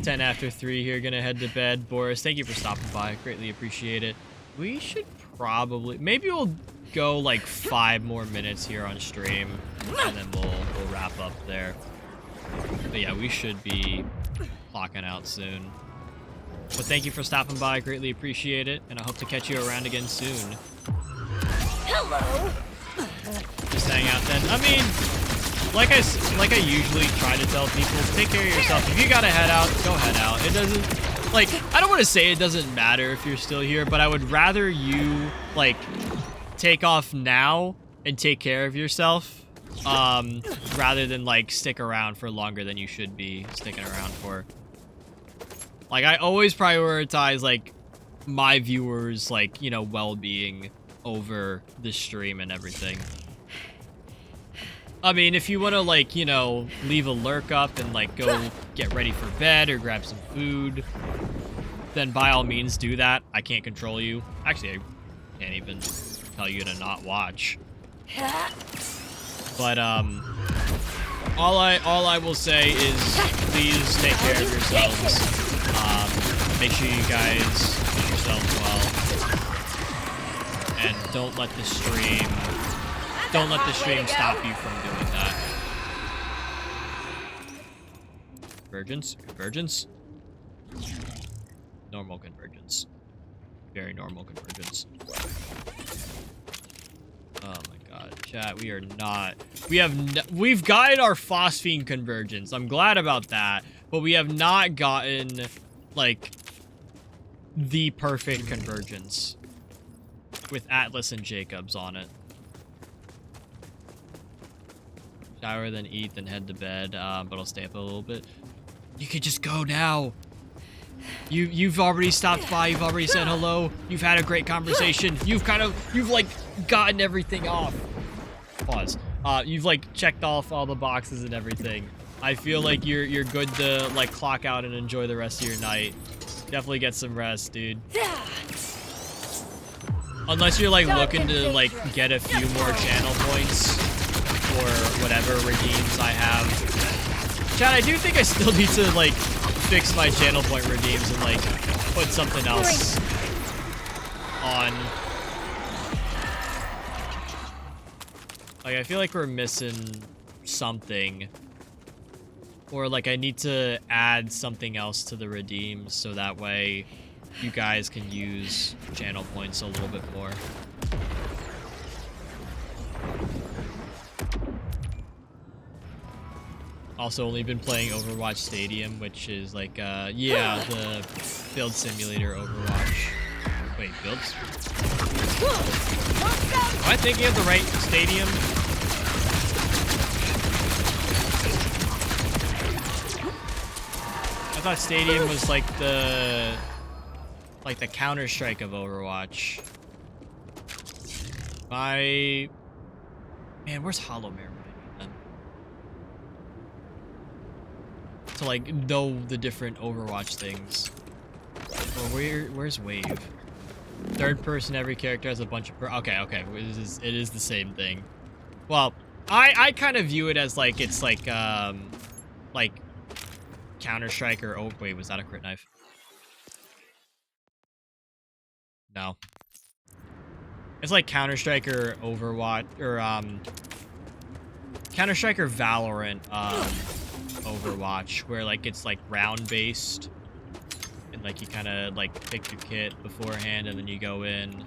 Ten after 3 here, gonna head to bed. Boris, thank you for stopping by. Greatly appreciate it. We should probably, maybe we'll go like 5 more minutes here on stream and then we'll wrap up there. But yeah, we should be clocking out soon. But thank you for stopping by. Greatly appreciate it, and I hope to catch you around again soon. Hello. Just hang out then. I mean, like I usually try to tell people, take care of yourself. If you gotta head out, go head out. It doesn't, like, I don't want to say it doesn't matter if you're still here, but I would rather you, like, take off now and take care of yourself, rather than, like, stick around for longer than you should be sticking around for. Like, I always prioritize, like, my viewers, like, you know, well-being over the stream and everything. I mean, if you want to, like, you know, leave a lurk up and, like, go get ready for bed or grab some food, then by all means do that. I can't control you. Actually, I can't even tell you to not watch. But, all I will say is please take care of yourselves. Make sure you guys keep yourselves well. And don't let the stream stop you from doing that. Convergence? Convergence? Normal convergence. Very normal convergence. Oh my god, chat, we've gotten our phosphine convergence. I'm glad about that, but we have not gotten, like, the perfect convergence with Atlas and Jacobs on it. Shower, then eat, then head to bed, but I'll stay up a little bit. You could just go now. You've already stopped by, you've already said hello, you've had a great conversation, you've like gotten everything off. Pause. You've like checked off all the boxes and everything. I feel like you're good to like clock out and enjoy the rest of your night. Definitely get some rest, dude. Unless you're like looking to like get a few more channel points for whatever redeems I have. Chad, I do think I still need to like fix my channel point redeems and like put something else on. Like, I feel like we're missing something. Or like I need to add something else to the redeems so that way you guys can use channel points a little bit more. Also only been playing Overwatch Stadium, which is like, yeah, the build simulator Overwatch. Wait, builds? Am I thinking of the right stadium? I thought Stadium was like the Counter-Strike of Overwatch. Man, where's Hollow Mirror? To like know the different Overwatch things. Well, where's Wave? Third person, every character has a bunch of okay, it is the same thing. Well, I kind of view it as like it's like Counter-Strike or oh wait, was that a crit knife? No. It's like Counter-Strike or Overwatch or Counter-Strike or Valorant Overwatch, where like it's like round based and like you kind of like pick your kit beforehand and then you go in.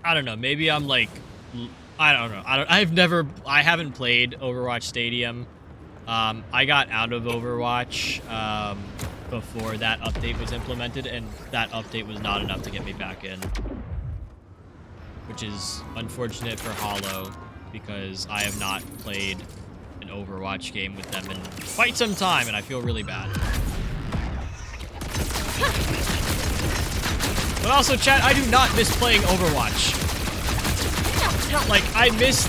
I don't know, maybe I'm like I don't know. I haven't played Overwatch Stadium. I got out of Overwatch before that update was implemented, and that update was not enough to get me back in, which is unfortunate for Hollow because I have not played an Overwatch game with them in quite some time, and I feel really bad. But also, chat, I do not miss playing Overwatch. Like, I miss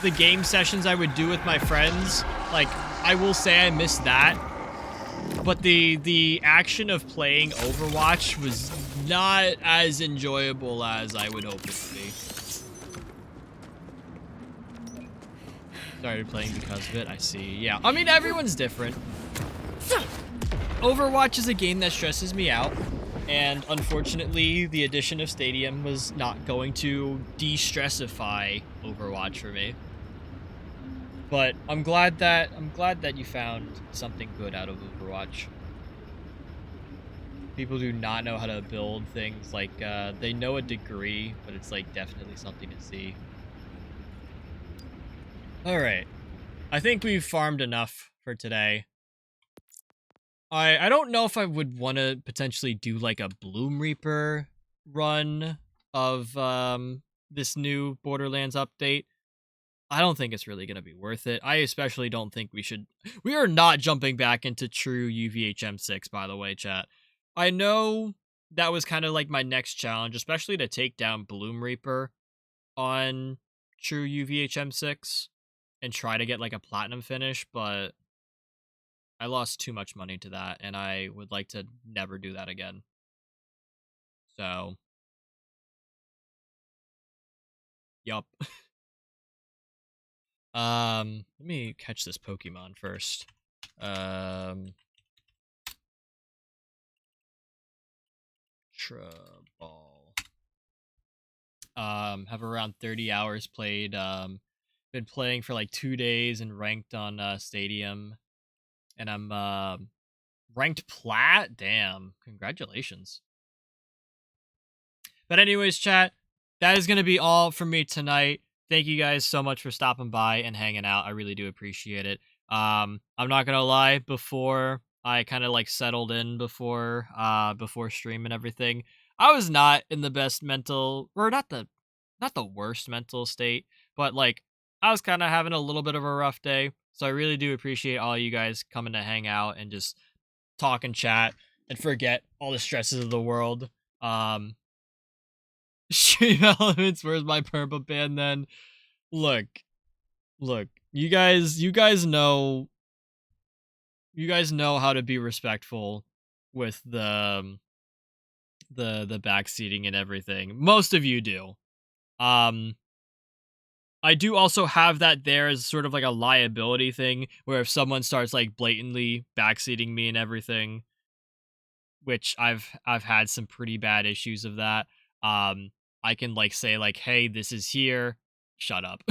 the game sessions I would do with my friends. Like, I will say I miss that. But the action of playing Overwatch was not as enjoyable as I would hope it to be. Started playing because of it, I see. Yeah, I mean, everyone's different. Overwatch is a game that stresses me out, and unfortunately, the addition of Stadium was not going to de-stressify Overwatch for me. But I'm glad that you found something good out of Overwatch. People do not know how to build things, like, they know a degree, but it's, like, definitely something to see. Alright. I think we've farmed enough for today. I don't know if I would want to potentially do, like, a Bloom Reaper run of, this new Borderlands update. I don't think it's really going to be worth it. I especially don't think we are not jumping back into true UVHM6, by the way, chat. I know that was kind of like my next challenge, especially to take down Bloom Reaper on True UVHM6 and try to get like a platinum finish, but I lost too much money to that, and I would like to never do that again. So, yup. Let me catch this Pokemon first. Trouble. Have around 30 hours played. Been playing for like 2 days and ranked on Stadium, and I'm ranked plat. Damn, congratulations. But anyways, chat, that is gonna be all from me tonight. Thank you guys so much for stopping by and hanging out. I really do appreciate it. I'm not gonna lie, before I kind of like settled in before stream and everything, I was not in the best mental, or not the worst mental state, but like I was kind of having a little bit of a rough day. So I really do appreciate all you guys coming to hang out and just talk and chat and forget all the stresses of the world. Stream Elements, where's my purple band then? Look, look, you guys know how to be respectful with the backseating and everything. Most of you do. Um I do also have that there as sort of like a liability thing where if someone starts like blatantly backseating me and everything, which I've had some pretty bad issues of that. I can like say like, "Hey, this is here. Shut up."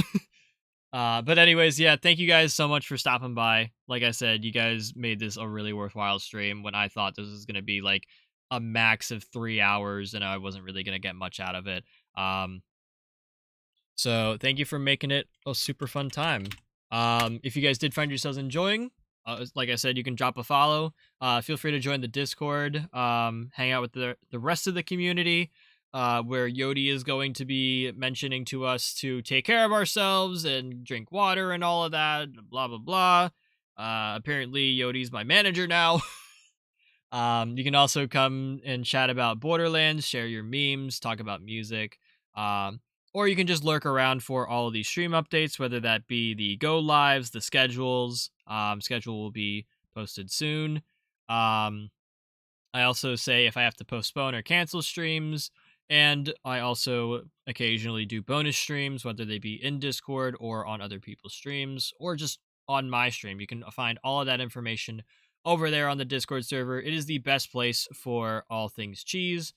But anyways, yeah, thank you guys so much for stopping by. Like I said, you guys made this a really worthwhile stream when I thought this was gonna be like a max of 3 hours and I wasn't really gonna get much out of it. Um, so thank you for making it a super fun time. If you guys did find yourselves enjoying, like I said, you can drop a follow. Feel free to join the Discord. Hang out with the rest of the community. Where Yodi is going to be mentioning to us to take care of ourselves and drink water and all of that. Blah blah blah. Apparently, Yodi's my manager now. You can also come and chat about Borderlands, share your memes, talk about music, um, or you can just lurk around for all of these stream updates, whether that be the go lives, the schedules. Schedule will be posted soon. I also say if I have to postpone or cancel streams, and I also occasionally do bonus streams, whether they be in Discord or on other people's streams, or just on my stream. You can find all of that information over there on the Discord server. It is the best place for all things cheese.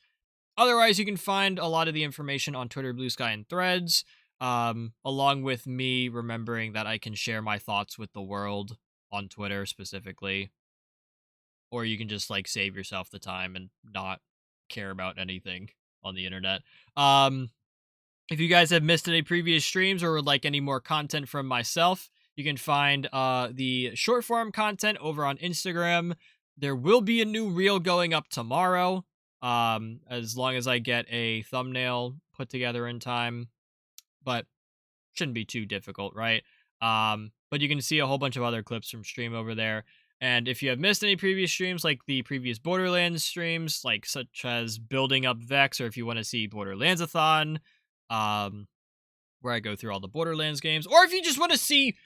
Otherwise, you can find a lot of the information on Twitter, Blue Sky, and Threads, along with me remembering that I can share my thoughts with the world on Twitter specifically, or you can just like save yourself the time and not care about anything on the internet. Um, if you guys have missed any previous streams or would like any more content from myself, you can find the short form content over on Instagram. There will be a new reel going up tomorrow, as long as I get a thumbnail put together in time. But shouldn't be too difficult, right? But you can see a whole bunch of other clips from stream over there. And if you have missed any previous streams, like the previous Borderlands streams, like such as building up Vex, or if you want to see Borderlands-a-thon, where I go through all the Borderlands games, or if you just want to see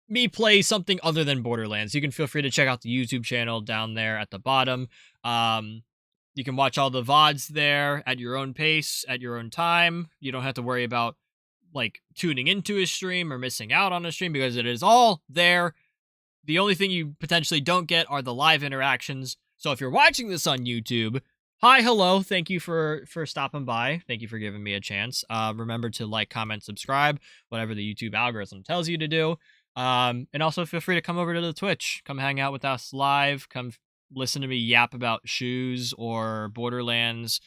me play something other than Borderlands, you can feel free to check out the YouTube channel down there at the bottom. You can watch all the VoDs there at your own pace, at your own time. You don't have to worry about like tuning into a stream or missing out on a stream because it is all there. The only thing you potentially don't get are the live interactions. So if you're watching this on YouTube, hi, hello, thank you for stopping by. Thank you for giving me a chance. Remember to like, comment, subscribe, whatever the YouTube algorithm tells you to do. And also feel free to come over to the Twitch. Come hang out with us live. Come listen to me yap about shoes or Borderlands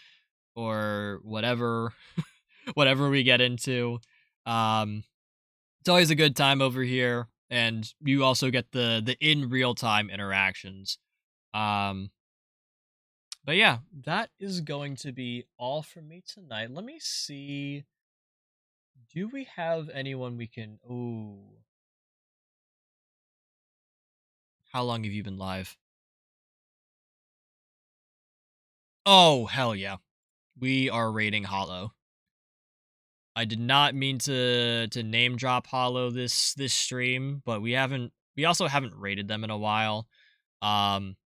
or whatever whatever we get into. It's always a good time over here, and you also get the in real time interactions. But yeah, that is going to be all from me tonight. Let me see. Do we have anyone we can? Ooh, how long have you been live? Oh hell yeah, we are raiding Hollow. I did not mean to name drop Hollow this stream, but we also haven't rated them in a while. Um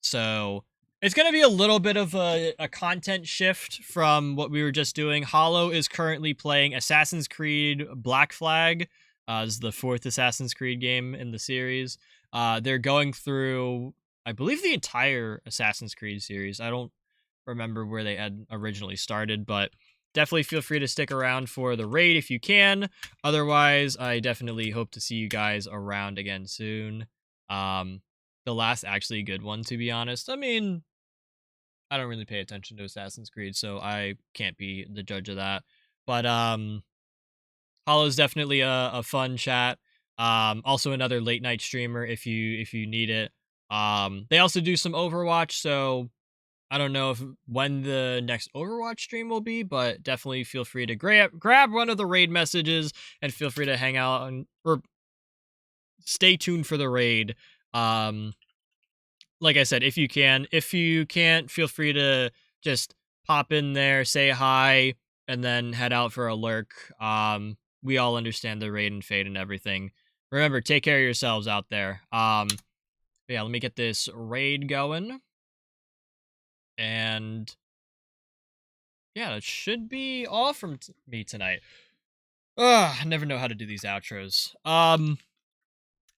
so it's going to be a little bit of a content shift from what we were just doing. Hollow is currently playing Assassin's Creed Black Flag. Is the 4th Assassin's Creed game in the series. They're going through, I believe, the entire Assassin's Creed series. I don't remember where they had originally started, but definitely feel free to stick around for the raid if you can. Otherwise, I definitely hope to see you guys around again soon. The last actually good one, to be honest. I mean, I don't really pay attention to Assassin's Creed, so I can't be the judge of that. But Hollow's definitely a fun chat. Also another late night streamer if you need it. They also do some Overwatch, so I don't know when the next Overwatch stream will be, but definitely feel free to grab one of the raid messages and feel free to hang out or stay tuned for the raid. Like I said, if you can. If you can't, feel free to just pop in there, say hi, and then head out for a lurk. We all understand the raid and fade and everything. Remember, take care of yourselves out there. Yeah, let me get this raid going. And yeah, that should be all from me tonight. I never know how to do these outros.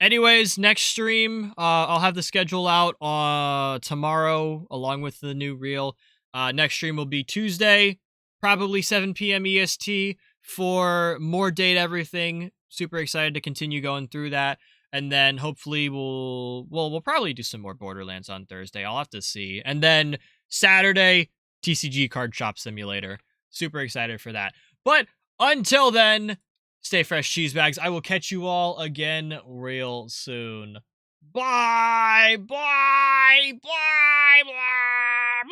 Anyways, next stream, I'll have the schedule out tomorrow along with the new reel. Next stream will be Tuesday, probably 7 p.m. EST for more date everything. Super excited to continue going through that. And then hopefully we'll probably do some more Borderlands on Thursday. I'll have to see. And then Saturday, TCG Card Shop Simulator. Super excited for that. But until then, stay fresh, cheese bags. I will catch you all again real soon. Bye, bye, bye, bye.